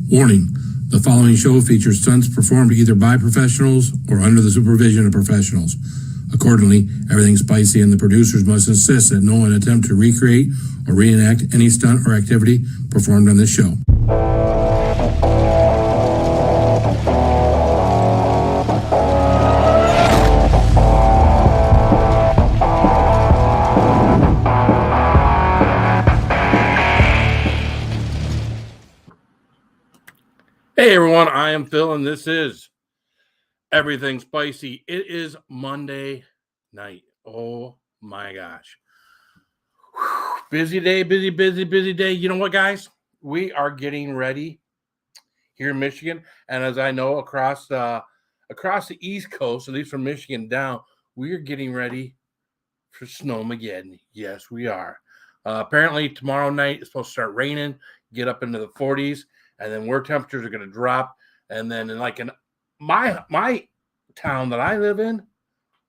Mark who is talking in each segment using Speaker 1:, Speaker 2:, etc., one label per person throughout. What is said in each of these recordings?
Speaker 1: Warning, the following show features stunts performed either by professionals or under the supervision of professionals. Accordingly, everything spicy and the producers must insist that no one attempt to recreate or reenact any stunt or activity performed on this show.
Speaker 2: Hey everyone, I am Phil and this is Everything Spicy. It is Monday night. Oh my gosh. Whew. Busy day, busy day. You know what, guys? We are getting ready here in Michigan. And as I know, across the East Coast, at least from Michigan down, we are getting ready for Snowmageddon. Yes, we are. Apparently tomorrow night it's supposed to start raining, get up into the 40s. And then where temperatures are going to drop. And then in my town that I live in,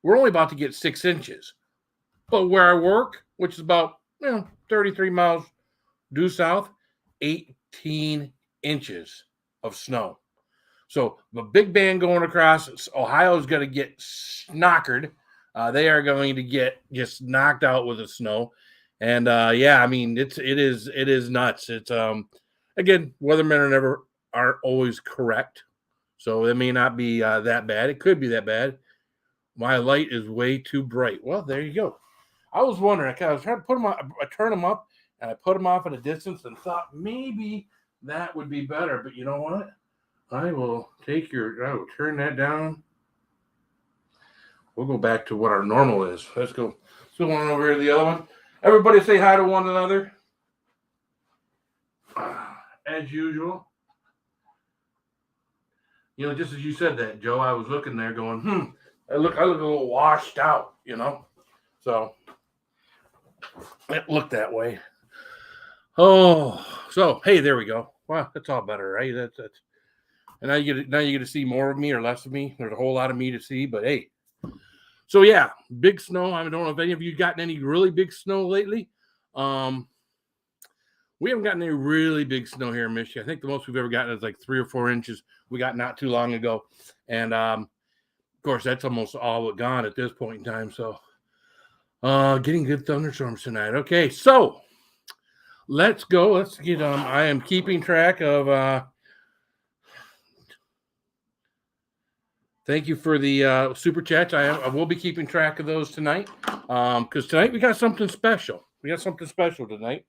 Speaker 2: we're only about to get 6 inches. But where I work, which is about 33 miles due south, 18 inches of snow. So the big band going across, Ohio is going to get snockered. They are going to get just knocked out with the snow. And it is nuts. It's again, weathermen aren't always correct, so it may not be that bad. It could be that bad. My light is way too bright. Well, there you go. I was wondering. I was trying to put them on. I turned them up, and I put them off at a distance, and thought maybe that would be better. But you know what? I will turn that down. We'll go back to what our normal is. Let's go. Let's go on over here to the other one. Everybody say hi to one another. As usual. Just as you said that, Joe, I was looking there going, I look a little washed out, So it looked that way. Oh, so hey, there we go. Well, that's all better, right? That's and now you get to see more of me or less of me. There's a whole lot of me to see, but hey. So yeah, big snow. I don't know if any of you gotten any really big snow lately. We haven't gotten any really big snow here in Michigan. I think the most we've ever gotten is like 3 or 4 inches. We got not too long ago. And, of course, that's almost all but gone at this point in time. So, getting good thunderstorms tonight. Okay, so let's go. Let's get I am keeping track of thank you for the super chats. I will be keeping track of those tonight. Because tonight we got something special. Tonight.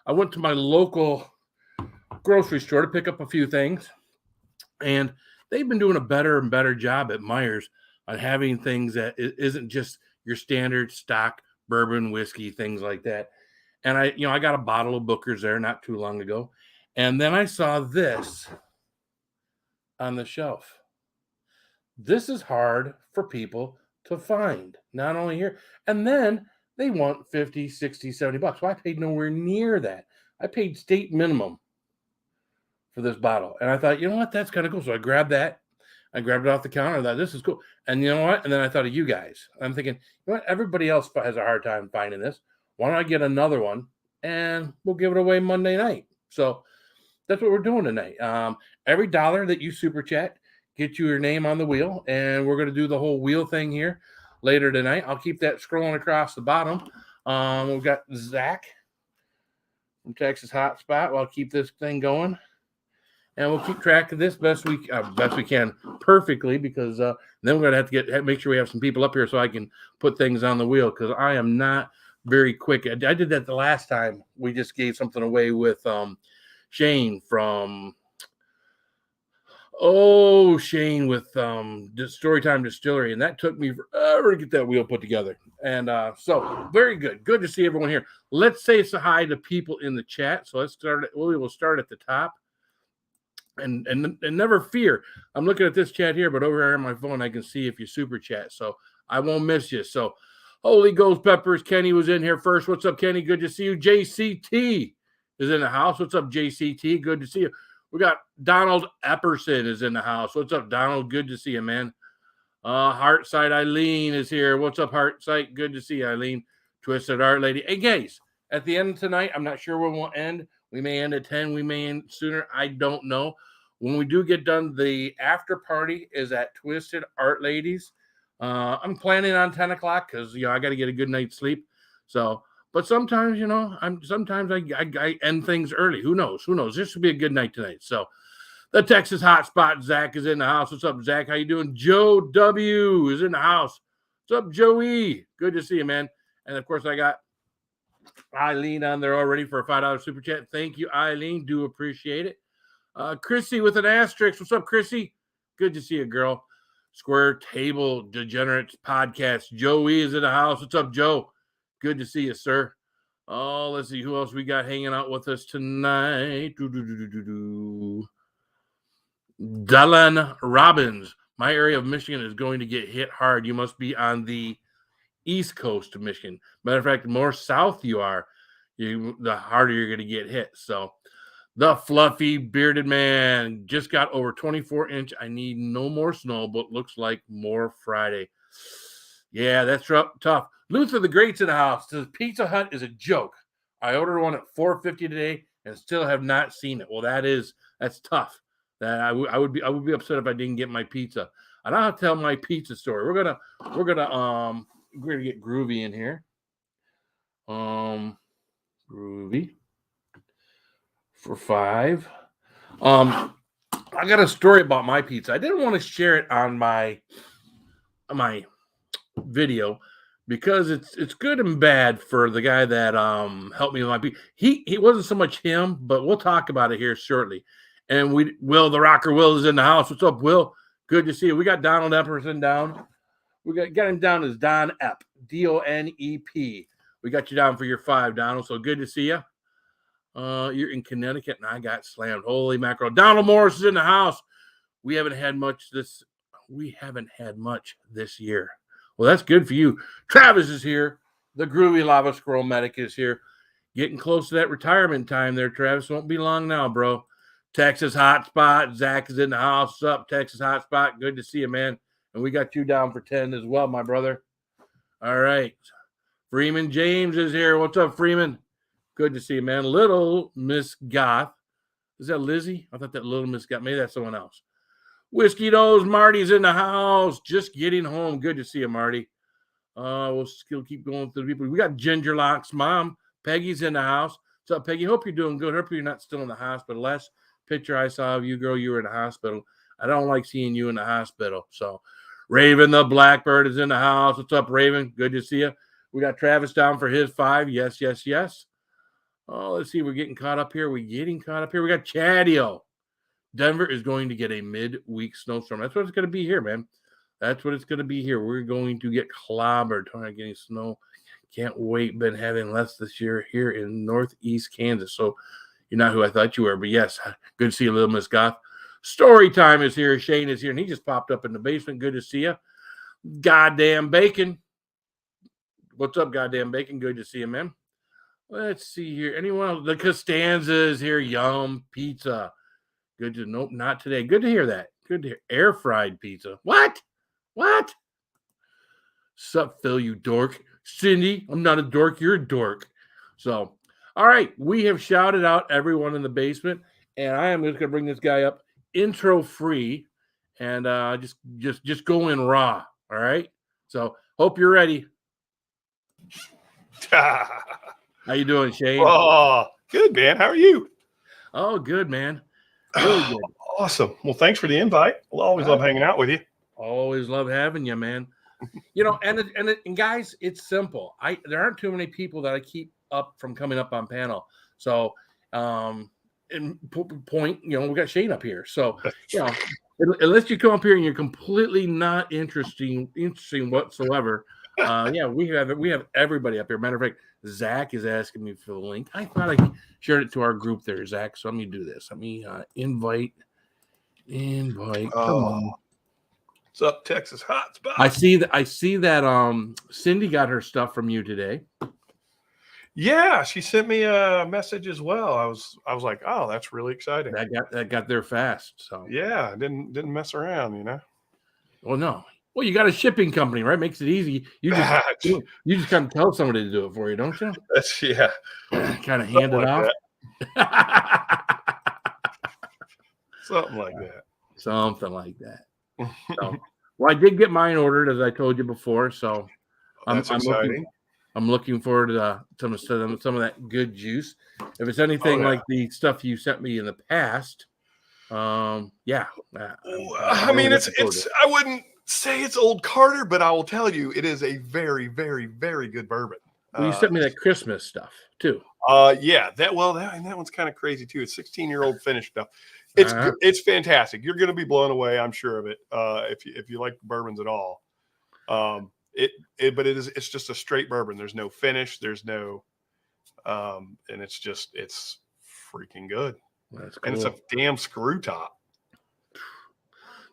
Speaker 2: I went to my local grocery store to pick up a few things, and they've been doing a better and better job at Meijer's on having things that isn't just your standard stock bourbon, whiskey, things like that. And I got a bottle of Booker's there not too long ago, and then I saw this on the shelf. This is hard for people to find, not only here, and then they want 50, 60, 70 bucks. Well, I paid nowhere near that. I paid state minimum for this bottle. And I thought, you know what? That's kind of cool. So I grabbed that. I grabbed it off the counter. I thought, this is cool. And you know what? And then I thought of you guys. I'm thinking, you know what? Everybody else has a hard time finding this. Why don't I get another one? And we'll give it away Monday night. So that's what we're doing tonight. Every dollar that you super chat, get you your name on the wheel. And we're going to do the whole wheel thing here later tonight. I'll keep that scrolling across the bottom. We've got Zach from Texas Hotspot. I'll keep this thing going, and we'll keep track of this best we can, perfectly, because then we're going to have to make sure we have some people up here so I can put things on the wheel, because I am not very quick. I did that the last time. We just gave something away with Shane from Shane with Storytime Distillery, and that took me forever to get that wheel put together. And so very good to see everyone here. Let's say hi to people in the chat. So let's start. We will start at the top, and never fear. I'm looking at this chat here, but over here on my phone I can see if you super chat, so I won't miss you. So Holy Ghost Peppers, Kenny was in here first. What's up, Kenny? Good to see you. JCT is in the house. What's up, JCT? Good to see you. We got Donald Epperson is in the house. What's up, Donald? Good to see you, man. Heartsight Eileen is here. What's up, Heartsight? Good to see you, Eileen. Twisted Art Lady. Hey, guys, at the end of tonight. I'm not sure when we'll end. We may end at 10. We may end sooner. I don't know. When we do get done, the after party is at Twisted Art Ladies. I'm planning on 10 o'clock because, I got to get a good night's sleep. So, but sometimes, sometimes I end things early. Who knows? This should be a good night tonight. So, the Texas Hotspot, Zach, is in the house. What's up, Zach? How you doing? Joe W. is in the house. What's up, Joey? Good to see you, man. And, of course, I got Eileen on there already for a $5 super chat. Thank you, Eileen. Do appreciate it. Chrissy with an asterisk. What's up, Chrissy? Good to see you, girl. Square Table Degenerates Podcast. Joey is in the house. What's up, Joe? Good to see you, sir. Oh, let's see who else we got hanging out with us tonight. Dylan Robbins. My area of Michigan is going to get hit hard. You must be on the East Coast of Michigan. Matter of fact, the more south you are, the harder you're going to get hit. So, the fluffy bearded man just got over 24-inch. I need no more snow, but looks like more Friday. Yeah, that's tough. Luther the Great's in the house. Says Pizza Hut is a joke. I ordered one at $4.50 today and still have not seen it. Well, that's tough. That I would be upset if I didn't get my pizza. And I'll tell my pizza story. We're gonna get Groovy in here. Groovy for 5. I got a story about my pizza. I didn't want to share it on my video because it's good and bad for the guy that helped me with my pizza. He wasn't so much him, but we'll talk about it here shortly. And Will the Rocker Will is in the house. What's up, Will? Good to see you. We got Donald Epperson down. We got him down as Don Epp, DONEP. We got you down for your 5, Donald. So good to see you. You're in Connecticut, and I got slammed. Holy mackerel! Donald Morris is in the house. We haven't had much this year. Well, that's good for you. Travis is here. The Groovy Lava Squirrel Medic is here. Getting close to that retirement time there, Travis. Won't be long now, bro. Texas Hotspot. Zach is in the house. What's up, Texas Hotspot? Good to see you, man. And we got you down for 10 as well, my brother. All right. Freeman James is here. What's up, Freeman? Good to see you, man. Little Miss Goth. Is that Lizzie? I thought that Little Miss Goth. Maybe that's someone else. Whiskey Nose Marty's in the house. Just getting home. Good to see you, Marty. We'll still keep going through the people. We got Ginger Lock's mom. Peggy's in the house. What's up, Peggy? Hope you're doing good. Hope you're not still in the hospital. Last picture I saw of you, girl, you were in the hospital. I don't like seeing you in the hospital. So, Raven the Blackbird is in the house. What's up, Raven? Good to see you. We got Travis down for his 5. Yes. Oh, let's see. We're getting caught up here. We got Chadio. Denver is going to get a midweek snowstorm. That's what it's going to be here, man. That's what it's going to be here. We're going to get clobbered. Getting snow. Can't wait. Been having less this year here in northeast Kansas. So you're not who I thought you were. But yes, good to see you, Little Miss Goth. Story time is here. Shane is here, and he just popped up in the basement. Good to see you. Goddamn Bacon. What's up, Goddamn Bacon? Good to see you, man. Let's see here. Anyone else? The Costanza is here. Yum pizza. Good to nope, not today. Good to hear that. Good to hear. Air fried pizza. What? Sup, Phil, you dork. Cindy, I'm not a dork. You're a dork. So, all right. We have shouted out everyone in the basement, and I am just going to bring this guy up intro free and just go in raw. All right. So, hope you're ready. How you doing, Shane?
Speaker 3: Oh, good, man. How are you?
Speaker 2: Oh, good, man. Really good.
Speaker 3: Awesome. Well, thanks for the invite. We'll always love hanging out with you.
Speaker 2: Always love having you, man. And guys, it's simple. There aren't too many people that I keep up from coming up on panel. So, we got Shane up here. So, unless you come up here and you're completely not interesting whatsoever. We have everybody up here. Matter of fact, Zach is asking me for the link. I thought I shared it to our group there, Zach. So let me do this. Let me invite. Come on.
Speaker 3: What's up, Texas Hotspot?
Speaker 2: I see that Cindy got her stuff from you today.
Speaker 3: Yeah, she sent me a message as well. I was like, oh, that's really exciting.
Speaker 2: That got there fast. So
Speaker 3: yeah, I didn't mess around,
Speaker 2: Well, no. Well, you got a shipping company, right? Makes it easy. You just kind of tell somebody to do it for you, don't you?
Speaker 3: That's yeah.
Speaker 2: Kind of hand it
Speaker 3: Something
Speaker 2: off.
Speaker 3: Something like that.
Speaker 2: Something like that. So, well, I did get mine ordered, as I told you before. So
Speaker 3: That's exciting.
Speaker 2: I'm looking forward to some of that good juice. If it's anything like the stuff you sent me in the past, yeah.
Speaker 3: I mean, it's. I wouldn't say it's Old Carter, but I will tell you, it is a very, very, very good bourbon.
Speaker 2: Well, you sent me that Christmas stuff too.
Speaker 3: Yeah, that one's kind of crazy too. It's 16-year-old finished stuff. It's fantastic. You're going to be blown away, I'm sure of it. If you like bourbons at all, it's just a straight bourbon. There's no finish. There's no, and it's freaking good.
Speaker 2: That's cool.
Speaker 3: And it's a damn screw top.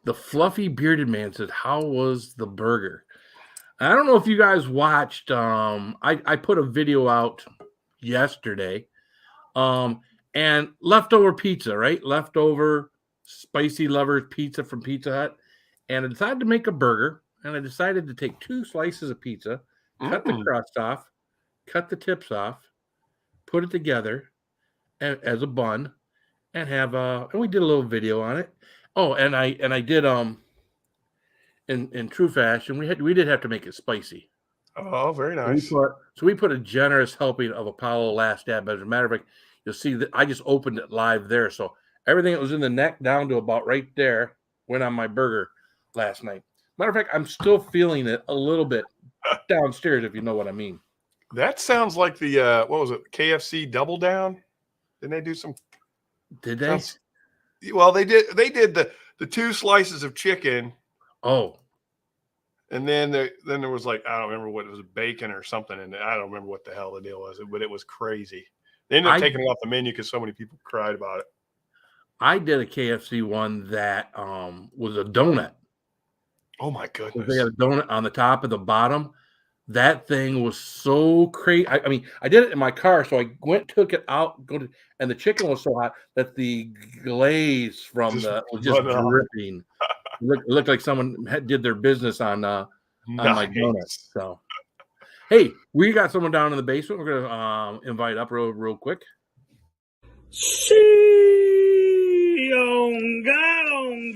Speaker 2: The fluffy bearded man said, "How was the burger?" I don't know if you guys watched. I put a video out yesterday. And leftover pizza, right? Leftover spicy lovers pizza from Pizza Hut. And I decided to make a burger. And I decided to take 2 slices of pizza, cut the crust off, cut the tips off, put it together as a bun, and and we did a little video on it. Oh, and I did in true fashion, we did have to make it spicy.
Speaker 3: Oh, very nice.
Speaker 2: So we put a generous helping of Apollo Last Dab. As a matter of fact, you'll see that I just opened it live there. So everything that was in the neck down to about right there went on my burger last night. Matter of fact, I'm still feeling it a little bit downstairs, if you know what I mean.
Speaker 3: That sounds like the what was it? KFC Double Down? Didn't they do some?
Speaker 2: Did they?
Speaker 3: Well, they did. They did the 2 slices of chicken.
Speaker 2: Oh.
Speaker 3: And then there was like, I don't remember what it was, bacon or something, and I don't remember what the hell the deal was, but it was crazy. They ended up taking it off the menu because so many people cried about it.
Speaker 2: I did a KFC one that was a donut.
Speaker 3: Oh my goodness!
Speaker 2: They had a donut on the top and the bottom. That thing was so crazy. I mean, I did it in my car, so I took it out, and the chicken was so hot that the glaze from was just dripping. It looked like someone did their business on my donuts. So, hey, we got someone down in the basement. We're gonna invite up real quick.
Speaker 4: Oh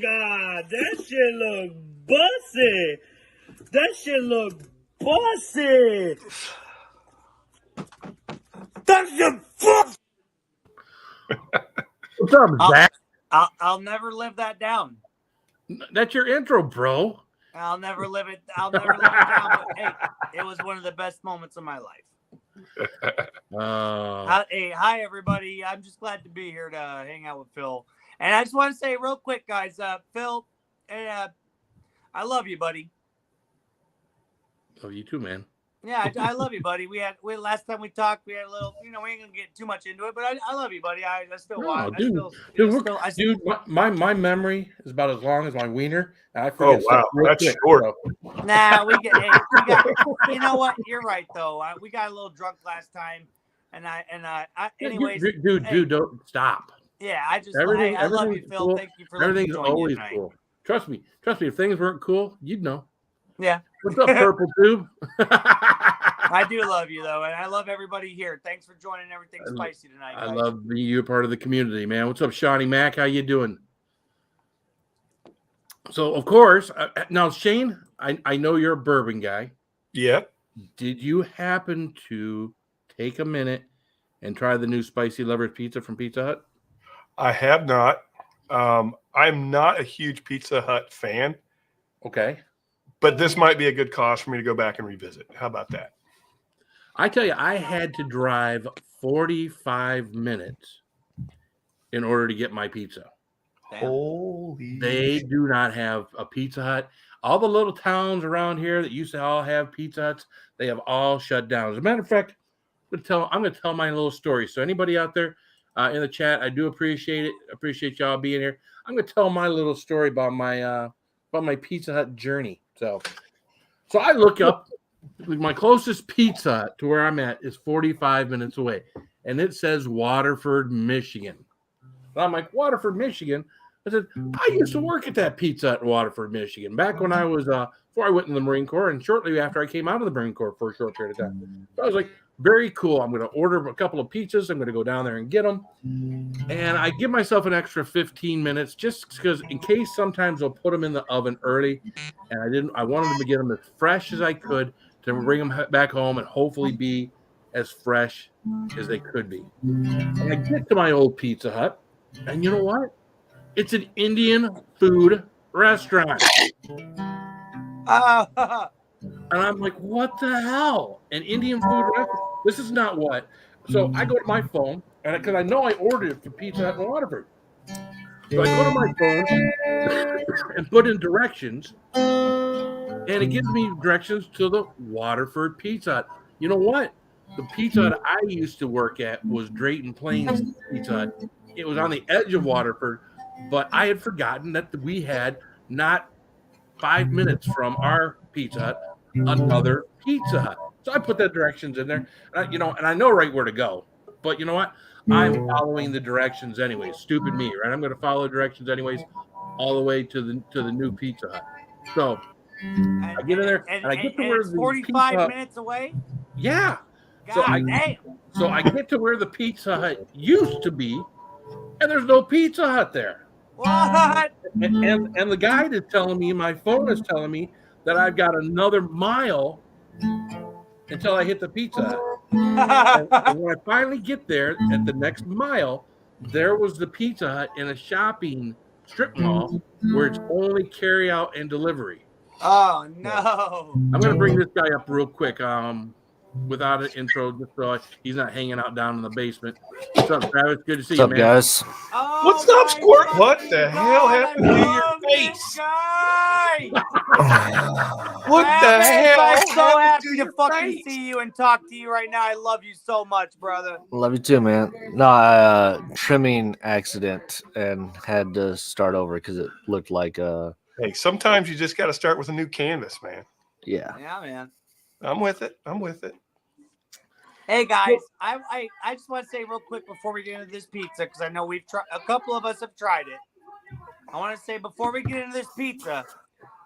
Speaker 4: God, that shit look bussy. That shit look bussy. That shit fuck.
Speaker 2: What's up, Zach?
Speaker 4: I'll never live that down.
Speaker 2: That's your intro, bro.
Speaker 4: I'll never live it down. But hey, it was one of the best moments of my life. Hey, hi everybody. I'm just glad to be here to hang out with Phil. And I just want to say real quick, guys, Phil, I love you, buddy.
Speaker 2: Love you too, man.
Speaker 4: Yeah, I love you, buddy. We last time we talked, we had a little, we ain't gonna get too much into it, but I love you, buddy. I still want.
Speaker 2: Dude, my memory is about as long as my wiener. And I forget.
Speaker 3: Oh wow, that's short.
Speaker 4: So. Nah, we got. You know what? You're right though. We got a little drunk last time, and anyways,
Speaker 2: dude, don't stop.
Speaker 4: Yeah, I love you, Phil.
Speaker 2: Cool.
Speaker 4: Thank you for
Speaker 2: everything's always cool. Trust me. If things weren't cool, you'd know.
Speaker 4: Yeah.
Speaker 2: What's up, Purple Tube?
Speaker 4: I do love you though, and I love everybody here. Thanks for joining Everything Spicy tonight, guys.
Speaker 2: I love being you a part of the community, man. What's up, Shawnee Mac? How you doing? So, of course, now Shane, I know you're a bourbon guy.
Speaker 3: Yep.
Speaker 2: Did you happen to take a minute and try the new Spicy Lovers Pizza from Pizza Hut?
Speaker 3: I have not. I'm not a huge Pizza Hut fan.
Speaker 2: Okay.
Speaker 3: But this might be a good cause for me to go back and revisit. How about that?
Speaker 2: I tell you, I had to drive 45 minutes in order to get my pizza.
Speaker 3: Holy
Speaker 2: They do not have a Pizza Hut. All the little towns around here that used to all have Pizza Huts, they have all shut down. As a matter of fact, I'm going to tell my little story. So anybody out there in the chat, I do appreciate it. Appreciate y'all being here. I'm going to tell my little story about my Pizza Hut journey. So I look up, my closest Pizza Hut to where I'm at is 45 minutes away, and it says Waterford, Michigan. So I'm like, Waterford, Michigan? I said, I used to work at that Pizza Hut in Waterford, Michigan, back when I was before I went in the Marine Corps, and shortly after I came out of the Marine Corps for a short period of time. So I was like, very cool. I'm going to order a couple of pizzas. I'm going to go down there and get them. And I give myself an extra 15 minutes just because in case sometimes I'll put them in the oven early. And I wanted to get them as fresh as I could to bring them back home and hopefully be as fresh as they could be. And I get to my old Pizza Hut, and you know what? It's an Indian food restaurant. And I'm like, what the hell? An Indian food restaurant? This is not what. So I go to my phone, and because I know I ordered it for Pizza Hut in Waterford. So I go to my phone and put in directions, and it gives me directions to the Waterford Pizza Hut. You know what? The Pizza Hut I used to work at was Drayton Plains Pizza Hut. It was on the edge of Waterford, but I had forgotten that we had not 5 minutes from our Pizza Hut another Pizza Hut. So I put the directions in there, and I know right where to go. But you know what? I'm following the directions anyways. Stupid me, right? I'm going to follow the directions anyways, all the way to the new Pizza Hut. So I get in there, and I get to where the
Speaker 4: 45 minutes away.
Speaker 2: Yeah.
Speaker 4: God
Speaker 2: So I get to where the Pizza Hut used to be, and there's no Pizza Hut there.
Speaker 4: What?
Speaker 2: And the guide is telling me, my phone is telling me that I've got another mile until I hit the Pizza Hut. And when I finally get there at the next mile, there was the Pizza Hut in a shopping strip mall where it's only carry out and delivery.
Speaker 4: Oh no!
Speaker 2: I'm gonna bring this guy up real quick. Without an intro, just so he's not hanging out down in the basement. What's up, Travis? Good to see you, man.
Speaker 5: What's up, guys?
Speaker 4: Oh,
Speaker 3: What's up, Squirt?
Speaker 4: God.
Speaker 3: What the hell happened to your
Speaker 4: love this
Speaker 3: face?
Speaker 4: guy.
Speaker 3: What the
Speaker 4: Travis,
Speaker 3: hell?
Speaker 4: I'm so
Speaker 3: happened
Speaker 4: happy
Speaker 3: to
Speaker 4: to
Speaker 3: your
Speaker 4: fucking
Speaker 3: face?
Speaker 4: see you and talk to you right now. I love you so much, brother.
Speaker 5: Love you too, man. No, trimming accident and had to start over because it looked like
Speaker 3: Hey, sometimes you just got to start with a new canvas, man.
Speaker 5: yeah.
Speaker 4: Yeah, man.
Speaker 3: I'm with it. I'm with it.
Speaker 4: Hey guys, I just want to say real quick before we get into this pizza, because I know we've tried, a couple of us have tried it. I want to say before we get into this pizza,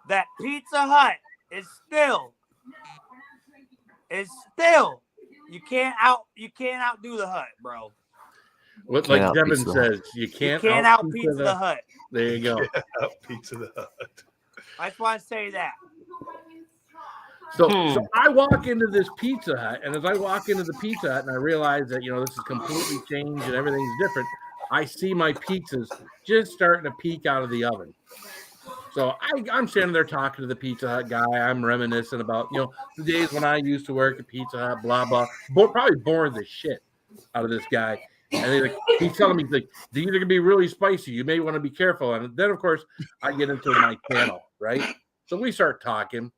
Speaker 4: that Pizza Hut is still you can't outdo the Hut, bro.
Speaker 2: What, like
Speaker 5: Can't
Speaker 2: Devin
Speaker 5: out-pizza the
Speaker 2: says, you can't
Speaker 4: out pizza the Hut.
Speaker 2: There you go.
Speaker 3: Pizza the Hut.
Speaker 4: I just want to say that.
Speaker 2: So I walk into this Pizza Hut, and as I walk into the Pizza Hut and I realize that, this is completely changed and everything's different, I see my pizzas just starting to peek out of the oven. So I'm standing there talking to the Pizza Hut guy. I'm reminiscing about, the days when I used to work at Pizza Hut, blah, blah. Probably bored the shit out of this guy. And he's telling me, like, these are going to be really spicy. You may want to be careful. And then, of course, I get into my channel, right? So we start talking.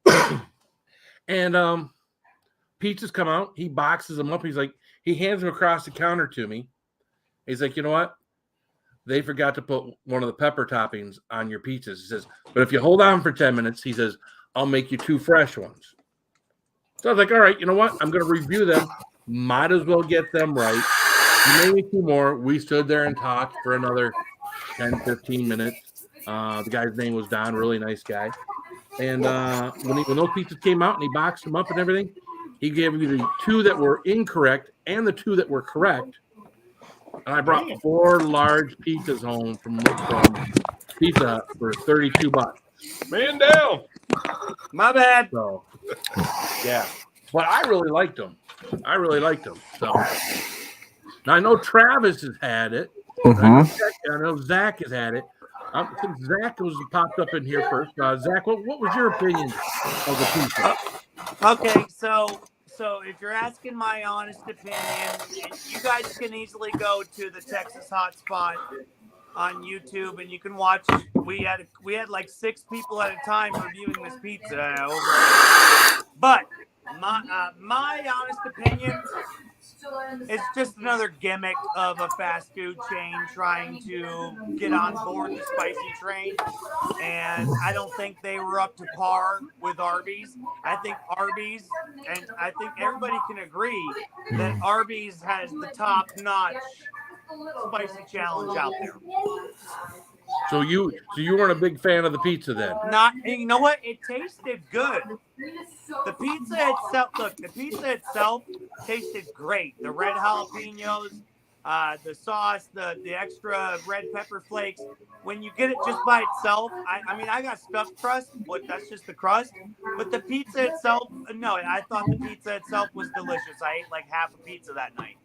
Speaker 2: And pizzas come out. He boxes them up. He hands them across the counter to me. He's like, you know what? They forgot to put one of the pepper toppings on your pizzas. He says, but if you hold on for 10 minutes, he says, I'll make you 2 fresh ones. So I was like, all right, you know what? I'm going to review them. Might as well get them right. He made me 2 more. We stood there and talked for another 10, 15 minutes. The guy's name was Don, really nice guy. And when those pizzas came out and he boxed them up and everything, he gave me the 2 that were incorrect and the 2 that were correct. And I brought 4 large pizzas home from Pizza Hut for $32.
Speaker 3: Man down.
Speaker 4: My bad.
Speaker 2: So, yeah. But I really liked them. So now I know Travis has had it. I know Zach has had it. Since Zach was popped up in here first, Zach, what was your opinion of the pizza?
Speaker 4: Okay, so if you're asking my honest opinion, you guys can easily go to the Texas Hotspot on YouTube, and you can watch. We had like 6 people at a time reviewing this pizza but my honest opinion, it's just another gimmick of a fast food chain trying to get on board the spicy train. And I don't think they were up to par with Arby's. I think Arby's, and I think everybody can agree that Arby's has the top-notch spicy challenge out there.
Speaker 2: So you weren't a big fan of the pizza then?
Speaker 4: Not, you know what? It tasted good. The pizza itself tasted great. The red jalapenos, the sauce, the extra red pepper flakes. When you get it just by itself, I mean, I got stuffed crust, but that's just the crust. But the pizza itself, no, I thought the pizza itself was delicious. I ate like half a pizza that night.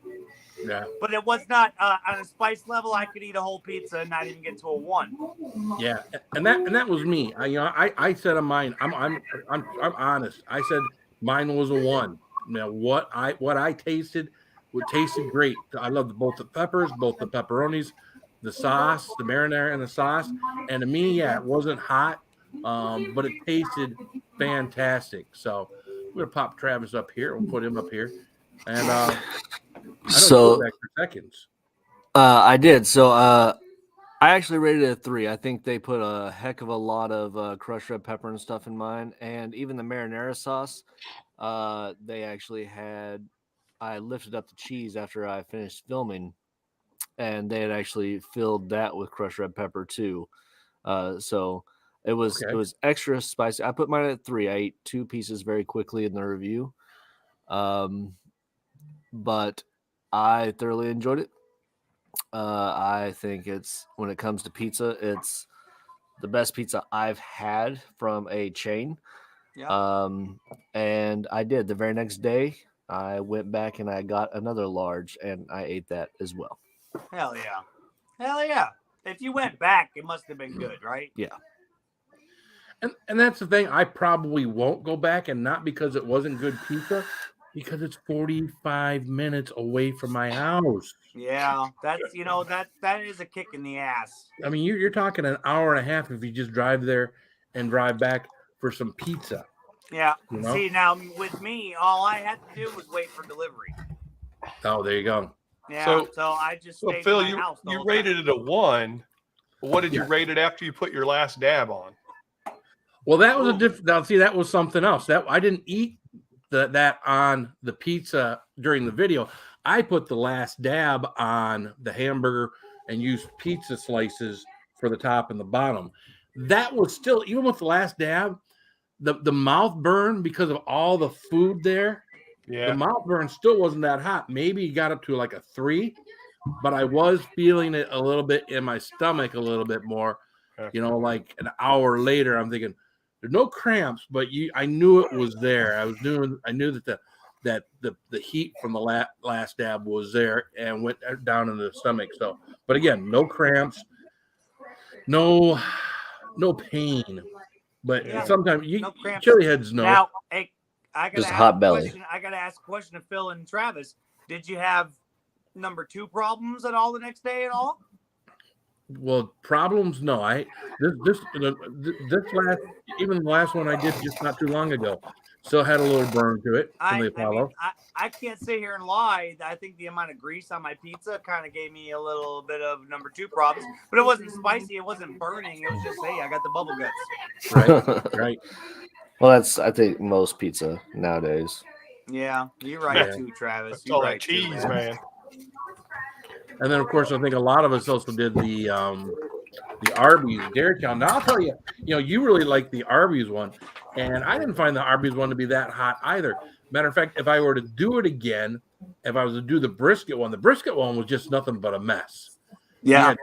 Speaker 2: Yeah.
Speaker 4: But it was not on a spice level. I could eat a whole pizza and not even get to a 1.
Speaker 2: Yeah, and that was me. I said on mine. I'm honest. I said mine was a 1. Now what I tasted, tasted great. I loved both the peppers, both the pepperonis, the sauce, the marinara, and the sauce. And to me, yeah, it wasn't hot, but it tasted fantastic. So we're gonna pop Travis up here. We'll put him up here, and I don't
Speaker 5: So
Speaker 2: go back for seconds.
Speaker 5: I did. So I actually rated it a 3. I think they put a heck of a lot of crushed red pepper and stuff in mine, and even the marinara sauce. They actually had. I lifted up the cheese after I finished filming, and they had actually filled that with crushed red pepper too. So it was extra spicy. I put mine at 3. I ate 2 pieces very quickly in the review, but I thoroughly enjoyed it. I think it's, when it comes to pizza, it's the best pizza I've had from a chain.
Speaker 4: Yeah.
Speaker 5: And I did. The very next day, I went back and I got another large, and I ate that as well.
Speaker 4: Hell yeah. Hell yeah. If you went back, it must have been good, right?
Speaker 5: Yeah.
Speaker 2: And that's the thing. I probably won't go back, and not because it wasn't good pizza, because it's 45 minutes away from my house.
Speaker 4: Yeah, that's, that is a kick in the ass.
Speaker 2: I mean, you're talking an hour and a half if you just drive there and drive back for some pizza.
Speaker 4: Yeah.
Speaker 2: You know?
Speaker 4: See, now with me, all I had to do was wait for delivery.
Speaker 2: Oh, there you go.
Speaker 4: Yeah.
Speaker 3: So-
Speaker 4: So I just
Speaker 3: So
Speaker 4: stayed
Speaker 3: Phil,
Speaker 4: in my house. the
Speaker 3: you
Speaker 4: whole
Speaker 3: rated
Speaker 4: time.
Speaker 3: it a 1. What did you
Speaker 2: Yeah.
Speaker 3: rate it after you put your last dab on?
Speaker 2: Well, that was a different. Now, see, that was something else. That I didn't eat that on the pizza during the video. I put the last dab on the hamburger and used pizza slices for the top and the bottom. That was still, even with the last dab, the mouth burn because of all the food there.
Speaker 3: Yeah.
Speaker 2: The mouth burn still wasn't that hot. Maybe it got up to like a 3, but I was feeling it a little bit in my stomach, a little bit more. Like an hour later, I'm thinking there's no cramps, but I knew it was there. I knew that the heat from the last dab was there and went down into the stomach. So, but again, no cramps, no pain. But
Speaker 4: Yeah.
Speaker 2: sometimes
Speaker 4: No cramps.
Speaker 2: chili heads know.
Speaker 4: Now, hey, I gotta
Speaker 5: Just
Speaker 4: ask
Speaker 5: hot
Speaker 4: a
Speaker 5: belly.
Speaker 4: question. I gotta ask a question to Phil and Travis. Did you have number 2 problems at all the next day at all?
Speaker 2: Well, problems, no. This last, even the last one I did just not too long ago, still had a little burn to it from the Apollo.
Speaker 4: I can't sit here and lie. I think the amount of grease on my pizza kind of gave me a little bit of number 2 problems, but it wasn't spicy. It wasn't burning. It was just, hey, I got the bubble guts.
Speaker 2: Right.
Speaker 5: Well, that's, I think, most pizza nowadays.
Speaker 4: Yeah, you're right
Speaker 2: Yeah.
Speaker 4: too, Travis.
Speaker 3: That's
Speaker 4: You're
Speaker 3: all
Speaker 4: right
Speaker 3: that
Speaker 4: too,
Speaker 3: cheese, man.
Speaker 2: And then, of course, I think a lot of us also did the Arby's Dairy Town. Now, I'll tell you, you really like the Arby's one, and I didn't find the Arby's one to be that hot either. Matter of fact, if I were to do it again, if I was to do the brisket one was just nothing but a mess.
Speaker 4: Yeah.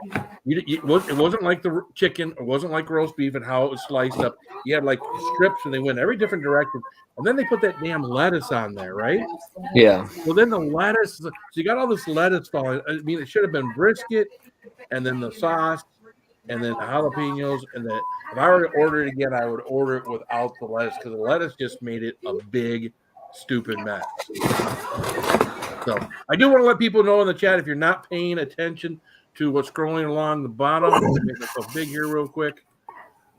Speaker 2: It wasn't like the chicken. It wasn't like roast beef and how it was sliced up. You had like strips, and they went every different direction. And then they put that damn lettuce on there, right?
Speaker 5: Yeah.
Speaker 2: Well, then the lettuce. So you got all this lettuce falling. I mean, it should have been brisket, and then the sauce, and then the jalapenos. And then if I were to order it again, I would order it without the lettuce, because the lettuce just made it a big, stupid mess. So I do want to let people know in the chat, if you're not paying attention to what's scrolling along the bottom, I'm going to make myself big here real quick.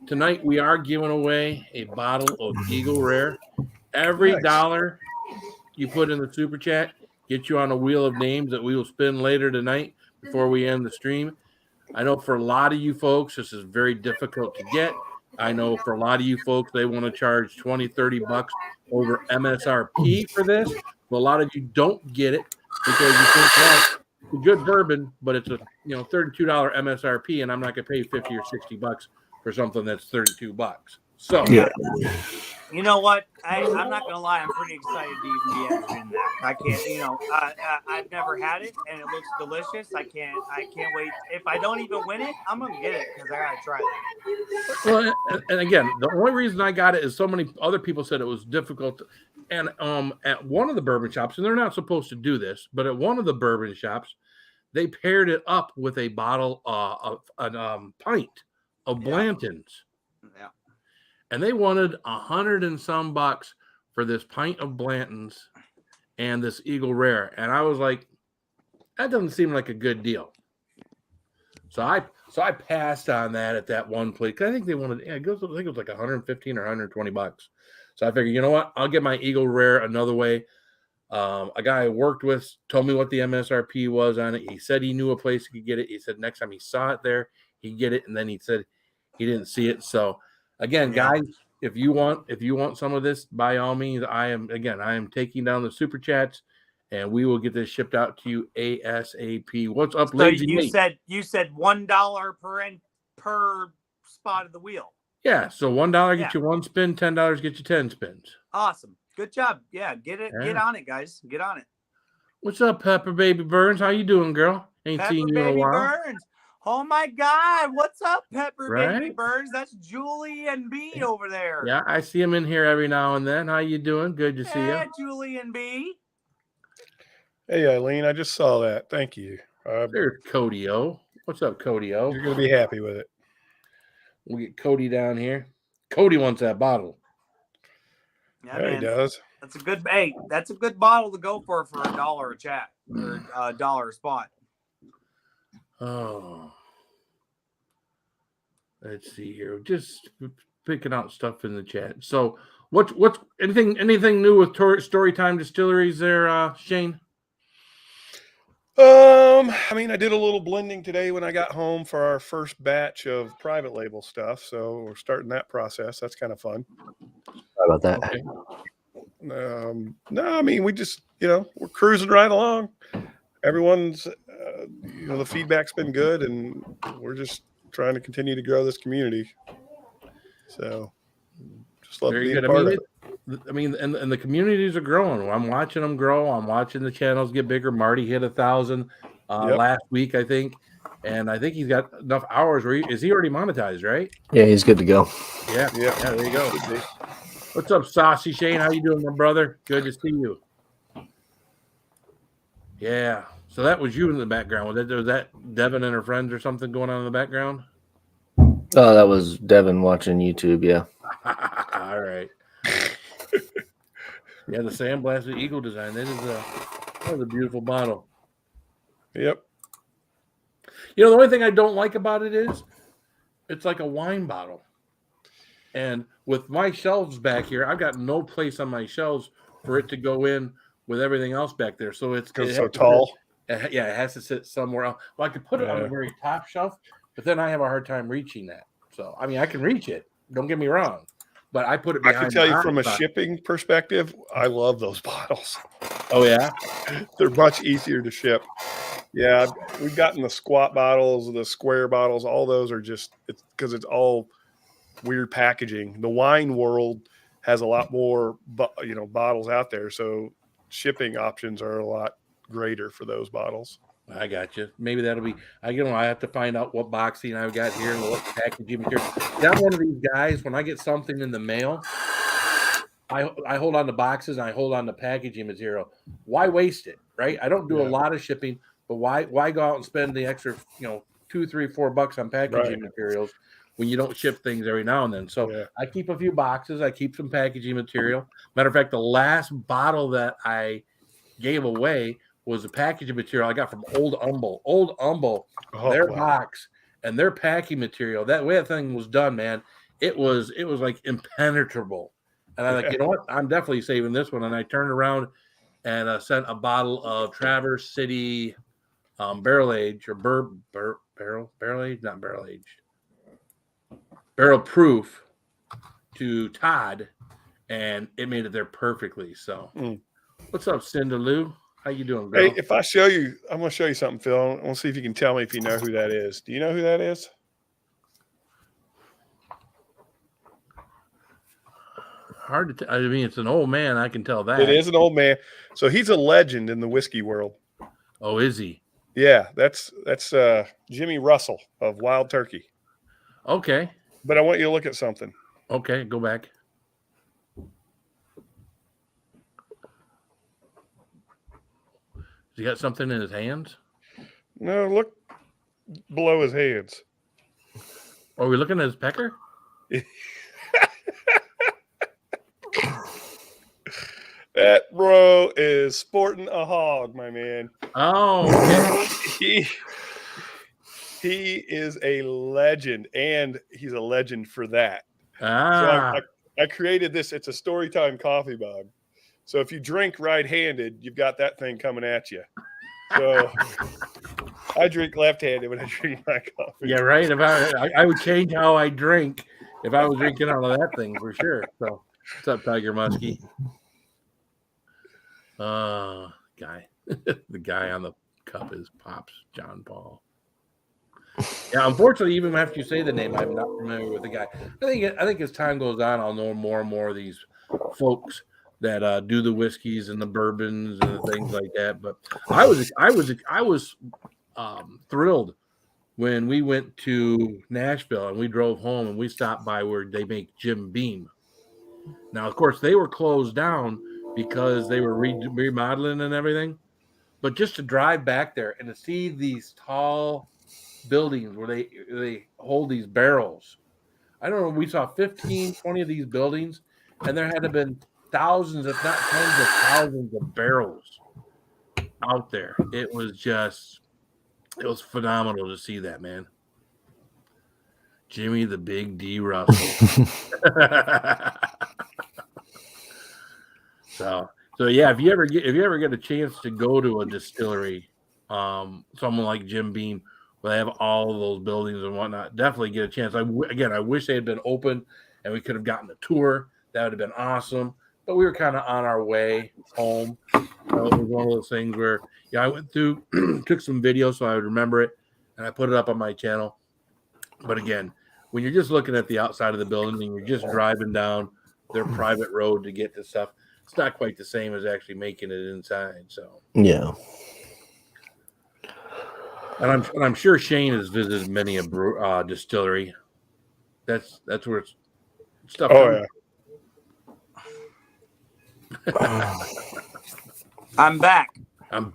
Speaker 2: Tonight we are giving away a bottle of Eagle Rare. Every dollar you put in the super chat gets you on a wheel of names that we will spin later tonight before we end the stream. I know for a lot of you folks, this is very difficult to get. I know for a lot of you folks, they want to charge $20-$30 over MSRP for this. But a lot of you don't get it because you think, well, a good bourbon, but it's a $32 MSRP, and I'm not gonna pay $50 or $60 for something that's $32. So
Speaker 5: Yeah.
Speaker 4: You know what? I'm not gonna lie. I'm pretty excited to even be entered in that. I can't. I've never had it, and it looks delicious. I can't wait. If I don't even win it, I'm gonna get it because I gotta try that.
Speaker 2: Well, and again, the only reason I got it is so many other people said it was difficult. And at one of the bourbon shops, and they're not supposed to do this, but at one of the bourbon shops, they paired it up with a bottle of a pint of Blanton's.
Speaker 4: Yeah.
Speaker 2: And they wanted $100 and some bucks for this pint of Blanton's and this Eagle Rare. And I was like, that doesn't seem like a good deal. So I passed on that at that one place. I think they wanted, I think it was like $115 or $120. So I figured, you know what? I'll get my Eagle Rare another way. A guy I worked with told me what the MSRP was on it. He said he knew a place he could get it. He said next time he saw it there, he'd get it. And then he said he didn't see it. So again, guys, if you want some of this, by all means, I am taking down the super chats, and we will get this shipped out to you ASAP. What's up,
Speaker 4: So
Speaker 2: ladies?
Speaker 4: you said $1 per spot of the wheel.
Speaker 2: Yeah, so $1 get you one spin, $10 get you 10 spins.
Speaker 4: Awesome. Good job. Yeah, get on it, guys. Get on it.
Speaker 2: What's up, Pepper Baby Burns? How you doing, girl? Ain't
Speaker 4: Pepper
Speaker 2: seen you in a
Speaker 4: Baby
Speaker 2: while.
Speaker 4: Burns. Oh my God. What's up, Pepper Baby
Speaker 2: Right?
Speaker 4: Burns? That's Julie and B over there.
Speaker 2: Yeah, I see him in here every now and then. How you doing? Good to see you.
Speaker 4: Yeah, Julie and B.
Speaker 3: Hey, Eileen, I just saw that. Thank you.
Speaker 2: There's Cody O. What's up, Cody O?
Speaker 3: You're going to be happy with it.
Speaker 2: We'll get Cody down here. Cody wants that bottle.
Speaker 4: Yeah,
Speaker 3: Yeah,
Speaker 4: man.
Speaker 3: he does.
Speaker 4: That's a good bottle to go for $1 a chat or $1 a spot.
Speaker 2: Oh. Let's see here. Just picking out stuff in the chat. So what's anything new with Storytime Distilleries there, Shane?
Speaker 3: I mean, I did a little blending today when I got home for our first batch of private label stuff. So we're starting that process. That's kind of fun.
Speaker 5: Sorry about that.
Speaker 2: Okay.
Speaker 3: No, I mean, we just, we're cruising right along. Everyone's, the feedback's been good, and we're just trying to continue to grow this community. So just love being a part of it.
Speaker 2: I mean, and the communities are growing. I'm watching them grow. I'm watching the channels get bigger. Marty hit 1,000 last week, I think. And I think he's got enough hours where is he already monetized, right?
Speaker 5: Yeah, he's good to go.
Speaker 2: Yeah, there you go. What's up, Saucy Shane? How you doing, my brother? Good to see you. Yeah. So that was you in the background. Was that Devin and her friends or something going on in the background?
Speaker 5: Oh, that was Devin watching YouTube. Yeah.
Speaker 2: All right. Yeah, the Sandblasted Eagle design. That was a beautiful bottle.
Speaker 3: Yep.
Speaker 2: The only thing I don't like about it is it's like a wine bottle. And with my shelves back here, I've got no place on my shelves for it to go in with everything else back there. So it's
Speaker 3: so tall.
Speaker 2: It has to sit somewhere else. Well, I could put it on the very top shelf, but then I have a hard time reaching that. So, I mean, I can reach it. Don't get me wrong. But I put it behind.
Speaker 3: I can tell you from a shipping perspective, I love those bottles.
Speaker 2: Oh, yeah?
Speaker 3: They're much easier to ship. Yeah, we've gotten the squat bottles, the square bottles. All those are just because it's all weird packaging. The wine world has a lot more, bottles out there, so shipping options are a lot greater for those bottles.
Speaker 2: I got you. Maybe that'll be. I have to find out what boxing I've got here and what packaging material. I'm one of these guys. When I get something in the mail, I hold on to boxes and I hold on to packaging material. Why waste it, right? I don't do a lot of shipping, but why go out and spend the extra, $2, $3, $4 on packaging materials when you don't ship things every now and then? So I keep a few boxes. I keep some packaging material. Matter of fact, the last bottle that I gave away was a packaging material I got from Old Humble. Old Humble, box and their packing material. That way that thing was done, man. It was like impenetrable. And I'm like, you know what? I'm definitely saving this one. And I turned around and sent a bottle of Traverse City barrel age or barrel age, not barrel age, barrel proof to Todd, and it made it there perfectly. So, what's up, Cinda Lou? How you doing, girl?
Speaker 3: Hey, if I show you, I'm going to show you something, Phil. I want to see if you can tell me if you know who that is. Do you know who that is?
Speaker 2: Hard to. I mean, it's an old man. I can tell that.
Speaker 3: It is an old man. So he's a legend in the whiskey world.
Speaker 2: Oh, is he?
Speaker 3: Yeah, that's Jimmy Russell of Wild Turkey.
Speaker 2: Okay.
Speaker 3: But I want you to look at something.
Speaker 2: Okay. Go back. Has he got something in his hands?
Speaker 3: No, look below his hands.
Speaker 2: Are we looking at his pecker?
Speaker 3: That bro is sporting a hog, my man.
Speaker 2: Oh, okay.
Speaker 3: He is a legend, and he's a legend for that.
Speaker 2: Ah.
Speaker 3: So I created this. It's a Storytime coffee mug. So if you drink right-handed, you've got that thing coming at you. So I drink left-handed when I drink my coffee.
Speaker 2: Yeah, right. If I would change how I drink if I was drinking out of that thing for sure. So, what's up, Tiger Muskie? Guy. The guy on the cup is Pops John Paul. Yeah, unfortunately, even after you say the name, I'm not familiar with the guy. I think as time goes on, I'll know more and more of these folks that do the whiskeys and the bourbons and the things like that. But I was thrilled when we went to Nashville and we drove home and we stopped by where they make Jim Beam. Now, of course, they were closed down because they were remodeling and everything. But just to drive back there and to see these tall buildings where they hold these barrels. I don't know. We saw 15, 20 of these buildings, and there had to have been thousands, if not tens of thousands of barrels out there. It was phenomenal to see that, man. Jimmy the Big D Russell. So yeah, if you ever get a chance to go to a distillery, someone like Jim Beam, where they have all of those buildings and whatnot, definitely get a chance. I wish they had been open and we could have gotten a tour. That would have been awesome. But we were kind of on our way home. It was one of those things where, I went through, took some videos so I would remember it, and I put it up on my channel. But again, when you're just looking at the outside of the building and you're just driving down their private road to get to stuff, it's not quite the same as actually making it inside. So
Speaker 6: yeah.
Speaker 2: And I'm sure Shane has visited many a distillery. That's where it's stuff.
Speaker 3: Oh
Speaker 2: yeah.
Speaker 4: I'm back. What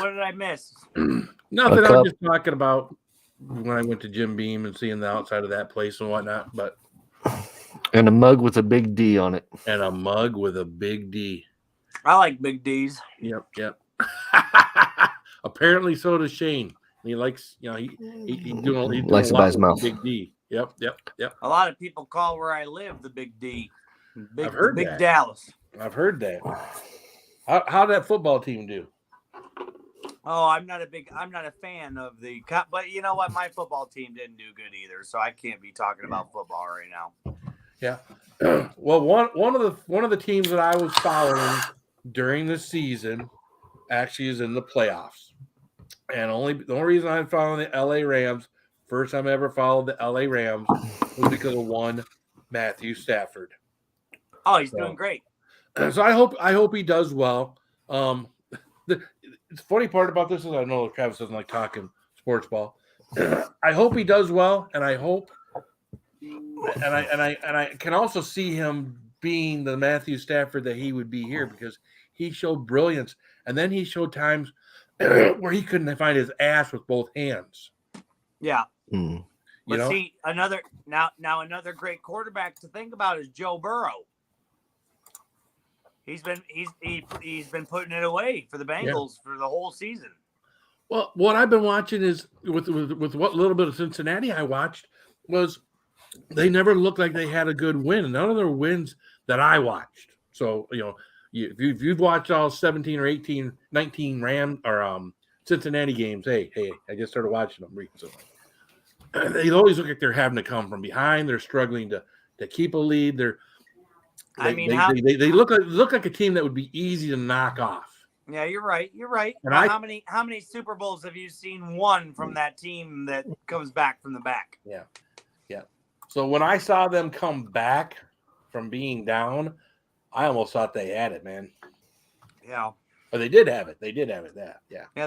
Speaker 4: did I miss?
Speaker 2: Nothing. I'm just talking about when I went to Jim Beam and seeing the outside of that place and whatnot. But
Speaker 5: and a mug with a big D on it.
Speaker 2: And a mug with a big D.
Speaker 4: I like big D's.
Speaker 2: Yep. Apparently, so does Shane. He likes, he's doing
Speaker 5: likes to buy his mouth.
Speaker 2: Big D. Yep.
Speaker 4: A lot of people call where I live the Big D.
Speaker 2: I've heard
Speaker 4: Big
Speaker 2: that.
Speaker 4: Dallas.
Speaker 2: I've heard that. How'd that football team do?
Speaker 4: Oh, I'm not a fan of the, but you know what? My football team didn't do good either, so I can't be talking about football right now.
Speaker 2: Yeah. Well, one of the teams that I was following during the season actually is in the playoffs, and the only reason I'm following the LA Rams, first time I ever followed the LA Rams, was because of one Matthew Stafford.
Speaker 4: Oh, he's doing great.
Speaker 2: So I hope he does well. The funny part about this is I know Travis doesn't like talking sports ball. I hope he does well, and I hope, and I can also see him being the Matthew Stafford that he would be here, because he showed brilliance, and then he showed times where he couldn't find his ass with both hands.
Speaker 4: Yeah.
Speaker 6: Mm.
Speaker 4: But see, another great quarterback to think about is Joe Burrow. He's been putting it away for the Bengals for the whole season.
Speaker 2: Well, what I've been watching is with what little bit of Cincinnati I watched was they never looked like they had a good win. None of their wins that I watched. So, if you've watched all 17 or 18, 19 Ram or Cincinnati games, hey, I just started watching them recently. They always look like they're having to come from behind. They're struggling to keep a lead.
Speaker 4: I mean,
Speaker 2: they look like a team that would be easy to knock off.
Speaker 4: yeah, you're right. You're right.
Speaker 2: And
Speaker 4: Well, how many Super Bowls have you seen won from that team that comes back from the back?
Speaker 2: Yeah. So when I saw them come back from being down, I almost thought they had it, man.
Speaker 4: Yeah.
Speaker 2: But they did have it.
Speaker 4: Yeah,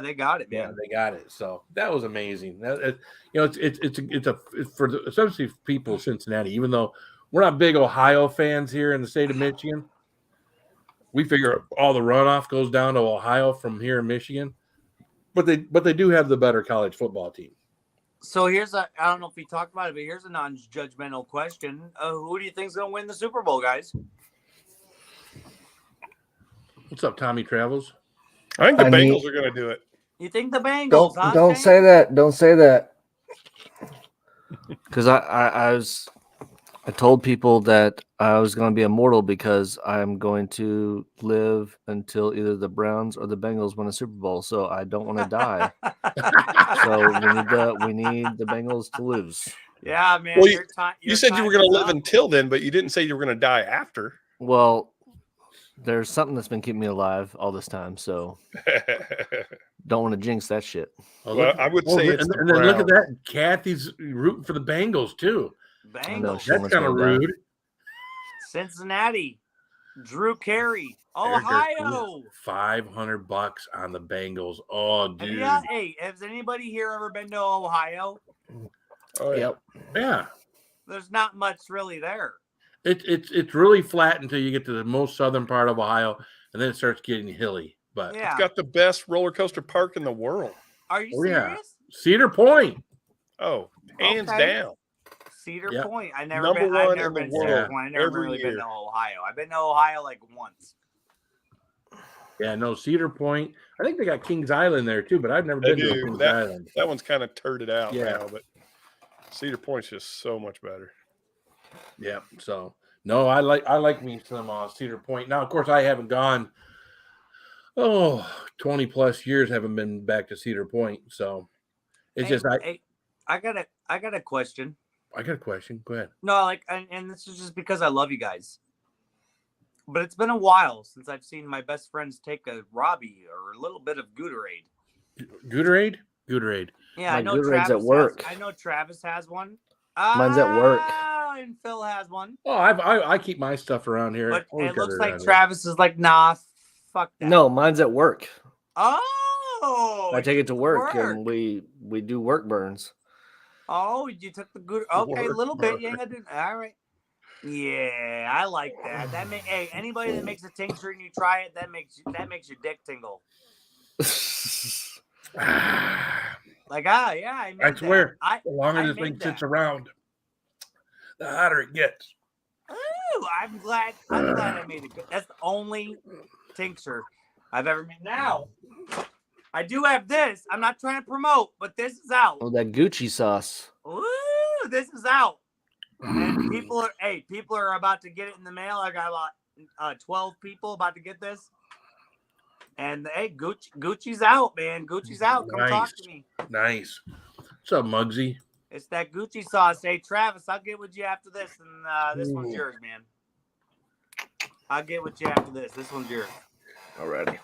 Speaker 4: they got it,
Speaker 2: Yeah,
Speaker 4: man.
Speaker 2: they got it. So that was amazing. It's for especially for people in Cincinnati. Even though we're not big Ohio fans here in the state of Michigan, we figure all the runoff goes down to Ohio from here in Michigan. But they do have the better college football team.
Speaker 4: So I don't know if we talked about it, but here's a non-judgmental question. Who do you think's going to win the Super Bowl, guys?
Speaker 2: What's up, Tommy Travels?
Speaker 3: I think the
Speaker 6: I
Speaker 3: Bengals
Speaker 6: need-
Speaker 3: are going to do it.
Speaker 4: You think the Bengals? huh,
Speaker 6: Don't
Speaker 4: Shane?
Speaker 6: say that. Don't say that.
Speaker 5: Because I told people that I was going to be immortal because I'm going to live until either the Browns or the Bengals win a Super Bowl. So I don't want to die. So we need the Bengals to lose.
Speaker 4: Yeah, man.
Speaker 3: Well,
Speaker 4: your time,
Speaker 3: You said you were going to live until then, but you didn't say you were going to die after.
Speaker 5: Well, there's something that's been keeping me alive all this time. So don't want to jinx that shit.
Speaker 2: Oh,
Speaker 3: Well,
Speaker 2: look-
Speaker 3: I would
Speaker 2: oh,
Speaker 3: say
Speaker 2: and,
Speaker 3: it's the
Speaker 2: and then look at
Speaker 3: Browns.
Speaker 2: that. Kathy's rooting for the Bengals too.
Speaker 4: Bengals,
Speaker 5: She
Speaker 2: That's
Speaker 5: wants
Speaker 2: kind of
Speaker 5: me to die.
Speaker 2: rude.
Speaker 4: Cincinnati, Drew Carey,
Speaker 2: There's their
Speaker 4: Ohio.
Speaker 2: $500 on the Bengals. Oh, dude.
Speaker 4: Yeah, hey, has anybody here ever been to Ohio?
Speaker 3: Oh, yeah.
Speaker 5: Yep.
Speaker 2: Yeah.
Speaker 4: There's not much really there.
Speaker 2: It's really flat until you get to the most southern part of Ohio, and then it starts getting hilly. But
Speaker 4: Yeah.
Speaker 3: It's got the best roller coaster park in the world.
Speaker 4: Are you
Speaker 2: Oh, yeah.
Speaker 4: serious?
Speaker 2: Cedar Point.
Speaker 3: Oh, hands
Speaker 4: Okay.
Speaker 3: down.
Speaker 4: Cedar
Speaker 2: Yep.
Speaker 4: Point. I've never
Speaker 3: Number
Speaker 4: been. I've
Speaker 3: one
Speaker 4: never
Speaker 3: in the
Speaker 4: been to Cedar
Speaker 3: world
Speaker 4: Point. I've never
Speaker 3: every
Speaker 4: really
Speaker 3: year.
Speaker 4: been to Ohio. I've been to Ohio like once.
Speaker 2: Yeah, no, Cedar Point. I think they got Kings Island there too, but I've never
Speaker 3: They
Speaker 2: been to
Speaker 3: do.
Speaker 2: Kings
Speaker 3: That-
Speaker 2: Island.
Speaker 3: That one's kind of turded out
Speaker 2: Yeah.
Speaker 3: now, but Cedar Point's just so much better.
Speaker 2: Yeah. So no, I like me some Cedar Point. Now, of course, I haven't gone. 20 plus years haven't been back to Cedar Point. So it's just
Speaker 4: I got a question.
Speaker 2: I got a question. Go ahead.
Speaker 4: No, like, and this is just because I love you guys. But it's been a while since I've seen my best friends take a Robbie or a little bit of Gouderade.
Speaker 2: Gooderade? Gooderade.
Speaker 4: Yeah,
Speaker 5: My
Speaker 4: I know
Speaker 5: Gooderade's
Speaker 4: Travis
Speaker 5: at work.
Speaker 4: I know Travis has one.
Speaker 5: Mine's at work.
Speaker 4: And Phil has one.
Speaker 2: Oh, I keep my stuff around here.
Speaker 4: But
Speaker 2: Always
Speaker 4: it
Speaker 2: got
Speaker 4: looks
Speaker 2: it
Speaker 4: like
Speaker 2: around here.
Speaker 4: Travis is like, nah, fuck that.
Speaker 5: No, mine's at work.
Speaker 4: Oh,
Speaker 5: I take it to work,
Speaker 4: work.
Speaker 5: and we do work burns.
Speaker 4: Oh, you took the good. Okay, a
Speaker 3: Work
Speaker 4: little bit. You ain't gonna do. All right. Yeah, I like that. Hey, anybody that makes a tincture and you try it, that makes your dick tingle. Like yeah, I made
Speaker 2: I swear,
Speaker 4: that.
Speaker 2: the longer
Speaker 4: I
Speaker 2: this
Speaker 4: made
Speaker 2: thing sits
Speaker 4: that.
Speaker 2: around, the hotter it gets.
Speaker 4: Ooh, I'm glad I made it good. That's the only tincture I've ever made. Now, I do have this. I'm not trying to promote, but this is out.
Speaker 5: Oh, that Gucci sauce.
Speaker 4: Ooh, this is out. And people are about to get it in the mail. I got about 12 people about to get this. And hey, Gucci's out, man. Gucci's out. Come talk
Speaker 2: Nice.
Speaker 4: to me.
Speaker 2: Nice. What's up, Muggsy?
Speaker 4: It's that Gucci sauce. Hey, Travis, I'll get with you after this, and this one's
Speaker 2: Ooh.
Speaker 4: yours, man. I'll get with you after this. This one's yours.
Speaker 5: Alrighty.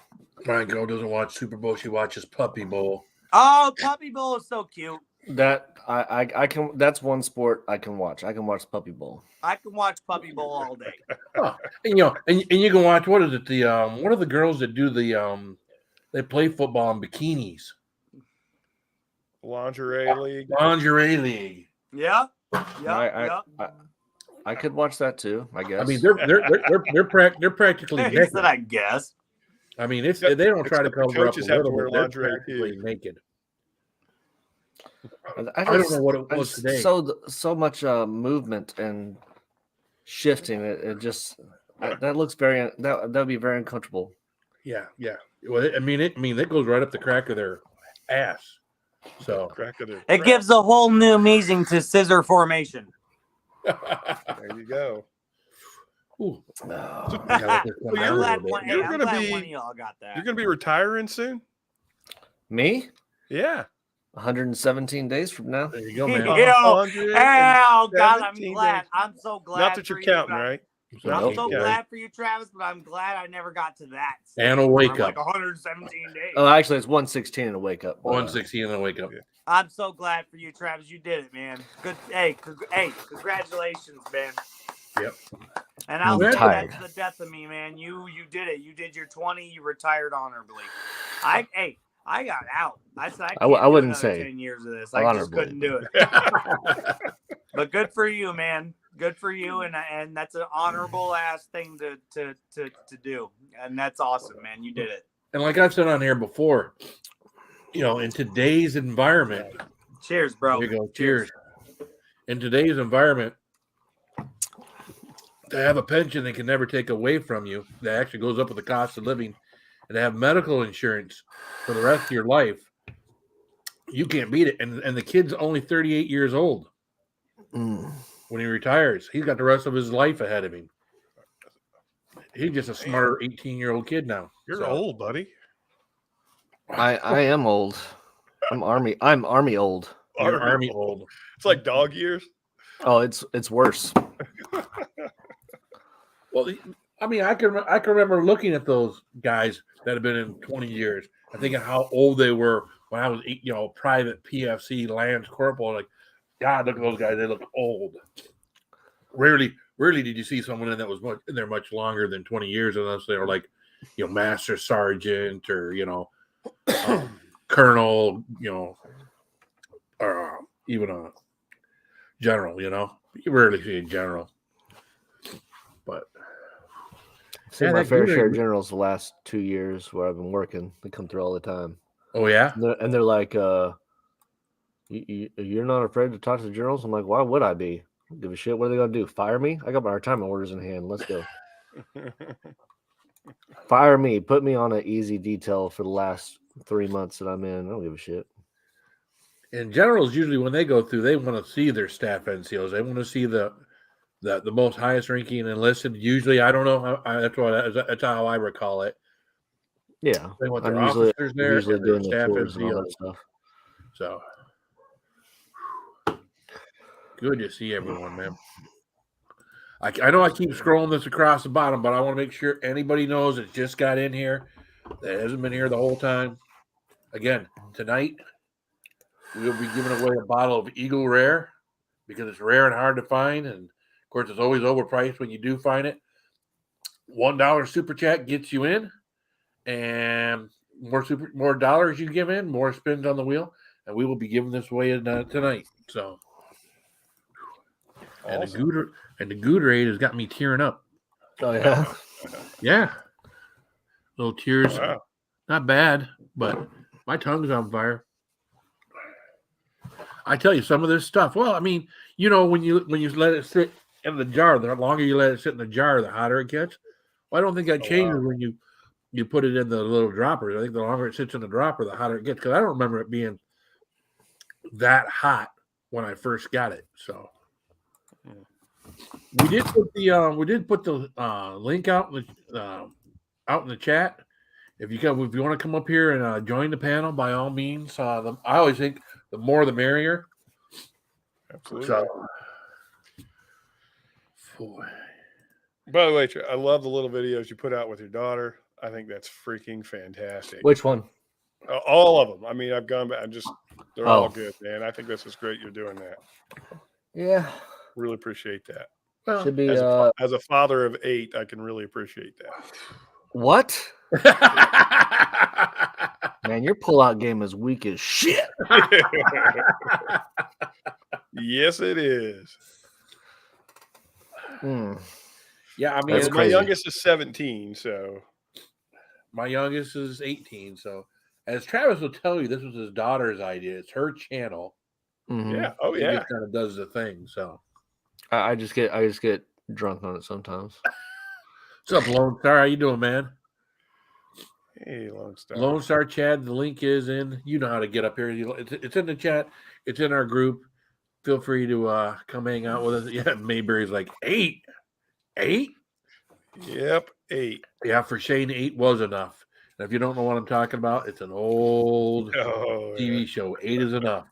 Speaker 2: My girl doesn't watch Super Bowl. She watches Puppy Bowl.
Speaker 4: Oh, Puppy Bowl is so cute.
Speaker 5: That I can. That's one sport I can watch. I can watch Puppy Bowl.
Speaker 4: I can watch Puppy Bowl all day.
Speaker 2: And you can watch, what is it? What are the girls that do they play football in bikinis?
Speaker 3: Lingerie league.
Speaker 2: Lingerie league.
Speaker 4: Yep.
Speaker 5: I could watch that too. I guess.
Speaker 2: I mean, they're practically
Speaker 4: He
Speaker 2: naked.
Speaker 4: said, I guess.
Speaker 2: I mean, they don't try to
Speaker 3: Except the
Speaker 2: cover up a
Speaker 3: coaches have to
Speaker 2: little
Speaker 3: wear
Speaker 2: bit. They're
Speaker 3: lingerie,
Speaker 2: practically
Speaker 3: too.
Speaker 2: naked.
Speaker 5: I
Speaker 2: don't
Speaker 5: just-
Speaker 2: know what it
Speaker 5: I
Speaker 2: was
Speaker 5: just-
Speaker 2: today.
Speaker 5: So much movement and shifting. It just that looks very that would be very uncomfortable.
Speaker 2: Yeah. Well, it goes right up the crack of their ass. So
Speaker 3: Crack of the
Speaker 4: It
Speaker 3: crack.
Speaker 4: gives a whole new meaning to scissor formation.
Speaker 3: There you go.
Speaker 2: Ooh.
Speaker 5: No.
Speaker 2: I gotta let this come
Speaker 3: Well,
Speaker 2: down
Speaker 3: you're
Speaker 2: a
Speaker 4: glad
Speaker 2: little bit.
Speaker 4: one,
Speaker 3: You're
Speaker 4: I'm
Speaker 3: gonna
Speaker 4: glad
Speaker 3: be-
Speaker 4: one of y'all got that.
Speaker 3: You're gonna be retiring soon.
Speaker 5: Me?
Speaker 3: Yeah.
Speaker 5: 117 days from now.
Speaker 2: There you go, man.
Speaker 4: Yo,
Speaker 3: 117
Speaker 4: oh God, I'm glad. I'm so glad.
Speaker 3: Not that
Speaker 4: for
Speaker 3: you're
Speaker 4: you,
Speaker 3: counting,
Speaker 4: but
Speaker 3: right?
Speaker 2: So
Speaker 4: I'm so
Speaker 3: Yeah.
Speaker 4: glad for you, Travis, but I'm glad I never got to that.
Speaker 2: And a
Speaker 4: stage
Speaker 2: wake
Speaker 4: where I'm
Speaker 2: up.
Speaker 4: like 117 days.
Speaker 5: Oh, actually, it's 116 and a wake up. but,
Speaker 2: 116 and a wake up.
Speaker 3: Yeah.
Speaker 4: I'm so glad for you, Travis. You did it, man. Good. Hey, congratulations, man.
Speaker 2: Yep.
Speaker 4: And I'll
Speaker 5: I'm
Speaker 4: say
Speaker 5: tired.
Speaker 4: that's the death of me, man. You did it. You did your 20. You retired honorably. I got out. I said
Speaker 5: I wouldn't
Speaker 4: do another
Speaker 5: say
Speaker 4: 10 years of this. I just
Speaker 5: honorably,
Speaker 4: couldn't do it. But good for you, man. Good for you, and that's an honorable ass thing to do, and that's awesome, man. You did it.
Speaker 2: And like I've said on here before, in today's environment,
Speaker 4: Cheers, bro.
Speaker 2: there you go. Cheers. In today's environment, to have a pension they can never take away from you, that actually goes up with the cost of living, and to have medical insurance for the rest of your life, you can't beat it. And the kid's only 38 years old
Speaker 5: Mm.
Speaker 2: when he retires. He's got the rest of his life ahead of him. He's just a smarter 18-year-old kid now.
Speaker 3: You're
Speaker 2: So,
Speaker 3: old, buddy.
Speaker 5: I am old. I'm army old.
Speaker 2: You're Army old.
Speaker 3: It's like dog years.
Speaker 5: Oh, it's worse.
Speaker 2: Well, I mean, I can remember looking at those guys that have been in 20 years and thinking how old they were when I was, private PFC Lance Corporal. Like, God, look at those guys; they look old. Rarely did you see someone that was in there much longer than 20 years, unless they were like, Master Sergeant or Colonel, or even a General. You rarely see a General, but.
Speaker 5: I've seen
Speaker 2: Yeah,
Speaker 5: my
Speaker 2: that
Speaker 5: fair
Speaker 2: good-
Speaker 5: share of generals the last 2 years where I've been working. They come through all the time,
Speaker 2: Oh yeah,
Speaker 5: and they're like, "You're not afraid to talk to the generals?" I'm like, "Why would I be? I don't give a shit. What are they gonna do? Fire me? I got my retirement orders in hand. Let's go. Fire me. Put me on an easy detail for the last 3 months that I'm in. I don't give a shit."
Speaker 2: and generals usually when they go through, they want to see their staff NCOs. They want to see the most highest ranking enlisted. Usually, I don't know. That's how I recall it.
Speaker 5: Yeah,
Speaker 2: They want their
Speaker 5: I'm usually,
Speaker 2: officers there,
Speaker 5: usually
Speaker 2: and their
Speaker 5: doing the
Speaker 2: staff
Speaker 5: tours and all
Speaker 2: NCOs.
Speaker 5: that stuff.
Speaker 2: So good to see everyone, man. I know I keep scrolling this across the bottom, but I want to make sure anybody knows that just got in here that hasn't been here the whole time. Again, tonight we'll be giving away a bottle of Eagle Rare because it's rare and hard to find, and of course it's always overpriced when you do find it. $1 super chat gets you in, and more dollars you give in, more spins on the wheel, and we will be giving this away tonight. So.
Speaker 3: Awesome.
Speaker 2: And the Goudarade has got me tearing up.
Speaker 5: Oh yeah,
Speaker 2: Yeah. Little tears.
Speaker 3: Wow.
Speaker 2: Not bad, but my tongue's on fire. I tell you, some of this stuff. Well, I mean, when you let it sit in the jar, the longer you let it sit in the jar, the hotter it gets. Well, I don't think that changes when you put it in the little droppers. I think the longer it sits in the dropper, the hotter it gets. Because I don't remember it being that hot when I first got it. So. We did put the link out in the chat. If you want to come up here and join the panel, by all means. I always think the more the merrier.
Speaker 3: Absolutely.
Speaker 2: So,
Speaker 3: By the way, I love the little videos you put out with your daughter. I think that's freaking fantastic.
Speaker 5: which one?
Speaker 3: All of them. I mean, I've gone back. They're all
Speaker 5: Oh.
Speaker 3: good, man. I think this is great. You're doing that.
Speaker 5: Yeah,
Speaker 3: Really appreciate that.
Speaker 2: well,
Speaker 5: should be.
Speaker 3: As a father of 8, I can really appreciate that.
Speaker 5: What? Man, your pullout game is weak as shit.
Speaker 3: Yes, it is.
Speaker 5: Mm.
Speaker 2: yeah, I mean,
Speaker 5: That's
Speaker 3: My
Speaker 5: crazy.
Speaker 3: youngest is 17, so
Speaker 2: my youngest is 18. So, as Travis will tell you, this was his daughter's idea. It's her channel.
Speaker 5: Mhm.
Speaker 3: yeah. Oh,
Speaker 2: He
Speaker 3: yeah.
Speaker 2: just kind of does the thing. So,
Speaker 5: I just get drunk on it sometimes.
Speaker 2: what's up, Lone Star? How you doing, man?
Speaker 3: Hey, Lone Star.
Speaker 2: Lone Star Chad, the link is in. You know how to get up here. It's in the chat. It's in our group. Feel free to come hang out with us. Yeah, Mayberry's like 8.
Speaker 3: Yep, 8.
Speaker 2: Yeah, for Shane, 8 was enough. And if you don't know what I'm talking about, it's an old
Speaker 3: Oh,
Speaker 2: TV
Speaker 3: yeah.
Speaker 2: show. 8 is enough.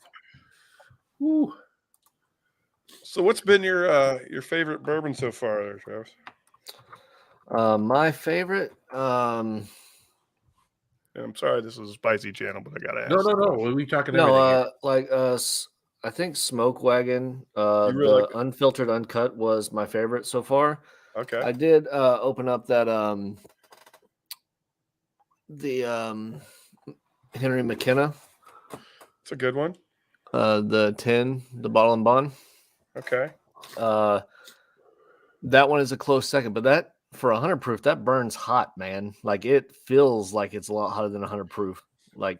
Speaker 2: Woo.
Speaker 3: So, what's been your favorite bourbon so far, there, Travis?
Speaker 5: My favorite.
Speaker 3: And I'm sorry, this is a spicy channel, but I gotta ask.
Speaker 2: No. We talking everything here.
Speaker 5: I think Smoke Wagon,
Speaker 3: You really
Speaker 5: the
Speaker 3: like it?
Speaker 5: unfiltered uncut was my favorite so far.
Speaker 3: Okay.
Speaker 5: I did open up that the Henry McKenna,
Speaker 3: It's a good one.
Speaker 5: the 10, the bottle and bond.
Speaker 3: Okay.
Speaker 5: That one is a close second, but that for 100 proof, that burns hot, man. Like it feels like it's a lot hotter than 100 proof. Like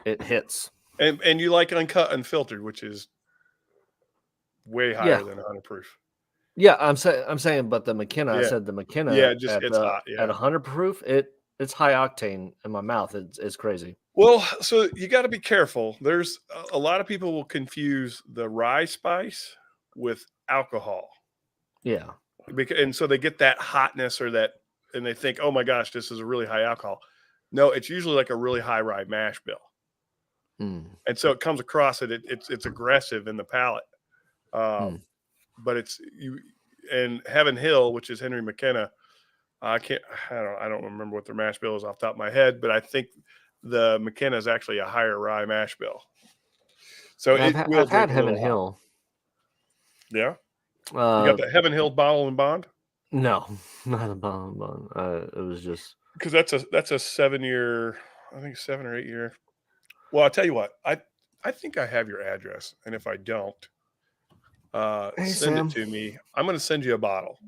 Speaker 5: it hits.
Speaker 3: And you like uncut, unfiltered, which is way higher than 100 proof.
Speaker 5: Yeah, I'm saying, but the McKenna, I
Speaker 3: Yeah.
Speaker 5: said the McKenna,
Speaker 3: Yeah, it's hot. Yeah.
Speaker 5: at 100 proof, it's high octane in my mouth. It's crazy.
Speaker 3: Well, so you got to be careful. There's a lot of people will confuse the rye spice with alcohol.
Speaker 5: Yeah.
Speaker 3: And so they get that hotness or that, and they think, oh my gosh, this is a really high alcohol. No, it's usually like a really high rye mash bill. And so it comes across it's aggressive in the palate. But it's you and Heaven Hill, which is Henry McKenna. I don't remember what their mash bill is off the top of my head, but I think the McKenna is actually a higher rye mash bill. So
Speaker 5: I've had Heaven Hill.
Speaker 3: Yeah. You got the Heaven Hill bottle and bond?
Speaker 5: No, not a bottle and bond. It was just
Speaker 3: Because that's a 7-year, I think 7 or 8 year. Well, I'll tell you what, I think I have your address, and if I don't,
Speaker 5: Hey,
Speaker 3: send
Speaker 5: Sam.
Speaker 3: it to me. I'm going to send you a bottle.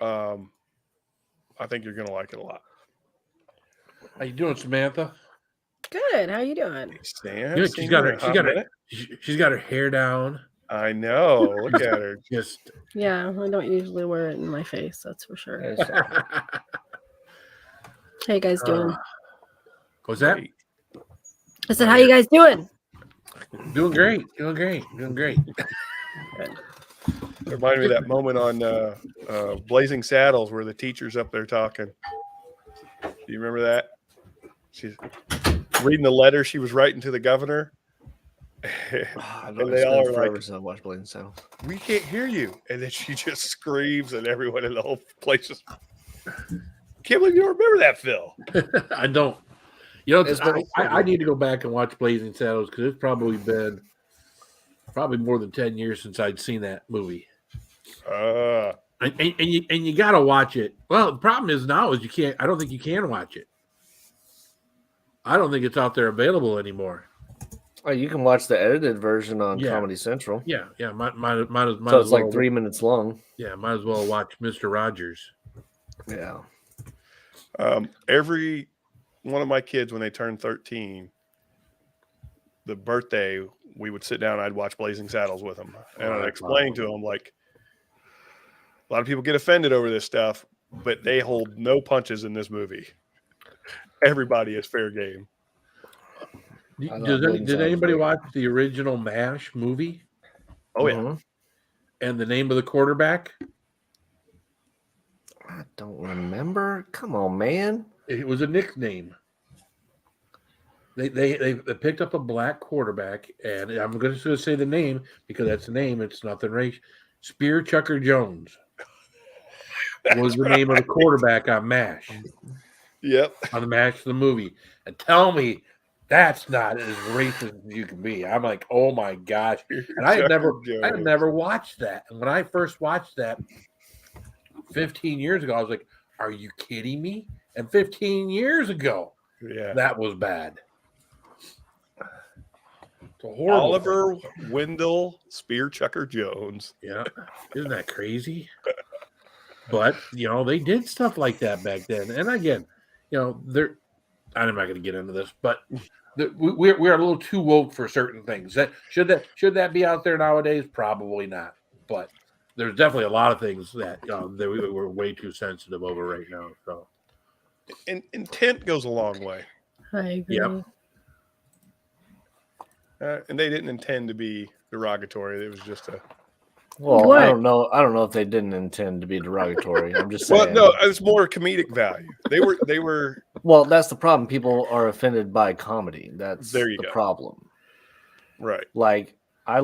Speaker 3: I think you're going to like it a lot.
Speaker 2: How you doing, Samantha?
Speaker 6: Good. How you doing?
Speaker 3: Sam,
Speaker 2: Good. She's got her hair down.
Speaker 3: I know. Look at her.
Speaker 2: Just
Speaker 6: Yeah, I don't usually wear it in my face. That's for sure. How you guys doing?
Speaker 2: what's that?
Speaker 3: Great.
Speaker 6: I said, how you guys doing?
Speaker 2: Doing great. It
Speaker 3: Reminded me of that moment on Blazing Saddles where the teacher's up there talking. Do you remember that? She's reading the letter she was writing to the governor.
Speaker 5: and
Speaker 3: they all are like,
Speaker 5: since I watched Blazing Saddles.
Speaker 3: we can't hear you. And then she just screams, and everyone in the whole place is, can't believe you don't remember that, Phil.
Speaker 2: I don't. You know,
Speaker 5: It's been-
Speaker 2: I need to go back and watch Blazing Saddles because it's probably been more than 10 years since I'd seen that movie. And you got to watch it. Well, the problem is now is you can't. I don't think you can watch it. I don't think it's out there available anymore.
Speaker 5: Oh, you can watch the edited version on
Speaker 2: Yeah.
Speaker 5: Comedy Central.
Speaker 2: Yeah. Might
Speaker 5: So
Speaker 2: as
Speaker 5: it's like
Speaker 2: well,
Speaker 5: 3 minutes long.
Speaker 2: Yeah, might as well watch Mr. Rogers.
Speaker 5: Yeah.
Speaker 3: Every one of my kids, when they turned 13, the birthday, we would sit down. I'd watch Blazing Saddles with them, and I'd explain to them, like, a lot of people get offended over this stuff, but they hold no punches in this movie. Everybody is fair game.
Speaker 2: Did anybody watch the original MASH movie
Speaker 3: Oh yeah,
Speaker 5: Mhm.
Speaker 2: and the name of the quarterback?
Speaker 5: I don't remember. Come on, man.
Speaker 2: It was a nickname. They picked up a black quarterback, and I'm going to say the name because that's the name. It's nothing racial. Spear Chucker Jones was the name of the quarterback on MASH,
Speaker 3: yep.
Speaker 2: on the MASH the movie. And tell me that's not as racist as you can be. I'm like, oh my gosh. And I had never watched that. And when I first watched that 15 years ago, I was like, are you kidding me? And 15 years ago,
Speaker 3: Yeah.
Speaker 2: that was bad. It's a horrible
Speaker 3: Oliver Wendell Spear Chucker Jones.
Speaker 2: Yeah. Isn't that crazy? But, they did stuff like that back then. And again, I'm not going to get into this, but we're a little too woke for certain things. Should that be out there nowadays? Probably not. But there's definitely a lot of things that we're way too sensitive over right now. So,
Speaker 3: And intent goes a long way.
Speaker 6: I agree.
Speaker 2: Yep.
Speaker 3: And they didn't intend to be derogatory. It was just a.
Speaker 5: Well,
Speaker 6: What?
Speaker 5: I don't know if they didn't intend to be derogatory. I'm just saying.
Speaker 3: Well, no, it's more comedic value. They were.
Speaker 5: Well, that's the problem. People are offended by comedy. That's
Speaker 3: There you
Speaker 5: the
Speaker 3: go.
Speaker 5: problem.
Speaker 3: Right.
Speaker 5: Like, I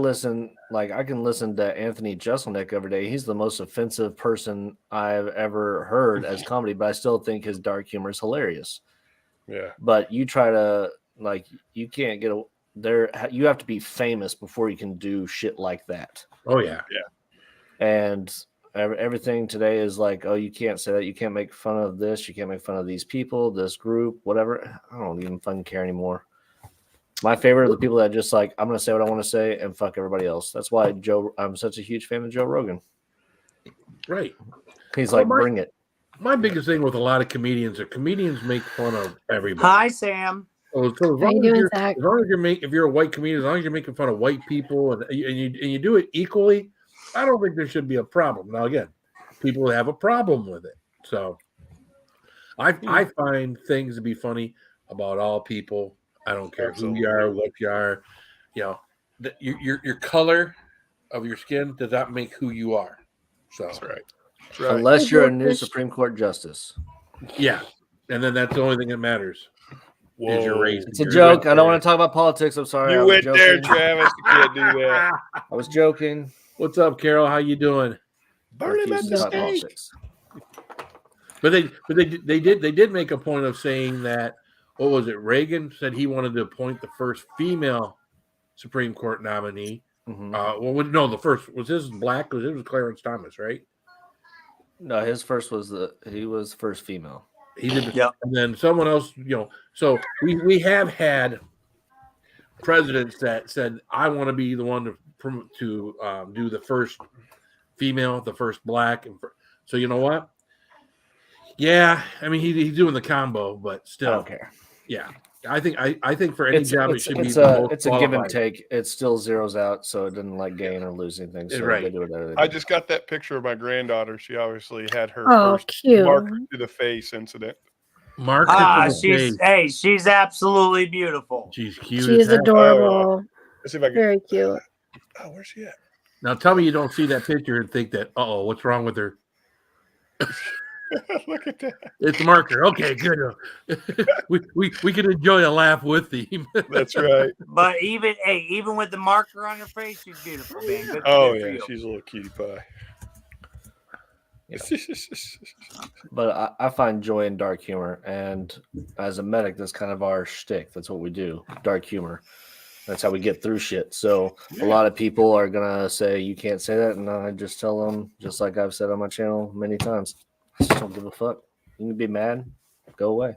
Speaker 5: can listen to Anthony Jeselnik every day. He's the most offensive person I've ever heard as comedy, but I still think his dark humor is hilarious.
Speaker 3: Yeah.
Speaker 5: But you try to you can't get there. You have to be famous before you can do shit like that.
Speaker 2: Oh yeah.
Speaker 5: And everything today is like, oh, you can't say that. You can't make fun of this. You can't make fun of these people, this group, whatever. I don't even fucking care anymore. My favorite are the people that just like, I'm going to say what I want to say and fuck everybody else. That's why I'm such a huge fan of Joe Rogan.
Speaker 2: Right.
Speaker 5: He's
Speaker 2: Well,
Speaker 5: like, bring it.
Speaker 2: My biggest thing with a lot of comedians are comedians make fun of everybody.
Speaker 4: Hi, Sam.
Speaker 2: So as
Speaker 6: How
Speaker 2: long
Speaker 6: you
Speaker 2: as
Speaker 6: doing,
Speaker 2: you're,
Speaker 6: Zach?
Speaker 2: as long as if you're a white comedian, as long as you're making fun of white people and you do it equally, I don't think there should be a problem. Now again, people have a problem with it. So I find things to be funny about all people. I don't care who you are, what you are. You know, your color of your skin does not make who you are. So
Speaker 3: That's right. That's right.
Speaker 5: Unless you're a new Supreme Court justice.
Speaker 2: yeah, and then that's the only thing that matters. Is your race.
Speaker 5: It's a joke. I don't want to talk about politics. I'm sorry.
Speaker 3: You
Speaker 5: I was
Speaker 3: went there,
Speaker 5: joking.
Speaker 3: Travis. You can't do that.
Speaker 5: I was joking.
Speaker 2: What's up, Carol? How you doing?
Speaker 3: Burn him at
Speaker 5: Refuse
Speaker 3: the
Speaker 5: to talk
Speaker 3: stake.
Speaker 5: politics.
Speaker 2: But they did make a point of saying that, what was it? Reagan said he wanted to appoint the first female Supreme Court nominee.
Speaker 5: Mhm.
Speaker 2: The first was his black. It was Clarence Thomas, right?
Speaker 5: No, his first he was first female.
Speaker 2: He did.
Speaker 4: Yep.
Speaker 2: And then someone else, So we have had presidents that said, "I want to be the one to do the first female, the first black." So you know what? Yeah, I mean he's doing the combo, but still,
Speaker 5: I don't care.
Speaker 2: yeah. I think for any job it should be
Speaker 5: it's
Speaker 2: the
Speaker 5: a
Speaker 2: most
Speaker 5: it's a give and
Speaker 2: qualified.
Speaker 5: take. It still zeroes out, so it didn't like gain or lose anything. So
Speaker 2: Right.
Speaker 5: they do whatever they
Speaker 3: I
Speaker 5: do.
Speaker 3: just got that picture of my granddaughter. She obviously had her
Speaker 6: Oh,
Speaker 3: first
Speaker 6: cute.
Speaker 3: marker to the face incident.
Speaker 2: Mark,
Speaker 4: She's absolutely beautiful.
Speaker 2: she's cute.
Speaker 6: She's
Speaker 2: as heck.
Speaker 6: adorable.
Speaker 3: Let's see if I can.
Speaker 6: Very cute.
Speaker 3: Oh, where's she at?
Speaker 2: Now tell me you don't see that picture and think that, what's wrong with her?
Speaker 3: Look at that.
Speaker 2: It's Marker. Okay, good. we can enjoy a laugh with him.
Speaker 3: That's right.
Speaker 4: But even with the marker on her face, she's beautiful, man. Good
Speaker 3: Oh
Speaker 4: for
Speaker 3: yeah,
Speaker 4: you.
Speaker 3: she's a little cutie pie.
Speaker 5: But I find joy in dark humor, and as a medic, that's kind of our shtick. That's what we do. Dark humor. That's how we get through shit. So a lot of people are gonna say you can't say that, and I just tell them, just like I've said on my channel many times, I just don't give a fuck. You can be mad, go away.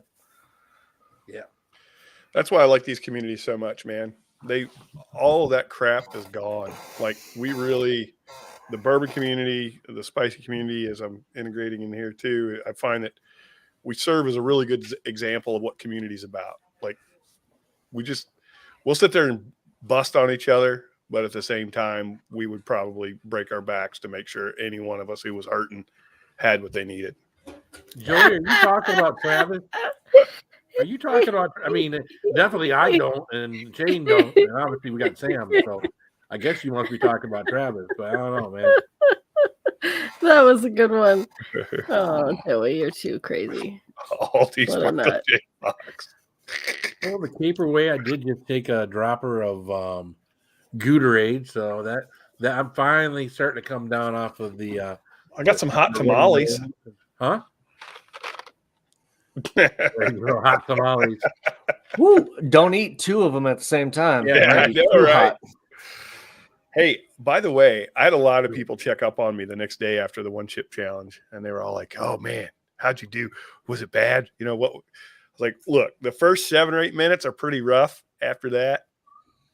Speaker 3: That's why I like these communities so much, man. All of that crap is gone. Like the bourbon community, the spicy community, as I'm integrating in here too, I find that we serve as a really good example of what community is about. Like we'll sit there and bust on each other, but at the same time, we would probably break our backs to make sure any one of us who was hurting had what they needed.
Speaker 2: Joey, are you talking about Travis? Are you talking about? I mean, definitely I don't, and Shane don't, and obviously we got Sam. So I guess you must be talking about Travis, but I don't know, man.
Speaker 6: That was a good one. Oh, Joey, you're too crazy.
Speaker 3: All these
Speaker 6: What a nut.
Speaker 3: box.
Speaker 2: Well, the caper way, I did just take a dropper of Gouderade, so that I'm finally starting to come down off of the.
Speaker 3: I got some hot tamales.
Speaker 2: Huh? Real hot tamales.
Speaker 5: Woo! Don't eat two of them at the same time.
Speaker 2: Yeah,
Speaker 5: It might
Speaker 3: I
Speaker 5: be
Speaker 3: know,
Speaker 5: too
Speaker 3: right?
Speaker 5: hot.
Speaker 3: Hey, by the way, I had a lot of people check up on me the next day after the one chip challenge, and they were all like, "Oh man, how'd you do? Was it bad?" You know what? I was like, "Look, the first 7 or 8 minutes are pretty rough. After that,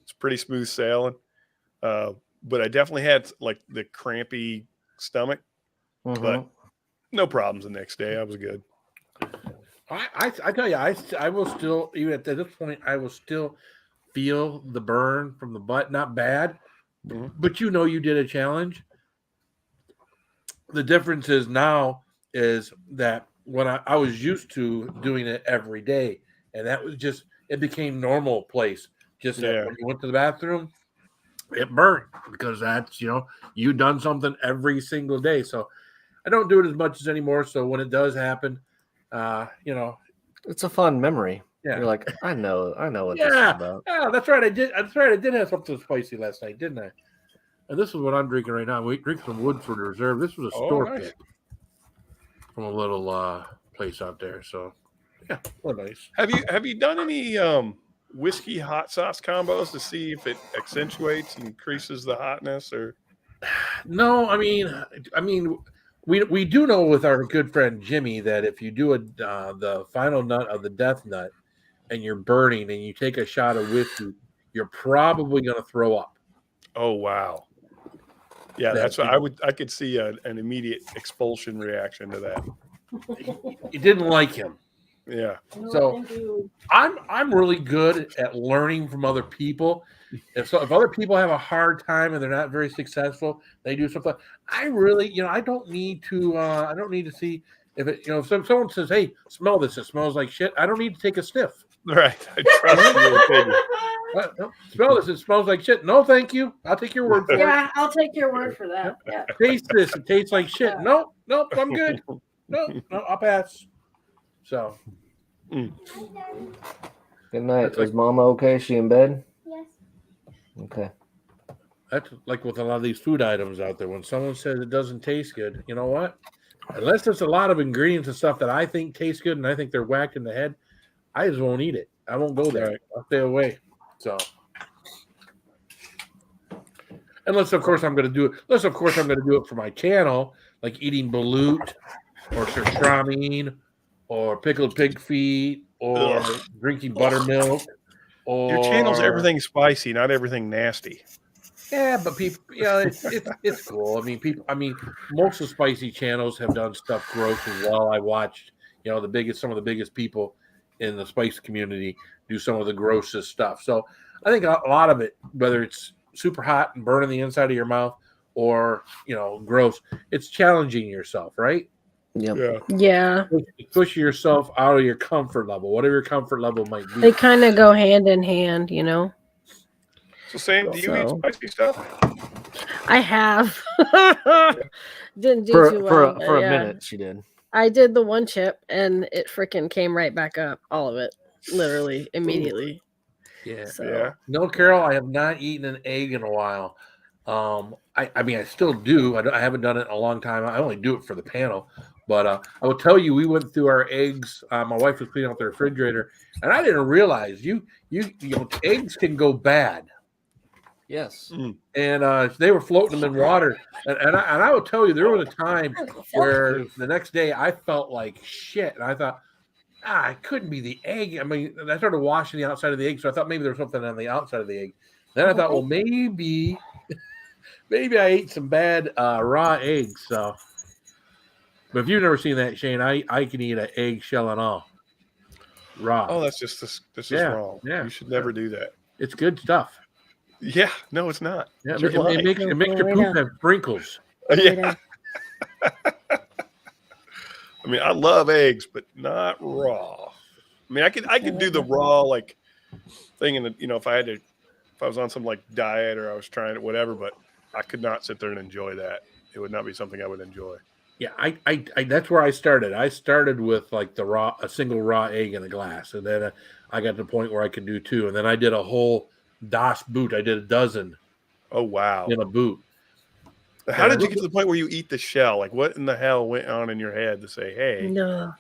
Speaker 3: it's pretty smooth sailing." But I definitely had like the crampy stomach,
Speaker 5: Mhm.
Speaker 3: but no problems the next day. I was good.
Speaker 2: I tell you, I will still, even at this point, I will still feel the burn from the butt. Not bad, but you did a challenge. The difference is now is that when I was used to doing it every day, and that was just, it became normal place. Just that when you went to the bathroom, it burned because that's, you done something every single day. So I don't do it as much as anymore. So when it does happen,
Speaker 5: It's a fun memory.
Speaker 2: Yeah.
Speaker 5: You're like, I know what this is
Speaker 2: Yeah.
Speaker 5: about.
Speaker 2: Yeah, that's right. I did. That's right. I did have something spicy last night, didn't I? And this is what I'm drinking right now. We drink some Woodford Reserve. This was a
Speaker 3: Oh,
Speaker 2: store
Speaker 3: nice.
Speaker 2: pick from a little place out there. So, yeah, well, nice.
Speaker 3: Have you done any whiskey hot sauce combos to see if it accentuates and increases the hotness? Or
Speaker 2: No, I mean, we do know with our good friend Jimmy that if you do the final nut of the death nut and you're burning and you take a shot of whiskey, you're probably going to throw up.
Speaker 3: oh wow, yeah, that's what I could see an immediate expulsion reaction to that.
Speaker 2: It didn't like him.
Speaker 3: Yeah,
Speaker 2: So I'm really good at learning from other people. If other people have a hard time and they're not very successful, they do something. I really, I don't need to see if it, if someone says, "Hey, smell this. It smells like shit." I don't need to take a sniff.
Speaker 3: right. I trust your opinion.
Speaker 2: No, smell this. It smells like shit. No, thank you. I'll take your word for it.
Speaker 6: Yeah, I'll take your word for that. Yeah.
Speaker 2: Taste this. It tastes like shit. Nope, I'm good. No, I'll pass. So.
Speaker 5: Good night. Is Mama okay? She in bed?
Speaker 7: Yes.
Speaker 5: Okay.
Speaker 2: That's like with a lot of these food items out there. When someone says it doesn't taste good, you know what? Unless there's a lot of ingredients and stuff that I think taste good and I think they're whacked in the head, I just won't eat it. I won't go there.
Speaker 3: Right.
Speaker 2: I'll stay away. So, unless of course I'm going to do it for my channel, like eating balut or surströmming or pickled pig feet or drinking buttermilk. Or
Speaker 3: Your channel's everything spicy, not everything nasty.
Speaker 2: Yeah, but people, it's cool. I mean, most of the spicy channels have done stuff gross as well. I watched, some of the biggest people in the spice community do some of the grossest stuff. So I think a lot of it, whether it's super hot and burning the inside of your mouth or, gross, it's challenging yourself, right?
Speaker 5: Yep.
Speaker 6: Yeah.
Speaker 2: Push yourself out of your comfort level, whatever your comfort level might be.
Speaker 6: They kind of go hand in hand,
Speaker 3: So, Sam, do you eat spicy stuff?
Speaker 6: I have. Didn't do too well.
Speaker 5: For a minute, she did.
Speaker 6: I did the one chip and it freaking came right back up. All of it. Literally, immediately.
Speaker 2: Yeah.
Speaker 6: So.
Speaker 3: Yeah.
Speaker 2: No, Carol, I have not eaten an egg in a while. I still do. I haven't done it in a long time. I only do it for the panel. But I will tell you, we went through our eggs. My wife was cleaning out the refrigerator, and I didn't realize eggs can go bad.
Speaker 5: Yes.
Speaker 2: And they were floating them in water. And I will tell you, there was a time where the next day I felt like shit, and I thought, it couldn't be the egg. I mean, I started washing the outside of the egg, so I thought maybe there was something on the outside of the egg. Then I thought, well, maybe I ate some bad raw eggs. So, but if you've never seen that, Shane, I can eat an egg shell and all raw.
Speaker 3: Oh, that's just wrong.
Speaker 2: Yeah.
Speaker 3: You should never do that.
Speaker 2: It's good stuff.
Speaker 3: Yeah, no, it's not.
Speaker 2: Yeah,
Speaker 3: You're lying.
Speaker 2: it makes your poop have sprinkles.
Speaker 3: Yeah. I mean, I love eggs, but not raw. I mean, I could do the raw like thing in the, if I was on some like diet or I was trying it, whatever, but I could not sit there and enjoy that. It would not be something I would enjoy.
Speaker 2: Yeah, I that's where I started. I started with like a single raw egg in a glass, and then I got to the point where I could do two, and then I did a whole Das boot. I did a dozen.
Speaker 3: Oh wow!
Speaker 2: In a boot.
Speaker 3: How did you get to the point where you eat the shell? Like, what in the hell went on in your head to say, "Hey,
Speaker 6: no,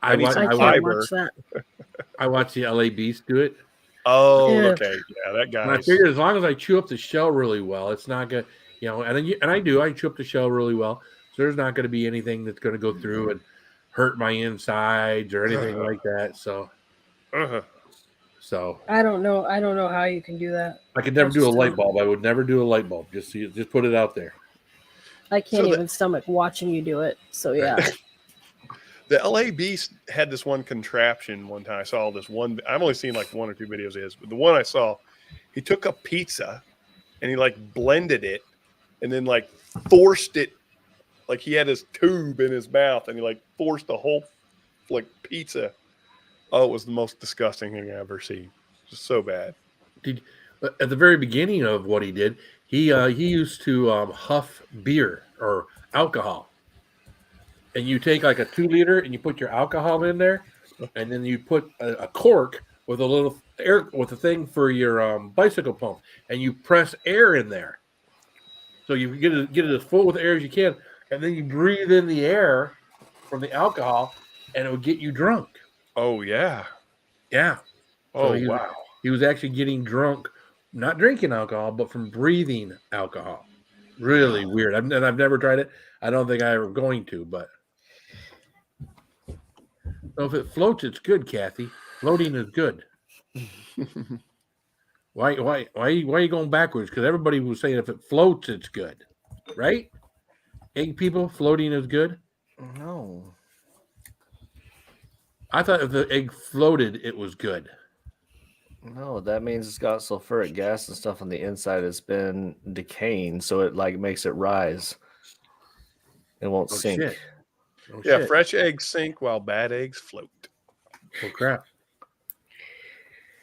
Speaker 3: I need some
Speaker 6: can't
Speaker 3: fiber"?
Speaker 6: watch that.
Speaker 2: I watched the LA Beast do it.
Speaker 3: Oh,
Speaker 6: Yeah.
Speaker 3: okay, yeah, that guy.
Speaker 2: And I figured as long as I chew up the shell really well, it's not gonna, and I chew up the shell really well, so there's not going to be anything that's going to go through and hurt my insides or anything like that. So, so
Speaker 6: I don't know how you can do that.
Speaker 2: I could never do a
Speaker 6: That's
Speaker 2: light
Speaker 6: tough.
Speaker 2: bulb. I would never do a light bulb. Just put it out there.
Speaker 6: I can't
Speaker 3: So
Speaker 6: even stomach watching you do it. So yeah.
Speaker 3: The LA Beast had this one contraption one time. I saw this one. I've only seen like one or two videos of his, but the one I saw, he took a pizza and he like blended it and then like forced it. Like he had his tube in his mouth and he like forced the whole like pizza. Oh, it was the most disgusting thing I've ever seen. Just so bad.
Speaker 2: At the very beginning of what he did, he used to huff beer or alcohol. And you take like a 2 liter and you put your alcohol in there and then you put a cork with a little air with a thing for your bicycle pump, and you press air in there, so you get it as full with air as you can, and then you breathe in the air from the alcohol, and it would get you drunk.
Speaker 3: Oh yeah.
Speaker 2: Yeah.
Speaker 3: Oh
Speaker 2: he was,
Speaker 3: wow.
Speaker 2: He was actually getting drunk, not drinking alcohol, but from breathing alcohol. Really weird. I've never tried it. I don't think I ever going to, but so if it floats, it's good, Kathy. Floating is good. Why are you going backwards? Because everybody was saying if it floats, it's good, right? Egg people, floating is good.
Speaker 5: No.
Speaker 2: I thought if the egg floated, it was good.
Speaker 5: No, that means it's got sulfuric gas and stuff on the inside. It's been decaying, so it like makes it rise. It won't sink.
Speaker 2: Shit. Oh,
Speaker 3: Yeah,
Speaker 2: shit.
Speaker 3: fresh eggs sink while bad eggs float.
Speaker 2: Oh crap!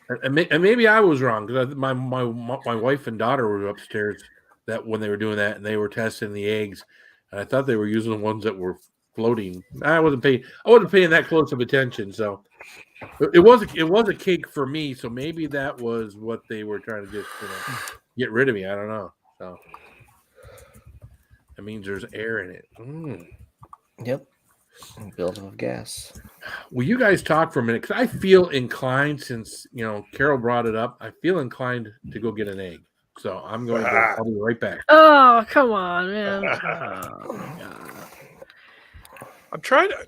Speaker 2: And maybe I was wrong because my wife and daughter were upstairs that when they were doing that and they were testing the eggs, and I thought they were using the ones that were floating. I wasn't paying that close of attention, so it was a cake for me. So maybe that was what they were trying to just get rid of me. I don't know. So that means there's air in it.
Speaker 5: Yep. Built of gas.
Speaker 2: Will you guys talk for a minute? Because I feel inclined, since Carol brought it up, I feel inclined to go get an egg. So I'm going to go. I'll be right back.
Speaker 6: Oh, come on, man. Oh, God.
Speaker 3: I'm trying to,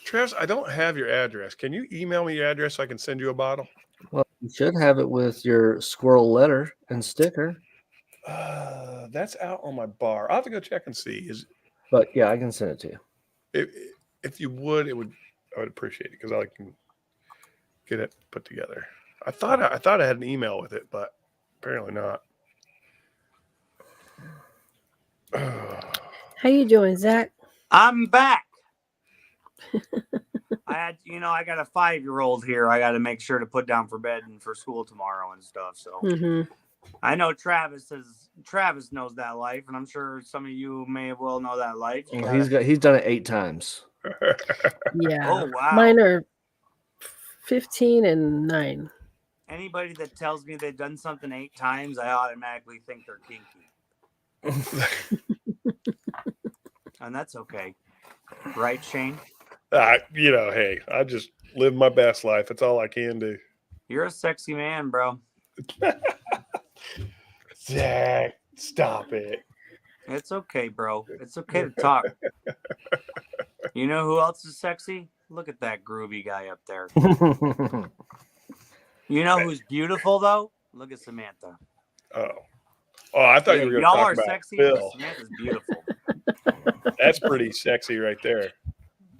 Speaker 3: Travis, I don't have your address. Can you email me your address so I can send you a bottle?
Speaker 5: Well, you should have it with your squirrel letter and sticker.
Speaker 3: That's out on my bar. I'll have to go check and see.
Speaker 5: But yeah, I can send it to you.
Speaker 3: If you would, I would appreciate it because I can get it put together. I thought I had an email with it, but apparently not.
Speaker 6: How you doing, Zach?
Speaker 4: I'm back. I got a 5-year-old here. I got to make sure to put down for bed and for school tomorrow and stuff. So I know Travis knows that life, and I'm sure some of you may well know that life.
Speaker 5: He's done it 8 times.
Speaker 6: Yeah.
Speaker 4: Oh wow.
Speaker 6: Mine are 15 and 9.
Speaker 4: Anybody that tells me they've done something 8 times, I automatically think they're kinky. And that's okay. Right, Shane?
Speaker 3: Hey, I just live my best life. That's all I can do.
Speaker 4: You're a sexy man, bro.
Speaker 3: Zach, stop it.
Speaker 4: It's okay, bro. It's okay to talk. You know who else is sexy? Look at that groovy guy up there. You know who's beautiful, though? Look at Samantha.
Speaker 3: Oh, I thought you were going to
Speaker 4: y'all
Speaker 3: talk
Speaker 4: are
Speaker 3: about
Speaker 4: sexy.
Speaker 3: Phil.
Speaker 4: Samantha's beautiful.
Speaker 3: That's pretty sexy right there.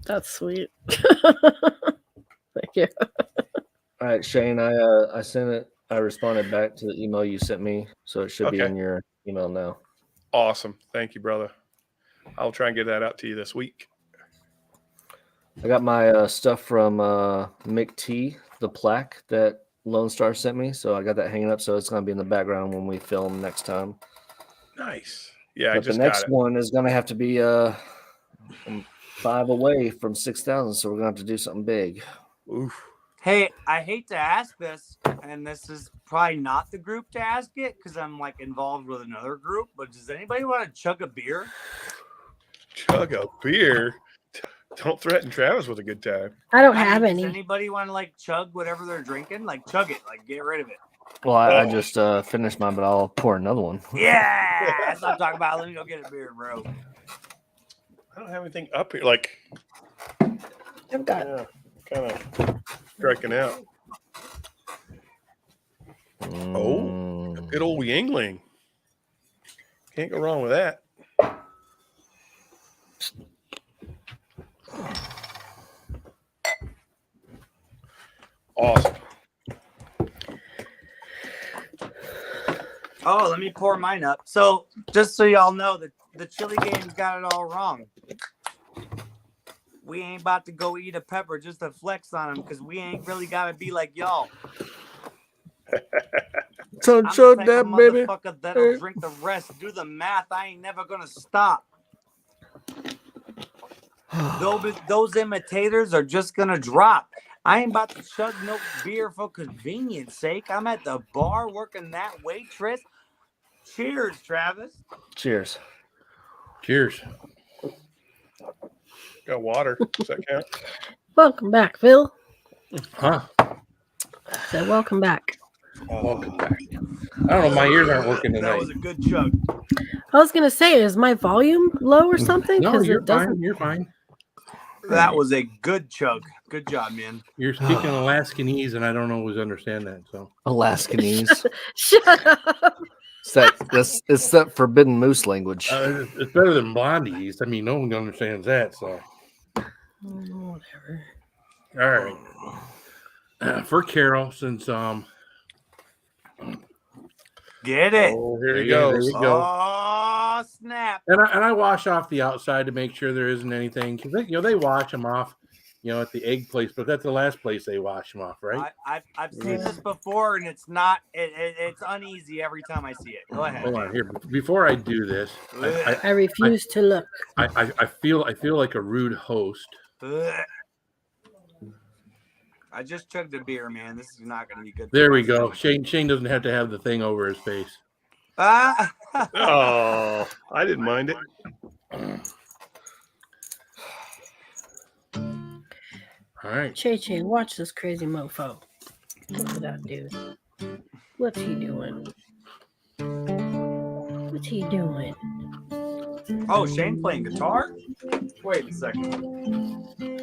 Speaker 6: That's sweet. Thank you.
Speaker 5: All right, Shane, I sent it. I responded back to the email you sent me, so it should be
Speaker 3: Okay.
Speaker 5: in your email now.
Speaker 3: Awesome. Thank you, brother. I'll try and get that out to you this week.
Speaker 5: I got my stuff from Mick T, the plaque that Lone Star sent me, so I got that hanging up, so it's going to be in the background when we film next time.
Speaker 3: Nice. Yeah, I
Speaker 5: But the
Speaker 3: just
Speaker 5: next
Speaker 3: got it.
Speaker 5: one is going to have to be 5 away from 6,000, so we're going to have to do something big.
Speaker 3: Oof.
Speaker 4: Hey, I hate to ask this, and this is probably not the group to ask it because I'm like involved with another group, but does anybody want to chug a beer?
Speaker 3: Chug a beer. Don't threaten Travis with a good time.
Speaker 6: I don't have
Speaker 4: Does
Speaker 6: any.
Speaker 4: anybody want to like chug whatever they're drinking? Like chug it, like get rid of it.
Speaker 5: Well, I just finished mine, but I'll pour another one.
Speaker 4: Yeah, that's what I'm talking about. Let me go get a beer, bro.
Speaker 3: I don't have anything up here. Like,
Speaker 6: I've got
Speaker 3: kind of striking out. Oh, a good old Yingling. Can't go wrong with that. Awesome.
Speaker 4: Oh, let me pour mine up. So just so y'all know, the chili game's got it all wrong. We ain't about to go eat a pepper just to flex on them because we ain't really got to be like y'all.
Speaker 5: So
Speaker 4: I'm the
Speaker 5: show
Speaker 4: type
Speaker 5: that,
Speaker 4: of
Speaker 5: baby.
Speaker 4: motherfucker that'll drink the rest. Do the math. I ain't never gonna stop. Those imitators are just gonna drop. I ain't about to chug no beer for convenience sake. I'm at the bar working that waitress. Cheers, Travis.
Speaker 5: Cheers.
Speaker 2: Cheers.
Speaker 3: Got water. Does that count?
Speaker 6: Welcome back, Phil.
Speaker 2: Huh?
Speaker 6: So welcome back.
Speaker 2: Welcome back. I don't know. My ears aren't working
Speaker 4: That
Speaker 2: tonight.
Speaker 4: was a good chug.
Speaker 6: I was gonna say, is my volume low or something?
Speaker 2: No,
Speaker 6: 'Cause
Speaker 2: you're
Speaker 6: it doesn't.
Speaker 2: fine. You're fine.
Speaker 4: That was a good chug. Good job, man.
Speaker 2: You're speaking Alaskanese, and I don't always understand that. So
Speaker 5: Alaskanese.
Speaker 6: Shut up.
Speaker 5: It's that forbidden moose language.
Speaker 2: it's better than Blondie's. I mean, no one understands that. So
Speaker 6: Whatever.
Speaker 2: all right. For Carol, since
Speaker 4: Get it.
Speaker 3: Oh, here
Speaker 2: there
Speaker 3: he
Speaker 2: you go,
Speaker 3: goes.
Speaker 2: there you go.
Speaker 4: Oh, snap.
Speaker 2: And I wash off the outside to make sure there isn't anything, because they wash them off, at the egg place, but that's the last place they wash them off, right?
Speaker 4: I've seen this before, and it's not. It's uneasy every time I see it. Go ahead.
Speaker 2: Hold on here. Before I do this,
Speaker 6: I refuse to look.
Speaker 2: I feel like a rude host.
Speaker 4: Ugh. I just chugged a beer, man. This is not going to be good.
Speaker 2: There we go. Shane doesn't have to have the thing over his face.
Speaker 4: Ah.
Speaker 3: Oh, I didn't mind it.
Speaker 2: All right.
Speaker 6: Che, watch this crazy mofo. Look at that dude. What's he doing? What's he doing?
Speaker 4: Oh, Shane playing guitar? Wait a second.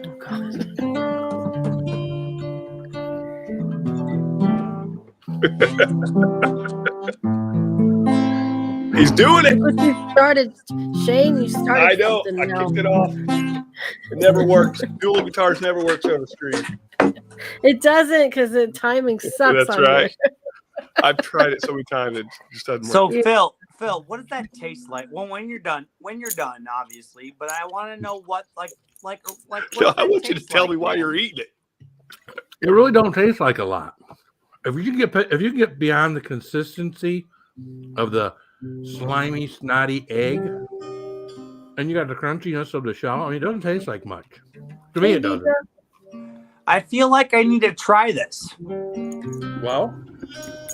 Speaker 6: Oh, God.
Speaker 3: He's doing it.
Speaker 6: Look, you started, Shane. You started.
Speaker 3: I know.
Speaker 6: something
Speaker 3: I
Speaker 6: now.
Speaker 3: kicked it off. It never works. Dueling guitars never works on the stream.
Speaker 6: It doesn't because the timing sucks.
Speaker 3: That's
Speaker 6: on
Speaker 3: right.
Speaker 6: here.
Speaker 3: I've tried it so many times it just doesn't work.
Speaker 4: So Phil, what does that taste like? Well, when you're done, obviously. But I want to know what what
Speaker 3: I
Speaker 4: does that
Speaker 3: want you to
Speaker 4: taste
Speaker 3: tell
Speaker 4: like,
Speaker 3: me why
Speaker 4: man?
Speaker 3: you're eating it.
Speaker 2: It really don't taste like a lot. If you can get beyond the consistency of the slimy, snotty egg, and you got the crunchiness of the shell, I mean, it doesn't taste like much. To me, it doesn't.
Speaker 4: I feel like I need to try this.
Speaker 2: Well,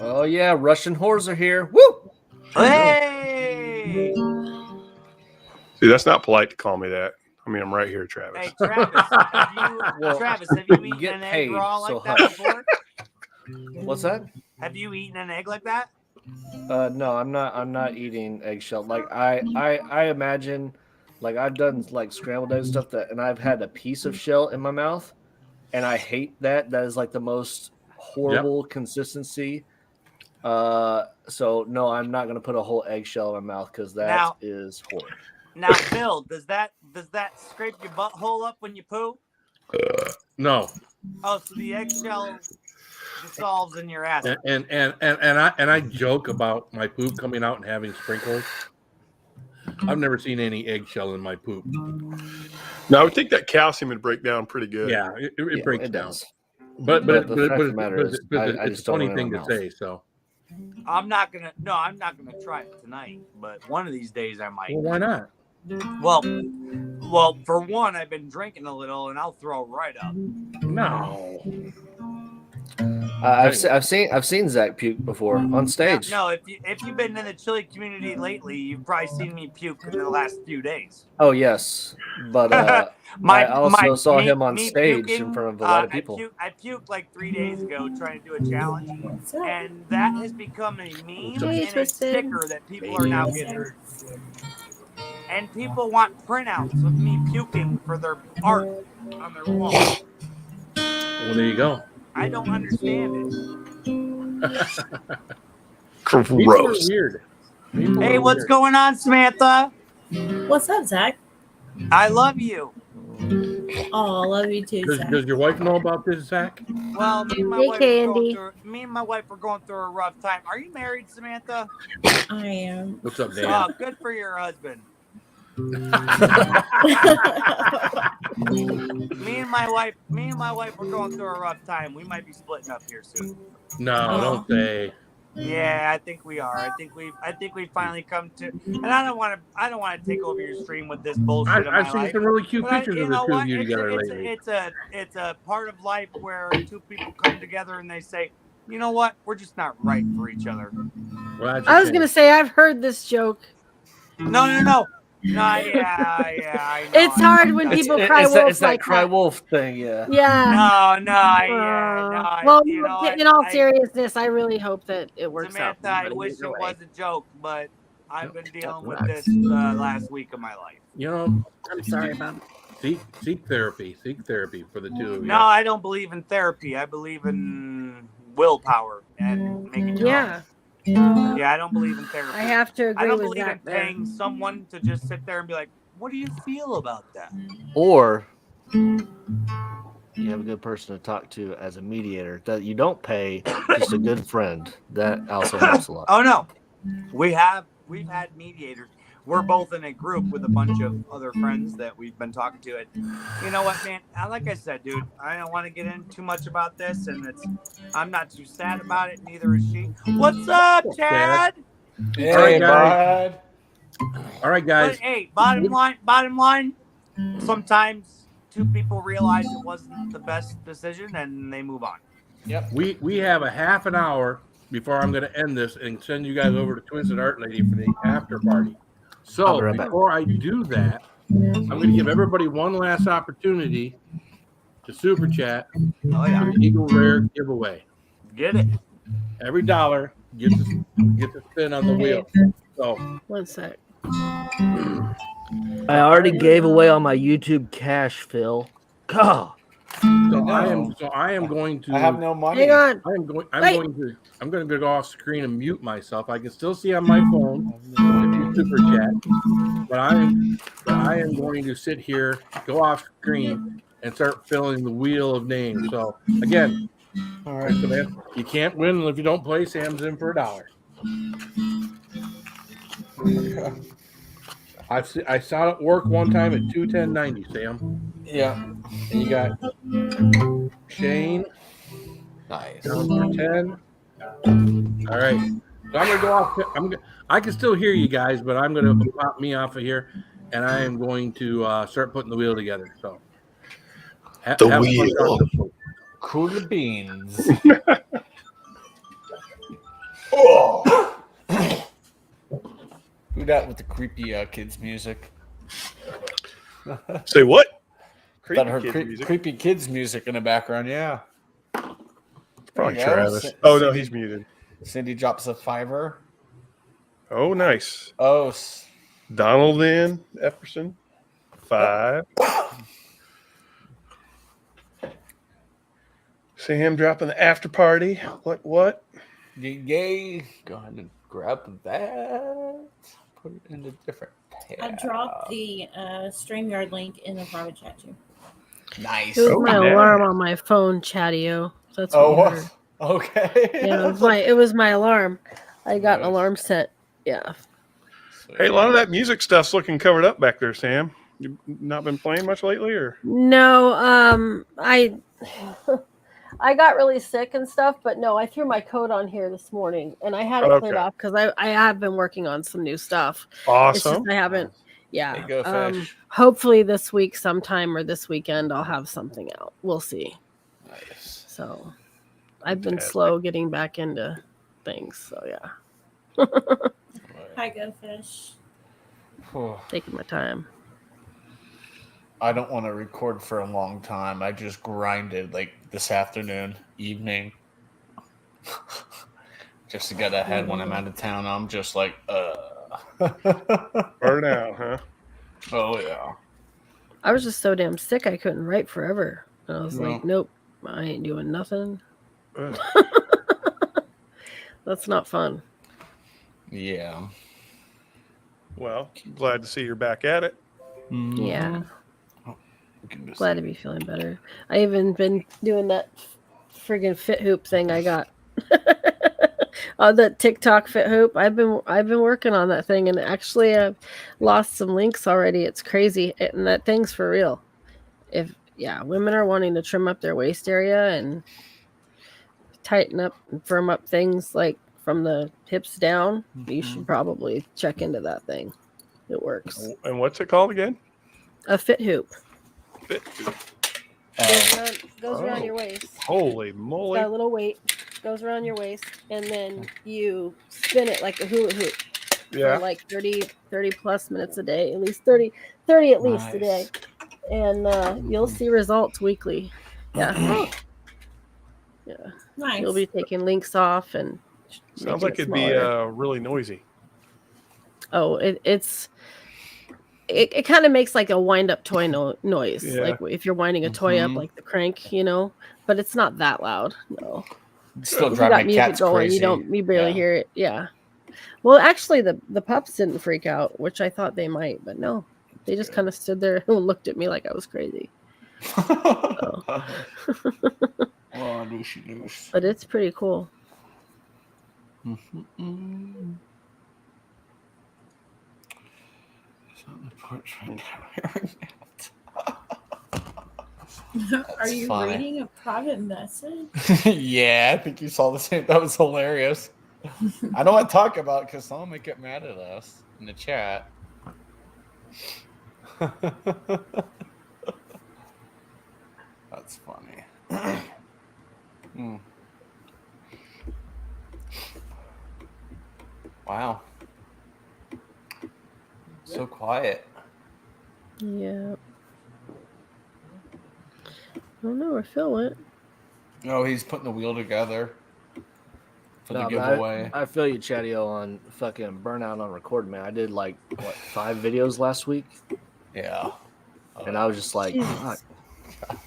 Speaker 5: Oh yeah, Russian whores are here. Woo!
Speaker 4: Hey,
Speaker 3: See, that's not polite to call me that. I mean, I'm right here, Travis.
Speaker 4: hey, Travis, have you eaten
Speaker 5: get
Speaker 4: an egg
Speaker 5: paid,
Speaker 4: raw
Speaker 5: so
Speaker 4: like that
Speaker 5: hush.
Speaker 4: before?
Speaker 5: What's that?
Speaker 4: Have you eaten an egg like that?
Speaker 5: No, I'm not eating eggshell. Like I imagine, like I've done like scrambled egg stuff and I've had a piece of shell in my mouth, and I hate that. That is like the most horrible consistency. So no, I'm not gonna put a whole eggshell in my mouth because that is horrible.
Speaker 4: Now, Phil, does that scrape your butthole up when you poo?
Speaker 2: no.
Speaker 4: Oh, so the eggshell dissolves in your ass.
Speaker 2: And I joke about my poop coming out and having sprinkles. I've never seen any eggshell in my poop.
Speaker 3: No, I would think that calcium would break down pretty good.
Speaker 2: Yeah, it breaks
Speaker 5: it
Speaker 2: down.
Speaker 5: does.
Speaker 2: But
Speaker 5: the fact of the matter is, I
Speaker 2: it's
Speaker 5: just
Speaker 2: a
Speaker 5: don't
Speaker 2: funny
Speaker 5: want it in
Speaker 2: thing
Speaker 5: my
Speaker 2: to
Speaker 5: mouth.
Speaker 2: say. So,
Speaker 4: I'm not gonna try it tonight, but one of these days I might.
Speaker 2: well, why not?
Speaker 4: Well, for one, I've been drinking a little, and I'll throw right up.
Speaker 2: No.
Speaker 5: I've seen Zach puke before on stage.
Speaker 4: No, if you've been in the chili community lately, you've probably seen me puke in the last few days.
Speaker 5: Oh yes, but I also saw him on stage
Speaker 4: puking,
Speaker 5: in front of a lot of people.
Speaker 4: I puked like 3 days ago trying to do a challenge, and that has become a meme
Speaker 6: Hey,
Speaker 4: and a
Speaker 6: Twisted.
Speaker 4: sticker that people are now getting. And people want printouts of me puking for their art on their wall.
Speaker 2: Well, there you go.
Speaker 4: I don't understand it.
Speaker 2: People are
Speaker 3: Gross.
Speaker 2: weird. People
Speaker 4: Hey,
Speaker 2: are
Speaker 4: what's
Speaker 2: weird.
Speaker 4: going on, Samantha?
Speaker 7: What's up, Zach?
Speaker 4: I love you.
Speaker 7: Oh, love you too, Zach.
Speaker 2: Does your wife know about this, Zach?
Speaker 4: Well, me and my
Speaker 6: Hey,
Speaker 4: wife
Speaker 6: Candy.
Speaker 4: were going through a rough time. Are you married, Samantha?
Speaker 7: I am.
Speaker 2: What's up, Dan?
Speaker 4: Oh, good for your husband. Me and my wife were going through a rough time. We might be splitting up here soon.
Speaker 2: No, don't say.
Speaker 4: Yeah, I think we are. I think we've finally come to. And I don't want to take over your stream with this bullshit of my
Speaker 2: I've seen
Speaker 4: life.
Speaker 2: some really cute
Speaker 4: But
Speaker 2: pictures
Speaker 4: you
Speaker 2: of the
Speaker 4: know
Speaker 2: two of
Speaker 4: what?
Speaker 2: you together lately.
Speaker 4: It's a part of life where two people come together and they say, you know what? We're just not right for each other.
Speaker 2: Well, that's a
Speaker 6: I was
Speaker 2: shame.
Speaker 6: gonna say I've heard this joke.
Speaker 4: No. No, yeah, I know.
Speaker 6: It's hard when
Speaker 4: I've done
Speaker 6: people
Speaker 4: it.
Speaker 6: cry wolf
Speaker 5: it's that
Speaker 6: like
Speaker 5: cry
Speaker 6: that.
Speaker 5: wolf thing, yeah.
Speaker 6: Yeah. Well,
Speaker 4: You know,
Speaker 6: in all seriousness, I really hope that it works out.
Speaker 4: Samantha, I
Speaker 6: for everybody
Speaker 4: wish
Speaker 6: either
Speaker 4: it
Speaker 6: way.
Speaker 4: was a joke, but I've been dealing with
Speaker 6: Relax.
Speaker 4: this last week of my life.
Speaker 2: You know,
Speaker 6: I'm sorry about it.
Speaker 2: seek therapy. Seek therapy for the two of you.
Speaker 4: No, I don't believe in therapy. I believe in willpower and making your
Speaker 6: Yeah,
Speaker 4: own. Yeah, I don't believe in therapy.
Speaker 6: I have to
Speaker 4: I
Speaker 6: agree
Speaker 4: don't
Speaker 6: with
Speaker 4: believe in
Speaker 6: that. There.
Speaker 4: paying someone to just sit there and be like, "What do you feel about that?"
Speaker 5: Or you have a good person to talk to as a mediator that you don't pay, just a good friend. That also helps a lot.
Speaker 4: Oh no, we've had mediators. We're both in a group with a bunch of other friends that we've been talking to. You know what, man? Like I said, dude, I don't want to get in too much about this, and I'm not too sad about it. Neither is she. What's up, Chad?
Speaker 2: Hey, all right, guys. All right, guys.
Speaker 4: But, hey, bottom line. Sometimes two people realize it wasn't the best decision, and they move on.
Speaker 2: Yep. We have a half an hour before I'm going to end this and send you guys over to Twisted Art Lady for the after party.
Speaker 5: I'll
Speaker 2: So
Speaker 5: be right back.
Speaker 2: before I do that, I'm going to give everybody one last opportunity to super chat
Speaker 4: Oh yeah,
Speaker 2: for the Eagle Rare giveaway.
Speaker 4: get it.
Speaker 2: Every dollar gets a spin on the wheel. So
Speaker 6: 1 sec.
Speaker 5: I already gave away all my YouTube cash, Phil. God.
Speaker 2: I am going to.
Speaker 8: I have no money.
Speaker 6: Hang on.
Speaker 2: I'm
Speaker 6: Wait.
Speaker 2: going to go off screen and mute myself. I can still see on my phone if you super chat, but I am going to sit here, go off screen, and start filling the wheel of names. So again,
Speaker 8: All right.
Speaker 2: you can't win if you don't play. Sam's in for $1. I saw it work one time at 210.90, Sam.
Speaker 8: Yeah.
Speaker 2: And you got Shane
Speaker 8: Nice.
Speaker 2: down for 10. All right. So I'm gonna go off. I can still hear you guys, but I'm gonna pop me off of here, and I am going to start putting the wheel together. So have fun talking to-
Speaker 8: Cool beans. Who that with the creepy kids music?
Speaker 3: Say what?
Speaker 8: That heard
Speaker 3: Kid music.
Speaker 8: creepy kids music in the background. Yeah.
Speaker 3: Probably
Speaker 8: There you go.
Speaker 3: Travis. Oh no, he's muted.
Speaker 8: Cindy drops a $5.
Speaker 3: Oh, nice.
Speaker 8: Oh,
Speaker 3: Donald in Epperson. 5. Sam dropping the after party. What?
Speaker 8: yay! Go ahead and grab that. Put it in a different tab.
Speaker 7: I dropped the StreamYard link in the private chat too.
Speaker 8: Nice.
Speaker 6: It was
Speaker 3: Oh,
Speaker 6: my
Speaker 3: yeah.
Speaker 6: alarm on my phone, Chatio. That's what
Speaker 8: Oh,
Speaker 6: you
Speaker 8: what?
Speaker 6: heard.
Speaker 8: Okay.
Speaker 6: Yeah, it was my alarm. I got an alarm set. Yeah.
Speaker 3: Hey, a lot of that music stuff's looking covered up back there, Sam. You not been playing much lately, or?
Speaker 6: No, I got really sick and stuff, but no, I threw my coat on here this morning and I had it cleared
Speaker 3: Okay.
Speaker 6: off because I have been working on some new stuff. It's
Speaker 3: Awesome.
Speaker 6: just I haven't.
Speaker 8: There you go,
Speaker 6: Yeah.
Speaker 8: Fish.
Speaker 6: Hopefully this week sometime or this weekend I'll have something out. We'll see.
Speaker 8: Nice.
Speaker 6: So I've been
Speaker 3: Fantastic.
Speaker 6: slow getting back into things. So yeah,
Speaker 7: Hi, Go Fish.
Speaker 6: taking my time.
Speaker 8: I don't want to record for a long time. I just grinded like this afternoon, evening, just to get ahead when I'm out of town. I'm just like,
Speaker 3: Burn out, huh?
Speaker 8: Oh yeah.
Speaker 6: I was just so damn sick I couldn't write forever. And I was
Speaker 8: No.
Speaker 6: like, nope, I ain't doing nothing.
Speaker 3: Ugh.
Speaker 6: That's not fun.
Speaker 8: Yeah.
Speaker 3: Well, glad to see you're back at it.
Speaker 6: Yeah.
Speaker 8: Goodness.
Speaker 6: Glad to be feeling better. I even been doing that friggin' fit hoop thing I got. On that TikTok fit hoop. I've been working on that thing and actually I've lost some links already. It's crazy. And that thing's for real. Women are wanting to trim up their waist area and tighten up and firm up things like from the hips down, you
Speaker 3: Mm-hmm.
Speaker 6: should probably check into that thing. It works.
Speaker 3: And what's it called again?
Speaker 6: A fit hoop
Speaker 3: Fit.
Speaker 6: goes around
Speaker 3: Oh.
Speaker 6: your waist.
Speaker 3: Holy
Speaker 6: It's
Speaker 3: moly!
Speaker 6: got a little weight, goes around your waist, and then you spin it like a hula hoop
Speaker 3: Yeah.
Speaker 6: for like 30 plus minutes a day, at least 30 at least a day.
Speaker 8: Nice.
Speaker 6: And you'll see results weekly. Yeah. Yeah.
Speaker 7: Nice.
Speaker 6: You'll be taking links off and
Speaker 3: Sounds
Speaker 6: making
Speaker 3: like
Speaker 6: it
Speaker 3: it'd be
Speaker 6: smaller.
Speaker 3: really noisy.
Speaker 6: Oh, it kind of makes like a wind up toy noise,
Speaker 3: Yeah.
Speaker 6: like if you're winding a toy up,
Speaker 8: Mhm.
Speaker 6: like the crank, but it's not that loud. No,
Speaker 8: Still
Speaker 6: if you
Speaker 8: drive
Speaker 6: got
Speaker 8: my
Speaker 6: music
Speaker 8: cats
Speaker 6: going,
Speaker 8: crazy.
Speaker 6: you barely
Speaker 8: Yeah.
Speaker 6: hear it. Yeah. Well, actually, the pups didn't freak out, which I thought they might, but no, they just kind of stood there and looked at me like I was crazy.
Speaker 8: Oh, douchey douche.
Speaker 6: But it's pretty cool.
Speaker 8: Mm-hmm. On the porch right now.
Speaker 7: Are you
Speaker 8: funny.
Speaker 7: reading a private message?
Speaker 8: Yeah, I think you saw the same. That was hilarious. I don't want to talk about it because someone might get mad at us in the chat. That's funny. Hmm. Wow. So quiet.
Speaker 6: Yeah. I don't know where Phil went.
Speaker 8: Oh, he's putting the wheel together for the
Speaker 5: No, but
Speaker 8: giveaway.
Speaker 5: I feel you, Chatio, on fucking burnout on record, man. I did like 5 videos last week,
Speaker 8: Yeah.
Speaker 5: and I was just like,
Speaker 6: Jesus.
Speaker 5: fuck.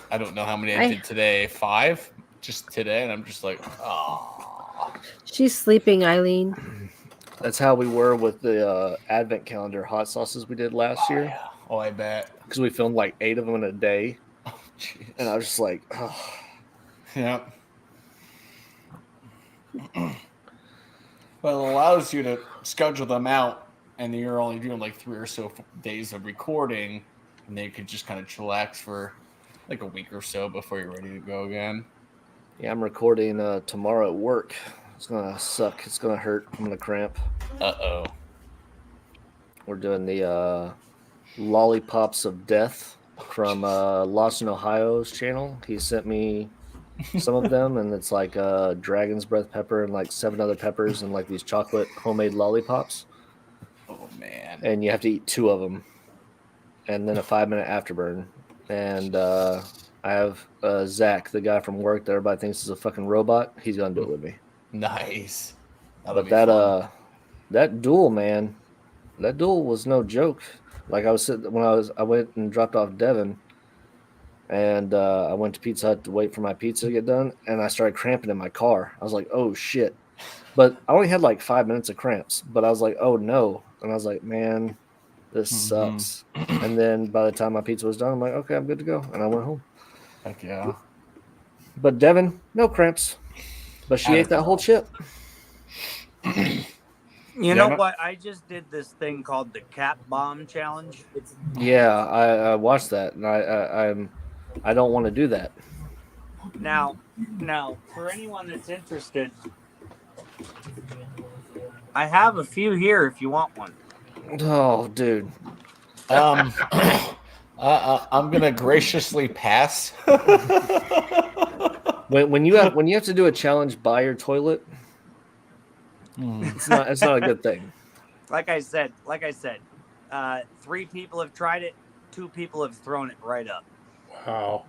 Speaker 8: I don't know how many I did today. 5 just today, and I'm just like, oh.
Speaker 6: She's sleeping, Eileen.
Speaker 5: That's how we were with the advent calendar hot sauces we did last year,
Speaker 8: Yeah. Oh, I bet.
Speaker 5: because we filmed like 8 of them in a day,
Speaker 8: Oh, jeez.
Speaker 5: and I was just like, oh.
Speaker 8: Yeah. Well, it allows you to schedule them out, and you're only doing like 3 or so days of recording, and then you could just kind of chillax for like a week or so before you're ready to go again.
Speaker 5: Yeah, I'm recording tomorrow at work. It's gonna suck. It's gonna hurt. I'm gonna cramp.
Speaker 8: Uh-oh.
Speaker 5: We're doing the Lollipops of Death from Lost in Ohio's channel. He sent me some of them, and it's like dragon's breath pepper and like 7 other peppers and like these chocolate homemade lollipops.
Speaker 8: Oh, man.
Speaker 5: And you have to eat 2 of them, and then a 5-minute afterburn. And I have Zach, the guy from work that everybody thinks is a fucking robot. He's gonna do it with me.
Speaker 8: Nice. That'll
Speaker 5: But
Speaker 8: be
Speaker 5: that
Speaker 8: fun.
Speaker 5: that duel, man, that duel was no joke. Like I was sitting when I went and dropped off Devin, and I went to Pizza Hut to wait for my pizza to get done, and I started cramping in my car. I was like, oh shit. But I only had like 5 minutes of cramps, but I was like, oh no. And I was like, man, this sucks. And then by the time my pizza was done, I'm like, okay, I'm good to go. And I went home.
Speaker 8: Heck yeah.
Speaker 5: But Devin, no cramps. But she ate that whole chip.
Speaker 4: You know what? I just did this thing called the Cat Bomb Challenge.
Speaker 5: Yeah, I watched that, and I don't want to do that.
Speaker 4: Now, for anyone that's interested, I have a few here if you want one.
Speaker 5: Oh, dude.
Speaker 8: I'm gonna graciously pass.
Speaker 5: When you have to do a challenge by your toilet, it's not a good thing.
Speaker 4: Like I said, 3 people have tried it, 2 people have thrown it right up.
Speaker 2: Wow.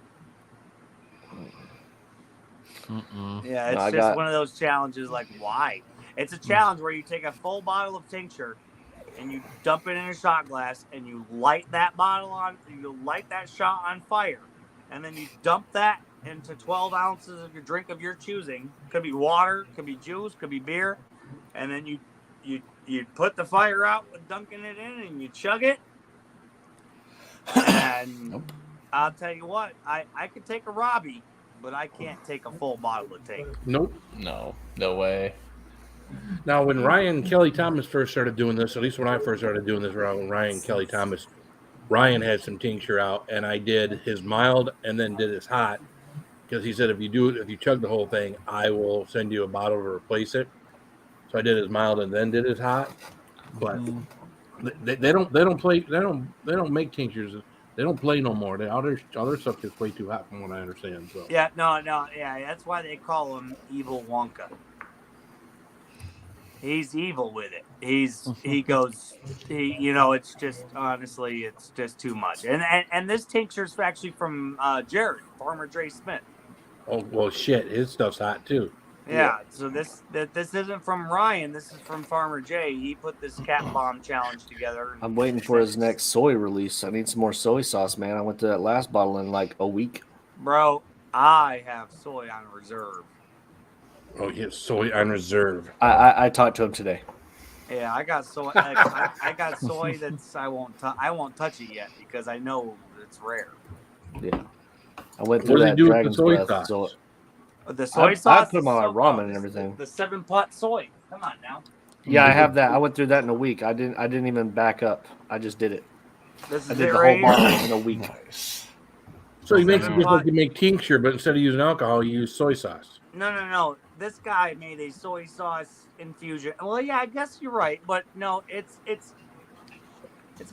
Speaker 4: Yeah, it's
Speaker 5: No, I
Speaker 4: just
Speaker 5: got-
Speaker 4: one of those challenges. Like, why? It's a challenge where you take a full bottle of tincture and you dump it in a shot glass and you light that shot on fire, and then you dump that into 12 ounces of your drink of your choosing. Could be water, could be juice, could be beer, and then you put the fire out with dunking it in and you chug it. And I'll tell you what, I could take a Robbie, but I can't take a full bottle of Tank.
Speaker 2: Nope.
Speaker 8: No way.
Speaker 2: Now, when Ryan Kelly Thomas first started doing this, at least when I first started doing this around Ryan Kelly Thomas, Ryan had some tincture out, and I did his mild and then did his hot. because he said if you chug the whole thing, I will send you a bottle to replace it. So I did his mild and then did his hot. But they don't make tinctures. They don't play no more. All their stuff gets way too hot from what I understand. So
Speaker 4: Yeah, no, yeah, that's why they call him Evil Wonka. He's evil with it. It's just honestly, it's just too much. And this tincture's actually from Jared, Farmer Dre Smith.
Speaker 2: oh well, shit, his stuff's hot too.
Speaker 4: Yeah, so this isn't from Ryan. This is from Farmer Jay. He put this cat bomb challenge together.
Speaker 5: I'm waiting for his next soy release. I need some more soy sauce, man. I went to that last bottle in like a week.
Speaker 4: Bro, I have soy on reserve.
Speaker 2: Oh, he has soy on reserve.
Speaker 5: I talked to him today.
Speaker 4: Yeah, I got soy. I got soy that's I won't touch it yet because I know it's rare.
Speaker 5: Yeah, I went
Speaker 2: What
Speaker 5: through
Speaker 2: does he
Speaker 5: that
Speaker 2: do with the
Speaker 5: dragon's
Speaker 2: soy
Speaker 5: breath.
Speaker 2: sauce?
Speaker 5: So
Speaker 4: The soy
Speaker 5: I
Speaker 4: sauce.
Speaker 5: put them
Speaker 4: is
Speaker 5: on
Speaker 4: so
Speaker 5: my ramen
Speaker 4: good.
Speaker 5: and everything.
Speaker 4: The 7-pot soy. Come on now.
Speaker 5: yeah, I have that. I went through that in a week. I didn't even back up. I just did it.
Speaker 4: This
Speaker 5: I
Speaker 4: is
Speaker 5: did
Speaker 4: it
Speaker 5: the
Speaker 4: right
Speaker 5: whole bottle
Speaker 4: here.
Speaker 5: in a week.
Speaker 8: Nice.
Speaker 2: So he makes it just
Speaker 4: 7-pot.
Speaker 2: like you make tincture, but instead of using alcohol, you use soy sauce.
Speaker 4: No. This guy made a soy sauce infusion. Well, yeah, I guess you're right, but no, it's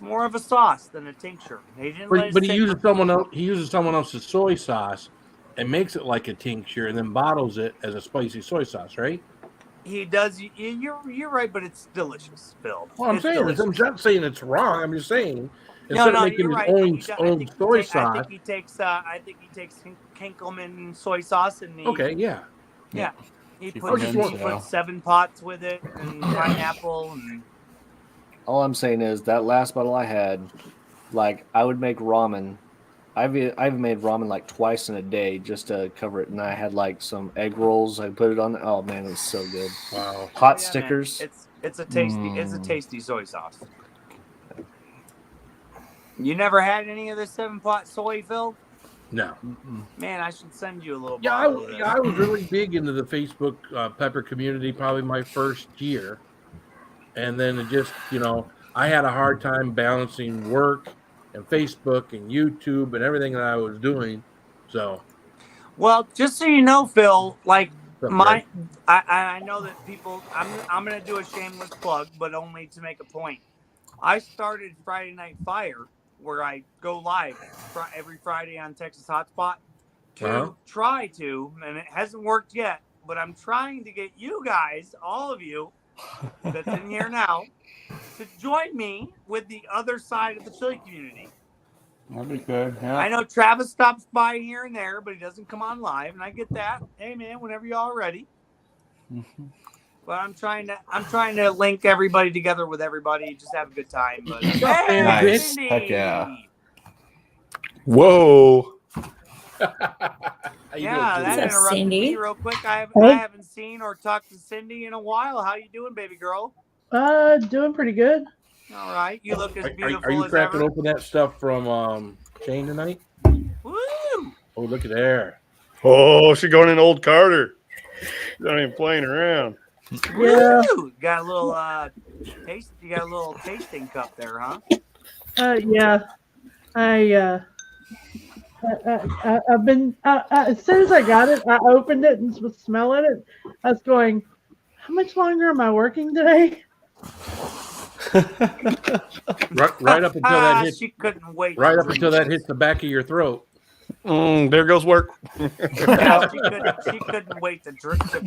Speaker 4: more of a sauce than a tincture. He didn't let
Speaker 2: But
Speaker 4: it
Speaker 2: he
Speaker 4: sit
Speaker 2: uses
Speaker 4: for-
Speaker 2: someone else. He uses someone else's soy sauce and makes it like a tincture, and then bottles it as a spicy soy sauce, right?
Speaker 4: He does. You're right, but it's delicious, Phil.
Speaker 2: Well, I'm
Speaker 4: It's
Speaker 2: saying
Speaker 4: delicious.
Speaker 2: I'm not saying it's wrong. I'm just saying
Speaker 4: No,
Speaker 2: instead of making
Speaker 4: you're
Speaker 2: his
Speaker 4: right.
Speaker 2: own
Speaker 4: He does-
Speaker 2: own soy
Speaker 4: I
Speaker 2: sauce.
Speaker 4: think he takes. I think he takes Kinkelman soy sauce and he.
Speaker 2: Okay, yeah.
Speaker 4: Yeah. He
Speaker 8: Keep
Speaker 4: puts,
Speaker 8: them
Speaker 4: he
Speaker 8: in,
Speaker 4: puts
Speaker 8: so.
Speaker 4: 7 pots with it and pineapple and.
Speaker 5: All I'm saying is that last bottle I had, like I would make ramen. I've made ramen like twice in a day just to cover it, and I had like some egg rolls. I put it on. Oh man, it was so good.
Speaker 2: Wow.
Speaker 5: Hot
Speaker 4: Oh, yeah, man.
Speaker 5: stickers.
Speaker 4: It's a tasty soy sauce. You never had any of the 7-pot soy, Phil?
Speaker 2: No.
Speaker 4: Man, I should send you a little
Speaker 2: Yeah,
Speaker 4: bottle of this.
Speaker 2: I was really big into the Facebook pepper community probably my first year. And then it just, I had a hard time balancing work and Facebook and YouTube and everything that I was doing. So,
Speaker 4: Well, just so you know, Phil, like
Speaker 2: Right.
Speaker 4: I know that people. I'm gonna do a shameless plug, but only to make a point. I started Friday Night Fire, where I go live every Friday on Texas Hotspot to try to, and it hasn't worked yet, but I'm trying to get you guys, all of you that's in here now, to join me with the other side of the Philly community.
Speaker 8: That'd be good. Yeah.
Speaker 4: I know Travis stops by here and there, but he doesn't come on live, and I get that. Hey man, whenever y'all are ready. But I'm trying to link everybody together with everybody, just have a good time. But hey,
Speaker 8: Nice.
Speaker 4: Cindy!
Speaker 8: Heck yeah.
Speaker 3: Whoa.
Speaker 2: How you
Speaker 4: Yeah,
Speaker 2: doing,
Speaker 4: that
Speaker 7: What's up,
Speaker 4: interrupted
Speaker 7: Cindy?
Speaker 4: me real quick. I
Speaker 9: Hey.
Speaker 4: haven't seen or talked to Cindy in a while. How you doing, baby girl?
Speaker 9: Doing pretty good.
Speaker 4: All right, you look as
Speaker 2: Are
Speaker 4: beautiful
Speaker 2: you
Speaker 4: as
Speaker 2: cracking
Speaker 4: ever.
Speaker 2: open that stuff from Shane tonight?
Speaker 4: Woo!
Speaker 2: Oh, look at there.
Speaker 3: Oh, she going in old Carter. She's not even playing around.
Speaker 9: Yeah.
Speaker 4: Woo! Got a little taste. You got a little tasting cup there, huh?
Speaker 9: Yeah. I've been as soon as I got it, I opened it and was smelling it. I was going, how much longer am I working today?
Speaker 2: Right up until that hits.
Speaker 4: She couldn't wait.
Speaker 2: Right
Speaker 4: to
Speaker 2: up until
Speaker 4: drink
Speaker 2: that hits the back of your throat.
Speaker 3: There goes work.
Speaker 4: Yeah, she couldn't wait to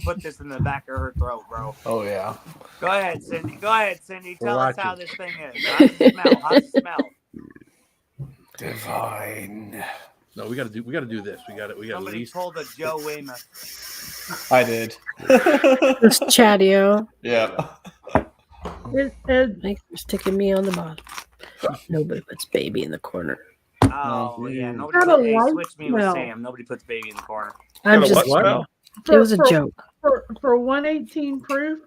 Speaker 4: put this in the back of her throat, bro.
Speaker 8: Oh yeah.
Speaker 4: Go ahead, Cindy. Tell us how
Speaker 2: watching.
Speaker 4: this thing is. How's it smell? How's it smell?
Speaker 8: Divine.
Speaker 2: No, we got to do this. We got at
Speaker 4: Somebody
Speaker 2: least.
Speaker 4: pulled a Joe Weymouth.
Speaker 8: I did.
Speaker 6: This chatio.
Speaker 8: Yeah.
Speaker 6: Thanks for sticking me on the bottom. Nobody puts baby in the corner.
Speaker 4: Oh yeah,
Speaker 8: Got
Speaker 4: nobody
Speaker 9: a
Speaker 4: put, hey,
Speaker 9: light
Speaker 4: switch me with
Speaker 9: smell.
Speaker 4: Sam. Nobody puts baby in the corner.
Speaker 6: I'm
Speaker 3: Got a
Speaker 6: just.
Speaker 3: what smell?
Speaker 6: It was a
Speaker 9: For-
Speaker 6: joke.
Speaker 9: For 118 proof,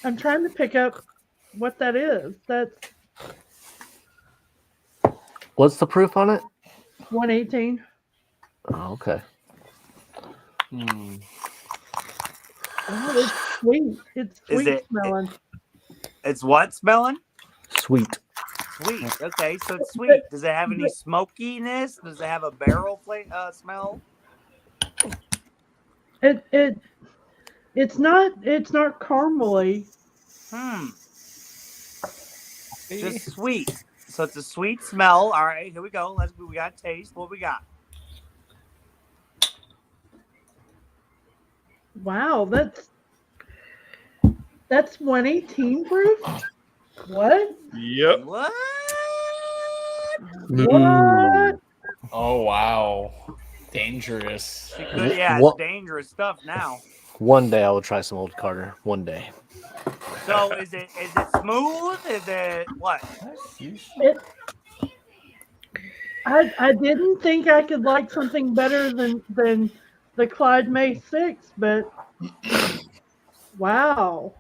Speaker 9: I'm trying to pick up what that is. That's
Speaker 5: What's the proof on it?
Speaker 9: 118.
Speaker 5: Oh, okay.
Speaker 8: Mm.
Speaker 9: Oh, it's sweet. It's
Speaker 4: Is
Speaker 9: sweet
Speaker 4: it-
Speaker 9: smelling.
Speaker 4: It's what smelling?
Speaker 5: Sweet.
Speaker 4: Sweet. Okay, so it's sweet. Does it have any smokiness? Does it have a barrel smell?
Speaker 9: It's not caramely.
Speaker 4: Just sweet. So it's a sweet smell. All right, here we go. We got taste. What we got?
Speaker 9: Wow, that's 118 proof. What?
Speaker 3: Yep.
Speaker 4: What?
Speaker 9: What?
Speaker 8: Oh wow, dangerous.
Speaker 4: Good, yeah,
Speaker 5: What-
Speaker 4: it's dangerous stuff now.
Speaker 5: One day I will try some Old Carter. One day.
Speaker 4: So is it smooth? Is it what?
Speaker 9: I didn't think I could like something better than the Clyde May 6, but wow.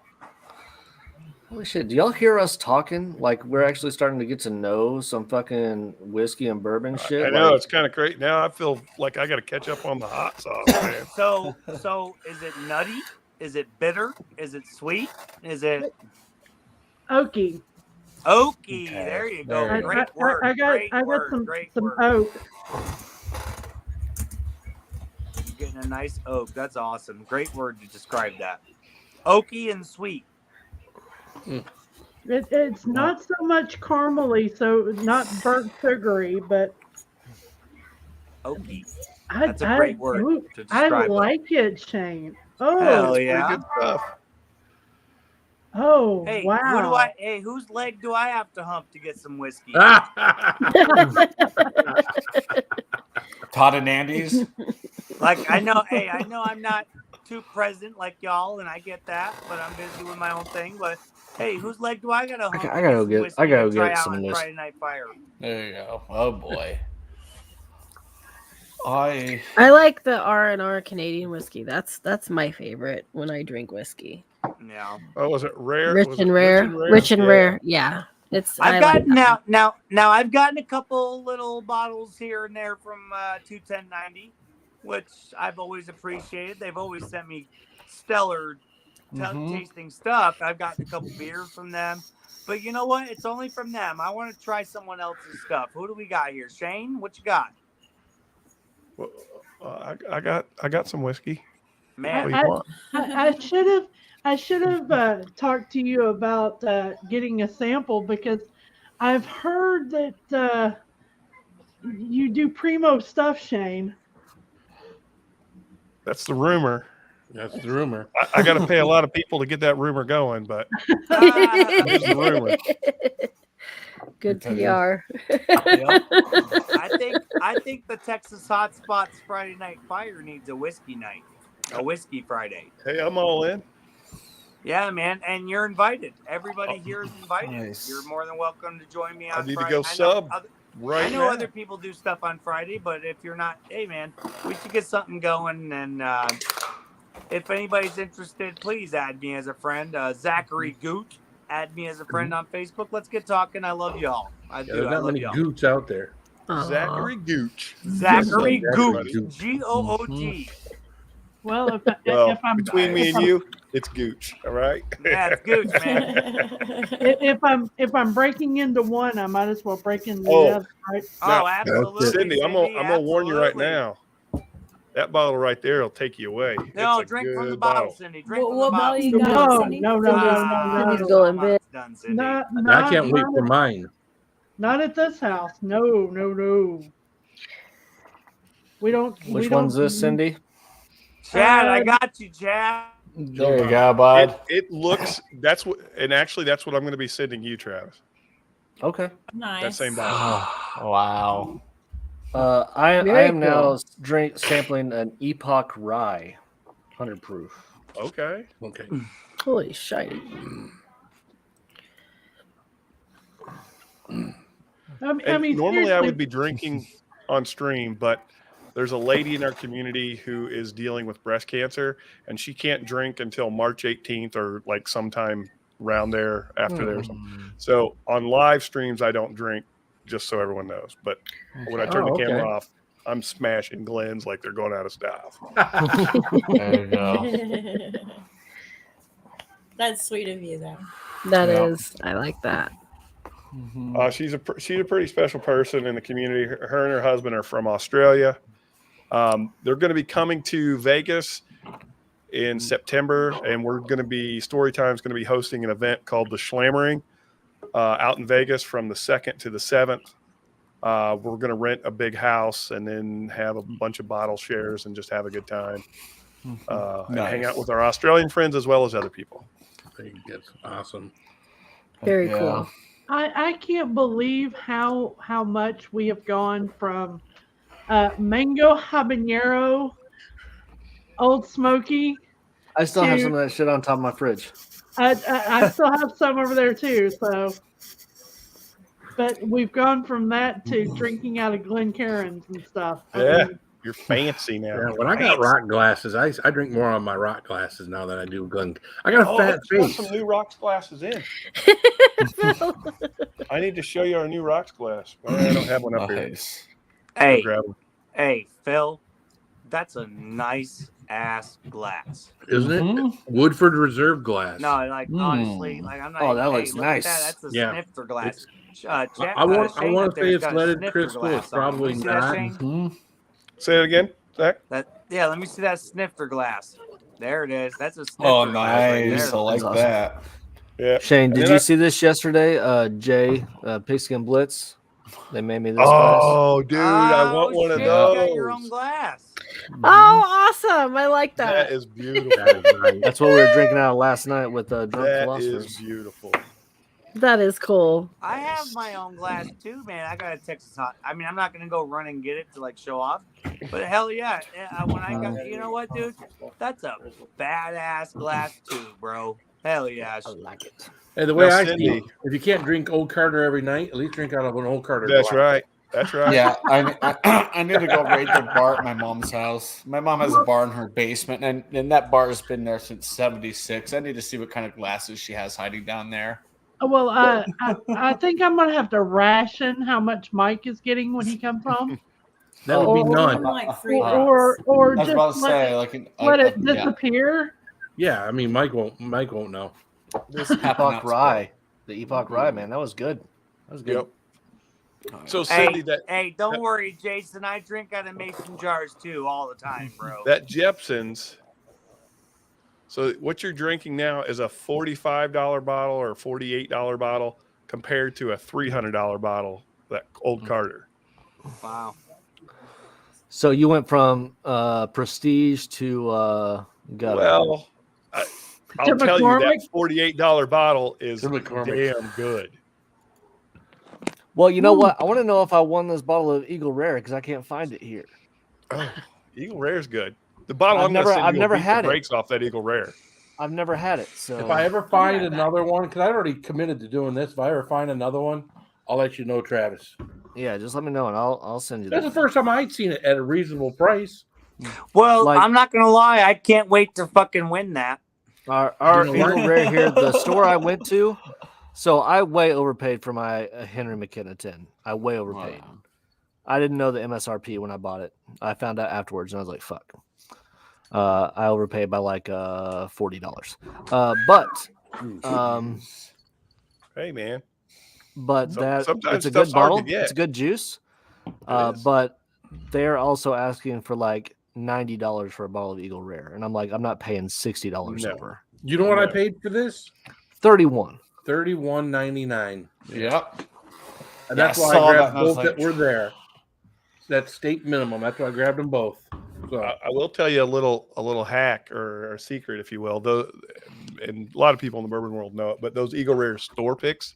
Speaker 5: Holy shit! Do y'all hear us talking? Like we're actually starting to get to know some fucking whiskey and bourbon shit.
Speaker 3: I know
Speaker 5: Like,
Speaker 3: it's kind of great. Now I feel like I got to catch up on the hot sauce, man.
Speaker 4: So is it nutty? Is it bitter? Is it sweet? Is it
Speaker 9: Oaky.
Speaker 4: oaky?
Speaker 8: Okay,
Speaker 4: There you go.
Speaker 8: there you go.
Speaker 4: Great word.
Speaker 9: I got
Speaker 4: Great word.
Speaker 9: some
Speaker 4: Great
Speaker 9: some
Speaker 4: word.
Speaker 9: oak.
Speaker 4: You're getting a nice oak. That's awesome. Great word to describe that. Oaky and sweet.
Speaker 9: It's not so much caramely, so not burnt sugary, but
Speaker 4: Oaky.
Speaker 9: I
Speaker 4: That's a great word
Speaker 9: ooh,
Speaker 4: to
Speaker 9: I
Speaker 4: describe it.
Speaker 9: like it, Shane. Oh,
Speaker 4: Hell
Speaker 3: Pretty
Speaker 4: yeah.
Speaker 3: good stuff.
Speaker 9: oh,
Speaker 4: Hey,
Speaker 9: wow.
Speaker 4: whose leg do I have to hump to get some whiskey?
Speaker 8: Todd and Andy's.
Speaker 4: Like I know I'm not too present like y'all, and I get that, but I'm busy with my own thing. But hey, whose leg do I gotta hump?
Speaker 5: I gotta
Speaker 4: to
Speaker 5: get-
Speaker 4: some
Speaker 5: I gotta
Speaker 4: whiskey to try
Speaker 5: get
Speaker 4: out
Speaker 5: some
Speaker 4: on
Speaker 5: of this.
Speaker 4: Friday Night Fire.
Speaker 8: There you go. Oh boy. I
Speaker 6: I like the R&R Canadian whiskey. That's my favorite when I drink whiskey.
Speaker 4: Yeah.
Speaker 3: Oh, was it rare?
Speaker 6: Rich
Speaker 3: Was
Speaker 6: and
Speaker 3: it
Speaker 6: rare. Rich and
Speaker 3: Yeah.
Speaker 6: rare. Yeah. I
Speaker 4: I've
Speaker 6: like
Speaker 4: gotten
Speaker 6: that one.
Speaker 4: now I've gotten a couple little bottles here and there from 21090, which I've always appreciated. They've always sent me stellar tasting stuff. I've gotten a couple beers from them. But you know what? It's only from them. I want to try someone else's stuff. Who do we got here? Shane, what you got?
Speaker 3: Well, I got some whiskey.
Speaker 4: Man,
Speaker 3: What do you want?
Speaker 9: I should have talked to you about getting a sample because I've heard that you do primo stuff, Shane.
Speaker 3: That's the rumor.
Speaker 2: That's the rumor.
Speaker 3: I got to pay a lot of people to get that rumor going, but it's a rumor.
Speaker 6: Good
Speaker 8: Okay.
Speaker 6: PR.
Speaker 4: I think the Texas Hotspots Friday Night Fire needs a whiskey night, a whiskey Friday.
Speaker 3: Hey, I'm all in.
Speaker 4: Yeah, man, and you're invited. Everybody here is invited.
Speaker 8: Nice.
Speaker 4: You're more than welcome to join me on
Speaker 3: I need to
Speaker 4: Friday.
Speaker 3: go sub
Speaker 4: I
Speaker 3: right
Speaker 4: know
Speaker 3: now.
Speaker 4: other people do stuff on Friday, but if you're not, hey, man, we should get something going. And if anybody's interested, please add me as a friend. Zachary Goot, add me as a friend on Facebook. Let's get talking. I love y'all. I do.
Speaker 2: There's
Speaker 4: I
Speaker 2: not
Speaker 4: love
Speaker 2: many
Speaker 4: y'all.
Speaker 2: goots out there.
Speaker 6: Aw.
Speaker 3: Zachary Gooch.
Speaker 4: Zachary
Speaker 3: Everybody.
Speaker 4: Goot, Goog.
Speaker 9: Well,
Speaker 3: Well,
Speaker 9: if I'm
Speaker 3: between me and you, it's Gooch. All right.
Speaker 4: Yeah, it's Goot, man.
Speaker 9: if I'm breaking into one, I might as well break into the
Speaker 3: Oh.
Speaker 9: other, right?
Speaker 4: Oh, absolutely.
Speaker 3: Cindy, I'm gonna warn you right
Speaker 4: absolutely.
Speaker 3: now. That bottle right there will take you away.
Speaker 4: No,
Speaker 3: It's a
Speaker 4: drink from the
Speaker 3: good
Speaker 4: bottle, Cindy. Drink
Speaker 7: What-
Speaker 4: from
Speaker 7: what
Speaker 4: the
Speaker 7: bottle
Speaker 4: bottle.
Speaker 7: you got?
Speaker 9: No,
Speaker 7: Cindy?
Speaker 9: no, no, no, no,
Speaker 6: Cindy's
Speaker 9: no.
Speaker 6: going big.
Speaker 4: Almost done, Cindy.
Speaker 9: Not
Speaker 2: I can't wait for
Speaker 9: at-
Speaker 2: mine.
Speaker 9: Not at this house. No, no, no. We don't. we
Speaker 5: Which
Speaker 9: don't-
Speaker 5: one's this, Cindy?
Speaker 4: Chad, I got you, Chad.
Speaker 8: There you go, bud.
Speaker 3: It looks that's what, and actually that's what I'm going to be sending you, Travis.
Speaker 5: Okay.
Speaker 7: Nice.
Speaker 3: That same bottle.
Speaker 8: Wow.
Speaker 5: I
Speaker 6: Very
Speaker 5: am now
Speaker 6: cool.
Speaker 5: sampling an Epoch Rye, 100 proof.
Speaker 3: Okay.
Speaker 2: Okay.
Speaker 6: Holy shit.
Speaker 9: I mean,
Speaker 3: Normally I would
Speaker 9: seriously,
Speaker 3: be drinking on stream, but there's a lady in our community who is dealing with breast cancer, and she can't drink until March 18th or like sometime around there after there. So on live streams, I don't drink, just so everyone knows. But when I turn
Speaker 5: Oh,
Speaker 3: the camera
Speaker 5: okay.
Speaker 3: off, I'm smashing Glens like they're going out of style.
Speaker 8: There you go.
Speaker 7: That's sweet of you, though.
Speaker 6: That
Speaker 8: Yeah.
Speaker 6: is. I like that.
Speaker 3: She's a pretty special person in the community. Her and her husband are from Australia. They're going to be coming to Vegas in September, and we're going to be Storytime's going to be hosting an event called the Schlammering out in Vegas from the 2nd to the 7th. We're going to rent a big house and then have a bunch of bottle shares and just have a good time and hang out with our Australian friends as well as other people.
Speaker 2: Very good. Awesome.
Speaker 6: Very cool.
Speaker 9: I can't believe how much we have gone from mango habanero, Old Smoky.
Speaker 5: I still have some of that shit on top of my fridge.
Speaker 9: I still have some over there too. So, but we've gone from that to drinking out of Glencairns and stuff.
Speaker 3: Yeah, you're fancy now.
Speaker 2: Yeah, when I got rock glasses, I drink more on my rock glasses now than I do Glen. I got a fat
Speaker 3: Put
Speaker 2: face.
Speaker 3: some new rocks glasses in. I need to show you our new rocks glass. Well, I don't have one up here.
Speaker 8: Nice.
Speaker 4: Hey,
Speaker 3: Grab one.
Speaker 4: hey, Phil, that's a nice ass glass.
Speaker 2: Isn't it? Woodford Reserve glass.
Speaker 4: No, like honestly, like I'm not.
Speaker 5: Oh, that
Speaker 4: hey,
Speaker 5: looks
Speaker 4: look at
Speaker 5: nice.
Speaker 4: that. That's a
Speaker 2: Yeah.
Speaker 4: snifter glass.
Speaker 2: I want
Speaker 4: Shane
Speaker 2: to
Speaker 4: up
Speaker 2: say
Speaker 4: there's
Speaker 2: it's
Speaker 4: got a
Speaker 2: leaded
Speaker 4: snifter
Speaker 2: crystal.
Speaker 4: glass
Speaker 2: It's
Speaker 4: on it.
Speaker 2: probably
Speaker 4: Let me see that,
Speaker 2: not.
Speaker 4: Shane?
Speaker 3: Say it again, Zach.
Speaker 4: Yeah, let me see that snifter glass. There it is. That's a snifter
Speaker 8: Oh,
Speaker 4: glass right
Speaker 8: nice.
Speaker 4: there.
Speaker 8: I like
Speaker 5: That's awesome.
Speaker 8: that.
Speaker 3: Yeah.
Speaker 5: Shane, did
Speaker 3: then
Speaker 5: you
Speaker 3: I-
Speaker 5: see this yesterday? Jay, Pigskin Blitz. They made me this glass.
Speaker 3: Oh, dude, I want one of
Speaker 4: shit,
Speaker 3: those.
Speaker 4: You got your own glass.
Speaker 6: Oh, awesome! I like
Speaker 3: That
Speaker 6: that.
Speaker 3: is beautiful.
Speaker 2: That is nice.
Speaker 5: That's what we were drinking out last night with Drunk
Speaker 3: That
Speaker 5: Philosophers.
Speaker 3: is beautiful.
Speaker 6: That is cool.
Speaker 4: I have my own glass too, man. I got a Texas hot. I mean, I'm not gonna go run and get it to like show off, but hell yeah, when I got, you know what, dude, that's a badass glass too, bro. Hell yeah.
Speaker 5: I like it.
Speaker 2: Hey, the way
Speaker 3: Now,
Speaker 2: I see
Speaker 3: Cindy.
Speaker 2: it, if you can't drink Old Carter every night, at least drink out of an Old Carter.
Speaker 3: That's
Speaker 2: glass.
Speaker 3: right. That's right.
Speaker 8: Yeah, I need to go raid the bar at my mom's house. My mom has a bar in her basement, and that bar has been there since '76. I need to see what kind of glasses she has hiding down there.
Speaker 9: Well, I think I'm gonna have to ration how much Mike is getting when he comes home,
Speaker 2: That would be
Speaker 9: Or-
Speaker 2: none.
Speaker 7: Like 3
Speaker 9: or
Speaker 7: bucks.
Speaker 9: or
Speaker 8: I was
Speaker 9: just
Speaker 8: about to say,
Speaker 9: let it
Speaker 8: yeah,
Speaker 9: disappear.
Speaker 2: Yeah, I mean, Mike won't know.
Speaker 8: this happened
Speaker 5: Epoch
Speaker 8: out
Speaker 5: Rye. The Epoch Rye, man. That was good. That was good.
Speaker 3: Yep. So
Speaker 4: Hey,
Speaker 3: Cindy,
Speaker 4: hey, don't worry, Jason. I drink out of mason jars too all the time, bro.
Speaker 3: that Jepson's. So what you're drinking now is a $45 bottle or $48 bottle compared to a $300 bottle. That Old Carter.
Speaker 4: Wow.
Speaker 5: So you went from prestige to gutter.
Speaker 3: Well, I'll
Speaker 9: To
Speaker 3: tell you that
Speaker 9: McCormick?
Speaker 3: $48 bottle is
Speaker 2: To McCormick.
Speaker 3: damn good.
Speaker 5: Well, you know what? I want to know if I won this bottle of Eagle Rare because I can't find it here.
Speaker 3: Oh, Eagle Rare's good. The bottle
Speaker 5: I've
Speaker 3: I'm gonna
Speaker 5: never-
Speaker 3: send
Speaker 5: I've
Speaker 3: you will
Speaker 5: never
Speaker 3: beat
Speaker 5: had
Speaker 3: the
Speaker 5: it.
Speaker 3: brakes off that Eagle Rare.
Speaker 5: I've never had it. So
Speaker 2: If I ever find another one, because I already committed to doing this, if I ever find another one, I'll let you know, Travis.
Speaker 5: yeah, just let me know and I'll send you
Speaker 2: That's the
Speaker 5: that.
Speaker 2: first time I'd seen it at a reasonable price.
Speaker 4: Well,
Speaker 5: Like-
Speaker 4: I'm not gonna lie. I can't wait to fucking win that.
Speaker 5: Our
Speaker 2: You know what?
Speaker 5: Eagle Rare here, the store I went to. So I way overpaid for my Henry McKenna 10. I way overpaid.
Speaker 8: Wow.
Speaker 5: I didn't know the MSRP when I bought it. I found out afterwards, and I was like, "Fuck." I overpaid by like $40.
Speaker 3: Hey man,
Speaker 5: But
Speaker 3: Sometimes
Speaker 5: it's a
Speaker 3: stuff's
Speaker 5: good
Speaker 3: hard to
Speaker 5: bottle.
Speaker 3: get.
Speaker 5: It's a good juice.
Speaker 3: is.
Speaker 5: But they're also asking for like $90 for a bottle of Eagle Rare, and I'm like, I'm not paying $60
Speaker 3: No.
Speaker 5: over.
Speaker 2: You know what I
Speaker 3: No.
Speaker 2: paid for this?
Speaker 5: 31.
Speaker 2: $31.99.
Speaker 8: Yep.
Speaker 2: And
Speaker 8: Yeah,
Speaker 2: that's
Speaker 8: I
Speaker 2: why
Speaker 8: saw
Speaker 2: I
Speaker 8: that
Speaker 2: grabbed
Speaker 8: and I was
Speaker 2: both that
Speaker 8: like-
Speaker 2: were there. That's state minimum. That's why I grabbed them both. So
Speaker 3: I will tell you a little hack or a secret, if you will. Though, and a lot of people in the bourbon world know it, but those Eagle Rare store picks,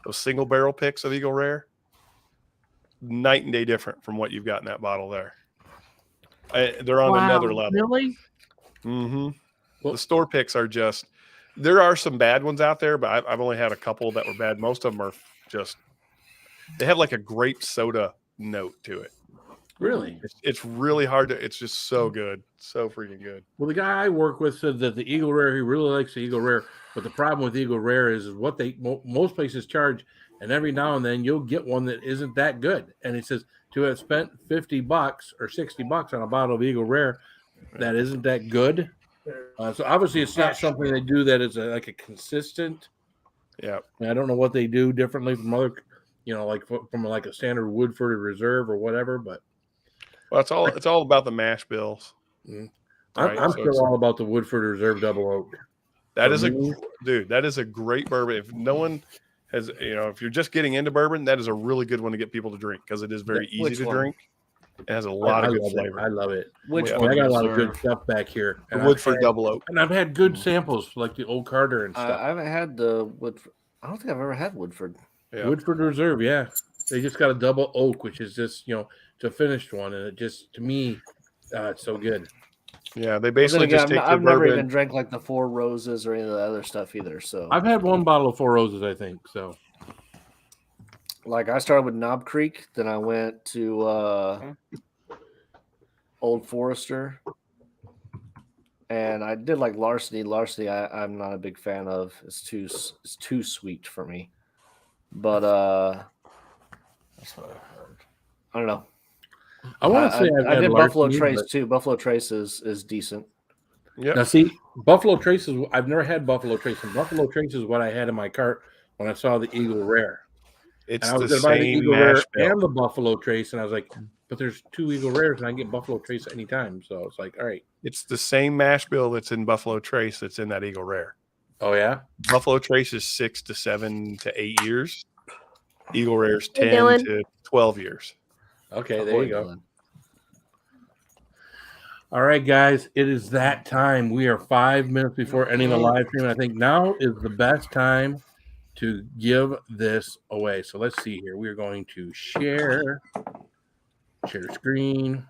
Speaker 3: those single barrel picks of Eagle Rare, night and day different from what you've got in that bottle there. They're on another level.
Speaker 9: Really?
Speaker 3: Mm-hmm.
Speaker 2: Well-
Speaker 3: The store picks are just. There are some bad ones out there, but I've only had a couple that were bad. Most of them are just. They have like a grape soda note to it.
Speaker 2: really,
Speaker 3: It's really hard to. It's just so good, so freaking good.
Speaker 2: well, the guy I work with said that the Eagle Rare, he really likes the Eagle Rare, but the problem with Eagle Rare is what they most places charge, and every now and then you'll get one that isn't that good. And he says to have spent $50 or $60 on a bottle of Eagle Rare that isn't that good. So obviously it's not something they do that is like a consistent
Speaker 3: Yeah.
Speaker 2: I don't know what they do differently from other, like from like a standard Woodford Reserve or whatever, but
Speaker 3: Well, it's all about the mash bills. Right,
Speaker 2: I'm
Speaker 3: so
Speaker 2: still all about the Woodford Reserve Double Oak.
Speaker 3: That is
Speaker 2: me-
Speaker 3: that is a great bourbon. If no one has, if you're just getting into bourbon, that is a really good one to get people to drink because it is very easy
Speaker 8: Which
Speaker 3: to
Speaker 8: one?
Speaker 3: drink. It has a lot of good
Speaker 2: love
Speaker 3: flavor.
Speaker 2: I love it.
Speaker 8: Which
Speaker 3: Yeah.
Speaker 8: one?
Speaker 2: I got a lot of good
Speaker 8: Reserve?
Speaker 2: stuff back here.
Speaker 3: The
Speaker 2: And
Speaker 3: Woodford Double Oak.
Speaker 2: And I've had good samples like the Old Carter and stuff.
Speaker 5: I haven't had the Woodford. I don't think I've ever had Woodford.
Speaker 3: Yeah.
Speaker 2: Woodford Reserve, yeah. They just got a double oak, which is just, it's a finished one. And it just, to me, it's so good.
Speaker 3: Yeah, they
Speaker 5: But then
Speaker 3: basically
Speaker 5: again,
Speaker 3: just take
Speaker 5: I've
Speaker 3: their
Speaker 5: never
Speaker 3: bourbon.
Speaker 5: even drank like the Four Roses or any of the other stuff either. So
Speaker 2: I've had one bottle of Four Roses, I think. So,
Speaker 5: like I started with Knob Creek, then I went to Old Forester, and I did like Larceny. Larceny, I'm not a big fan of. It's too sweet for me. But
Speaker 8: That's what I heard.
Speaker 5: I don't know.
Speaker 2: I want to say
Speaker 5: I did Buffalo
Speaker 2: Larceny,
Speaker 5: Trace
Speaker 2: but-
Speaker 5: too. Buffalo Trace is decent.
Speaker 3: Yep.
Speaker 2: Now, see, Buffalo Trace is, I've never had Buffalo Trace. And Buffalo Trace is what I had in my cart when I saw the Eagle Rare.
Speaker 3: It's
Speaker 2: And I
Speaker 3: the
Speaker 2: was going to buy the
Speaker 3: same
Speaker 2: Eagle Rare
Speaker 3: mash bill.
Speaker 2: and the Buffalo Trace. And I was like, but there's 2 Eagle Rares and I can get Buffalo Trace anytime. So it's like, all right.
Speaker 3: It's the same mash bill that's in Buffalo Trace that's in that Eagle Rare.
Speaker 2: Oh, yeah?
Speaker 3: Buffalo Trace is 6 to 7 to 8 years. Eagle Rare's
Speaker 6: Hey,
Speaker 3: 10
Speaker 6: Dylan.
Speaker 3: to 12 years.
Speaker 2: Okay, there you go. All right, guys, it is that time. We are 5 minutes before ending the live stream. I think now is the best time to give this away. So let's see here. We are going to share screen.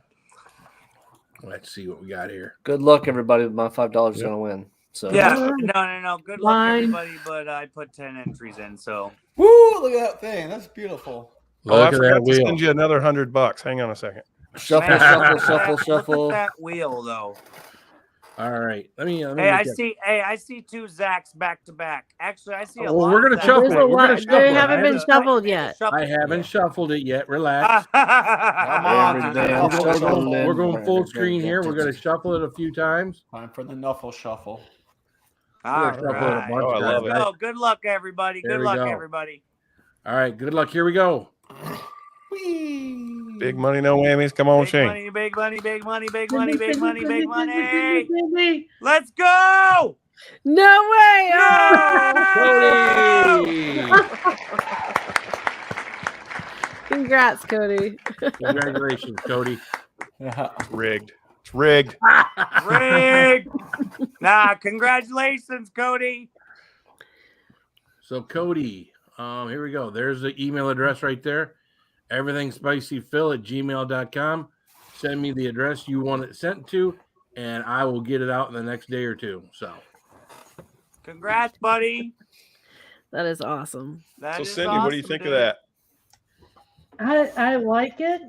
Speaker 2: Let's see what we got here.
Speaker 5: Good luck, everybody. My $5 is going to win. So
Speaker 4: Yeah, no. Good luck,
Speaker 9: Mine.
Speaker 4: everybody. But I put 10 entries in, so
Speaker 8: Woo! Look at that thing. That's beautiful.
Speaker 3: Oh, I
Speaker 2: Look at
Speaker 3: forgot
Speaker 2: that
Speaker 3: to
Speaker 2: wheel.
Speaker 3: send you another $100. Hang on a second.
Speaker 5: shuffle,
Speaker 4: Man,
Speaker 5: shuffle,
Speaker 4: look at
Speaker 5: shuffle,
Speaker 4: that-
Speaker 5: shuffle.
Speaker 4: Look at that wheel, though.
Speaker 2: All right. Let me
Speaker 4: Hey,
Speaker 2: look
Speaker 4: I see 2 Zacks back to back. Actually, I see a
Speaker 2: Well,
Speaker 4: lot.
Speaker 2: we're
Speaker 4: of
Speaker 2: gonna
Speaker 4: Zacks.
Speaker 2: shuffle
Speaker 6: There's
Speaker 2: it.
Speaker 6: a
Speaker 2: We're
Speaker 6: lot.
Speaker 2: gonna
Speaker 6: They
Speaker 2: shuffle it.
Speaker 6: haven't
Speaker 2: I
Speaker 6: been
Speaker 2: haven't-
Speaker 6: shuffled yet.
Speaker 2: I haven't shuffled it yet. Relax.
Speaker 8: Come on.
Speaker 5: Every
Speaker 8: to the
Speaker 5: damn
Speaker 8: Nuffle
Speaker 5: shuffle.
Speaker 8: Shuffle.
Speaker 2: We're going full screen here. We're going to shuffle it a few times.
Speaker 8: Time for the Nuffle Shuffle.
Speaker 4: All
Speaker 2: We're gonna shuffle it a
Speaker 4: right.
Speaker 2: bunch
Speaker 3: Oh, I
Speaker 2: of
Speaker 3: love
Speaker 2: times.
Speaker 3: it.
Speaker 4: Oh, good luck, everybody.
Speaker 2: There
Speaker 4: Good
Speaker 2: we
Speaker 4: luck,
Speaker 2: go.
Speaker 4: everybody.
Speaker 2: All right. Good luck. Here we go.
Speaker 3: Big money, no whammies. Come on,
Speaker 4: Big
Speaker 3: Shane.
Speaker 4: money, big money, big money, big money, big money, big money.
Speaker 9: money.
Speaker 4: Let's go!
Speaker 6: No way! Oh!
Speaker 2: Cody!
Speaker 6: Congrats, Cody.
Speaker 2: Congratulations, Cody.
Speaker 3: Rigged. It's rigged.
Speaker 4: Rick! Nah, congratulations, Cody.
Speaker 2: So, Cody, here we go. There's the email address right there. everythingspicyphil@gmail.com. Send me the address you want it sent to, and I will get it out in the next day or two. So,
Speaker 4: Congrats, buddy.
Speaker 6: That is awesome.
Speaker 4: That
Speaker 3: So,
Speaker 4: is
Speaker 3: Cindy, what do you
Speaker 4: awesome,
Speaker 3: think
Speaker 4: dude.
Speaker 3: of that?
Speaker 9: I like it,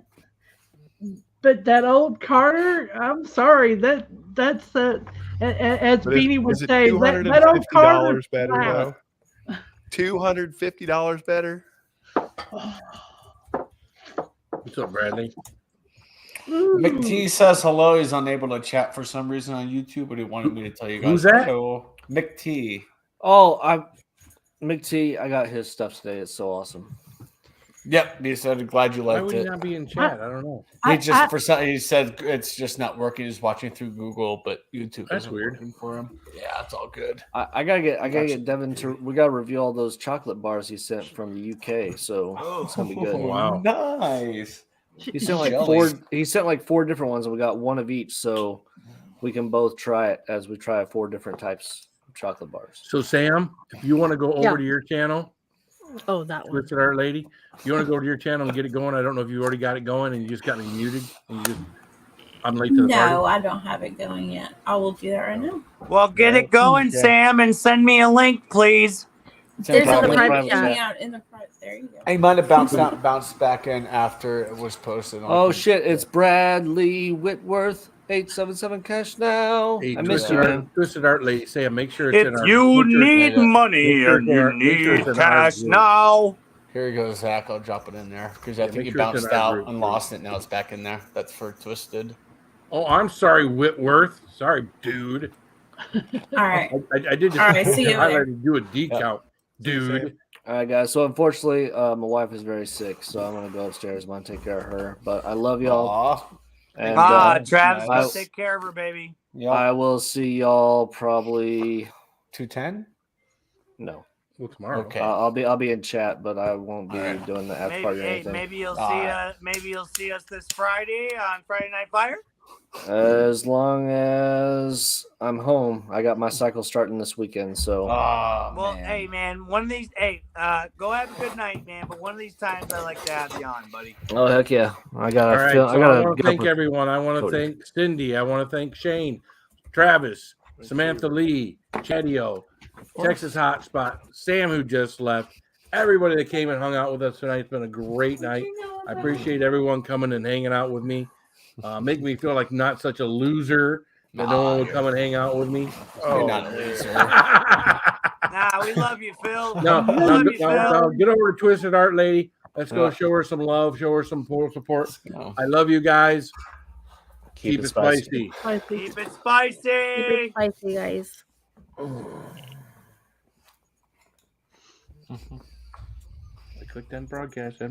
Speaker 9: but that old Carter, I'm sorry, that's as
Speaker 3: But
Speaker 9: Beanie would
Speaker 3: is it
Speaker 9: say, that old Carter.
Speaker 3: $250 better, though? $250 better?
Speaker 2: what's up, Bradley?
Speaker 8: McT says hello. He's unable to chat for some reason on YouTube, but he wanted me to tell you guys.
Speaker 2: Who's that?
Speaker 8: Hello. McT.
Speaker 5: Oh, McT, I got his stuff today. It's so awesome.
Speaker 8: Yep, he said glad you
Speaker 2: Why
Speaker 8: liked
Speaker 2: would
Speaker 8: it.
Speaker 2: he not be in chat? I don't know.
Speaker 8: He just for some he said it's just not working. He's watching through Google, but YouTube
Speaker 2: That's
Speaker 8: isn't
Speaker 2: weird.
Speaker 8: working for him. Yeah, it's all good.
Speaker 5: I gotta get Devin to. We gotta review all those chocolate bars he sent from the UK. So it's gonna be good.
Speaker 2: Wow.
Speaker 8: Nice.
Speaker 5: He sent like
Speaker 8: Jealous.
Speaker 5: 4. He sent like 4 different ones, and we got one of each, so we can both try it as we try 4 different types of chocolate bars.
Speaker 2: So, Sam, if you want to go over
Speaker 6: Yeah.
Speaker 2: to your channel,
Speaker 6: Oh, that one.
Speaker 2: Twisted Art Lady, you want to go to your channel and get it going. I don't know if you already got it going and you just got me muted. And you just, I'm late to the
Speaker 7: No,
Speaker 2: party.
Speaker 7: I don't have it going yet. I will do that right now.
Speaker 4: Well, get it going,
Speaker 5: Yeah.
Speaker 4: Sam, and send me a link, please.
Speaker 6: There's in the
Speaker 5: Private
Speaker 6: private
Speaker 5: chat.
Speaker 6: chat.
Speaker 7: In the private. There you go.
Speaker 8: He might have bounced back in after it was posted.
Speaker 5: Oh shit! It's Bradley Whitworth. 877 cash now.
Speaker 2: Hey,
Speaker 5: I missed you, man.
Speaker 2: Twisted Art Lady, Sam, make sure it's
Speaker 4: If
Speaker 2: in our.
Speaker 4: you
Speaker 2: make sure it's-
Speaker 4: need money
Speaker 2: make sure
Speaker 4: and
Speaker 2: it's in
Speaker 4: you
Speaker 2: our- make sure it's
Speaker 4: need
Speaker 2: in our
Speaker 4: cash
Speaker 2: group.
Speaker 4: now.
Speaker 8: Here he goes, Zach. I'll drop it in there because I
Speaker 2: Yeah,
Speaker 8: think
Speaker 2: make
Speaker 8: he
Speaker 2: sure it's in
Speaker 8: bounced
Speaker 2: our
Speaker 8: out
Speaker 2: group,
Speaker 8: and
Speaker 2: too.
Speaker 8: lost it. Now it's back in there. That's for Twisted.
Speaker 2: Oh, I'm sorry, Whitworth. Sorry, dude.
Speaker 7: All right.
Speaker 2: I did just
Speaker 7: All right, see you
Speaker 2: highlighted you a decount. dude.
Speaker 5: All right, guys. So unfortunately, my wife is very sick, so I'm gonna go upstairs. I'm gonna take care of her. But I love y'all.
Speaker 8: Aw.
Speaker 5: And
Speaker 4: Travis,
Speaker 5: I-
Speaker 4: go take care of her, baby.
Speaker 8: Yep.
Speaker 5: I will see y'all probably
Speaker 8: 210.
Speaker 5: no.
Speaker 2: Well, tomorrow.
Speaker 8: Okay.
Speaker 5: I'll be in chat, but I won't be
Speaker 8: All right.
Speaker 5: doing the after
Speaker 4: Maybe,
Speaker 5: party or
Speaker 4: hey,
Speaker 5: anything.
Speaker 4: maybe you'll see
Speaker 8: Alright.
Speaker 4: maybe you'll see us this Friday on Friday Night Fire.
Speaker 5: As long as I'm home, I got my cycle starting this weekend. So
Speaker 8: Oh,
Speaker 4: Well,
Speaker 8: man.
Speaker 4: hey man, one of these go have a good night, man. But one of these times I like to have you on, buddy.
Speaker 5: oh heck yeah, I gotta
Speaker 2: All right.
Speaker 5: feel.
Speaker 2: So
Speaker 5: I
Speaker 2: I
Speaker 5: gotta
Speaker 2: want to
Speaker 5: get
Speaker 2: thank
Speaker 5: up.
Speaker 2: everyone. I want to
Speaker 5: Cody.
Speaker 2: thank Cindy. I want to thank Shane, Travis, Samantha Lee, Chadio, Texas Hotspot, Sam who just left, everybody that came and hung out with us tonight. It's been a great night. I appreciate everyone coming and hanging out with me. Make me feel like not such a loser that no one would come and hang out with me.
Speaker 8: You're not a loser.
Speaker 4: Nah, we love you, Phil.
Speaker 2: No,
Speaker 4: we love you, Phil.
Speaker 2: get over to Twisted Art Lady. Let's go
Speaker 5: Yeah.
Speaker 2: show her some love, show her some support.
Speaker 8: No.
Speaker 2: I love you guys.
Speaker 5: Keep
Speaker 2: Keep
Speaker 5: it
Speaker 2: it spicy.
Speaker 9: Spicy.
Speaker 4: Keep it spicy.
Speaker 6: Keep it spicy, guys.
Speaker 2: I clicked on broadcast and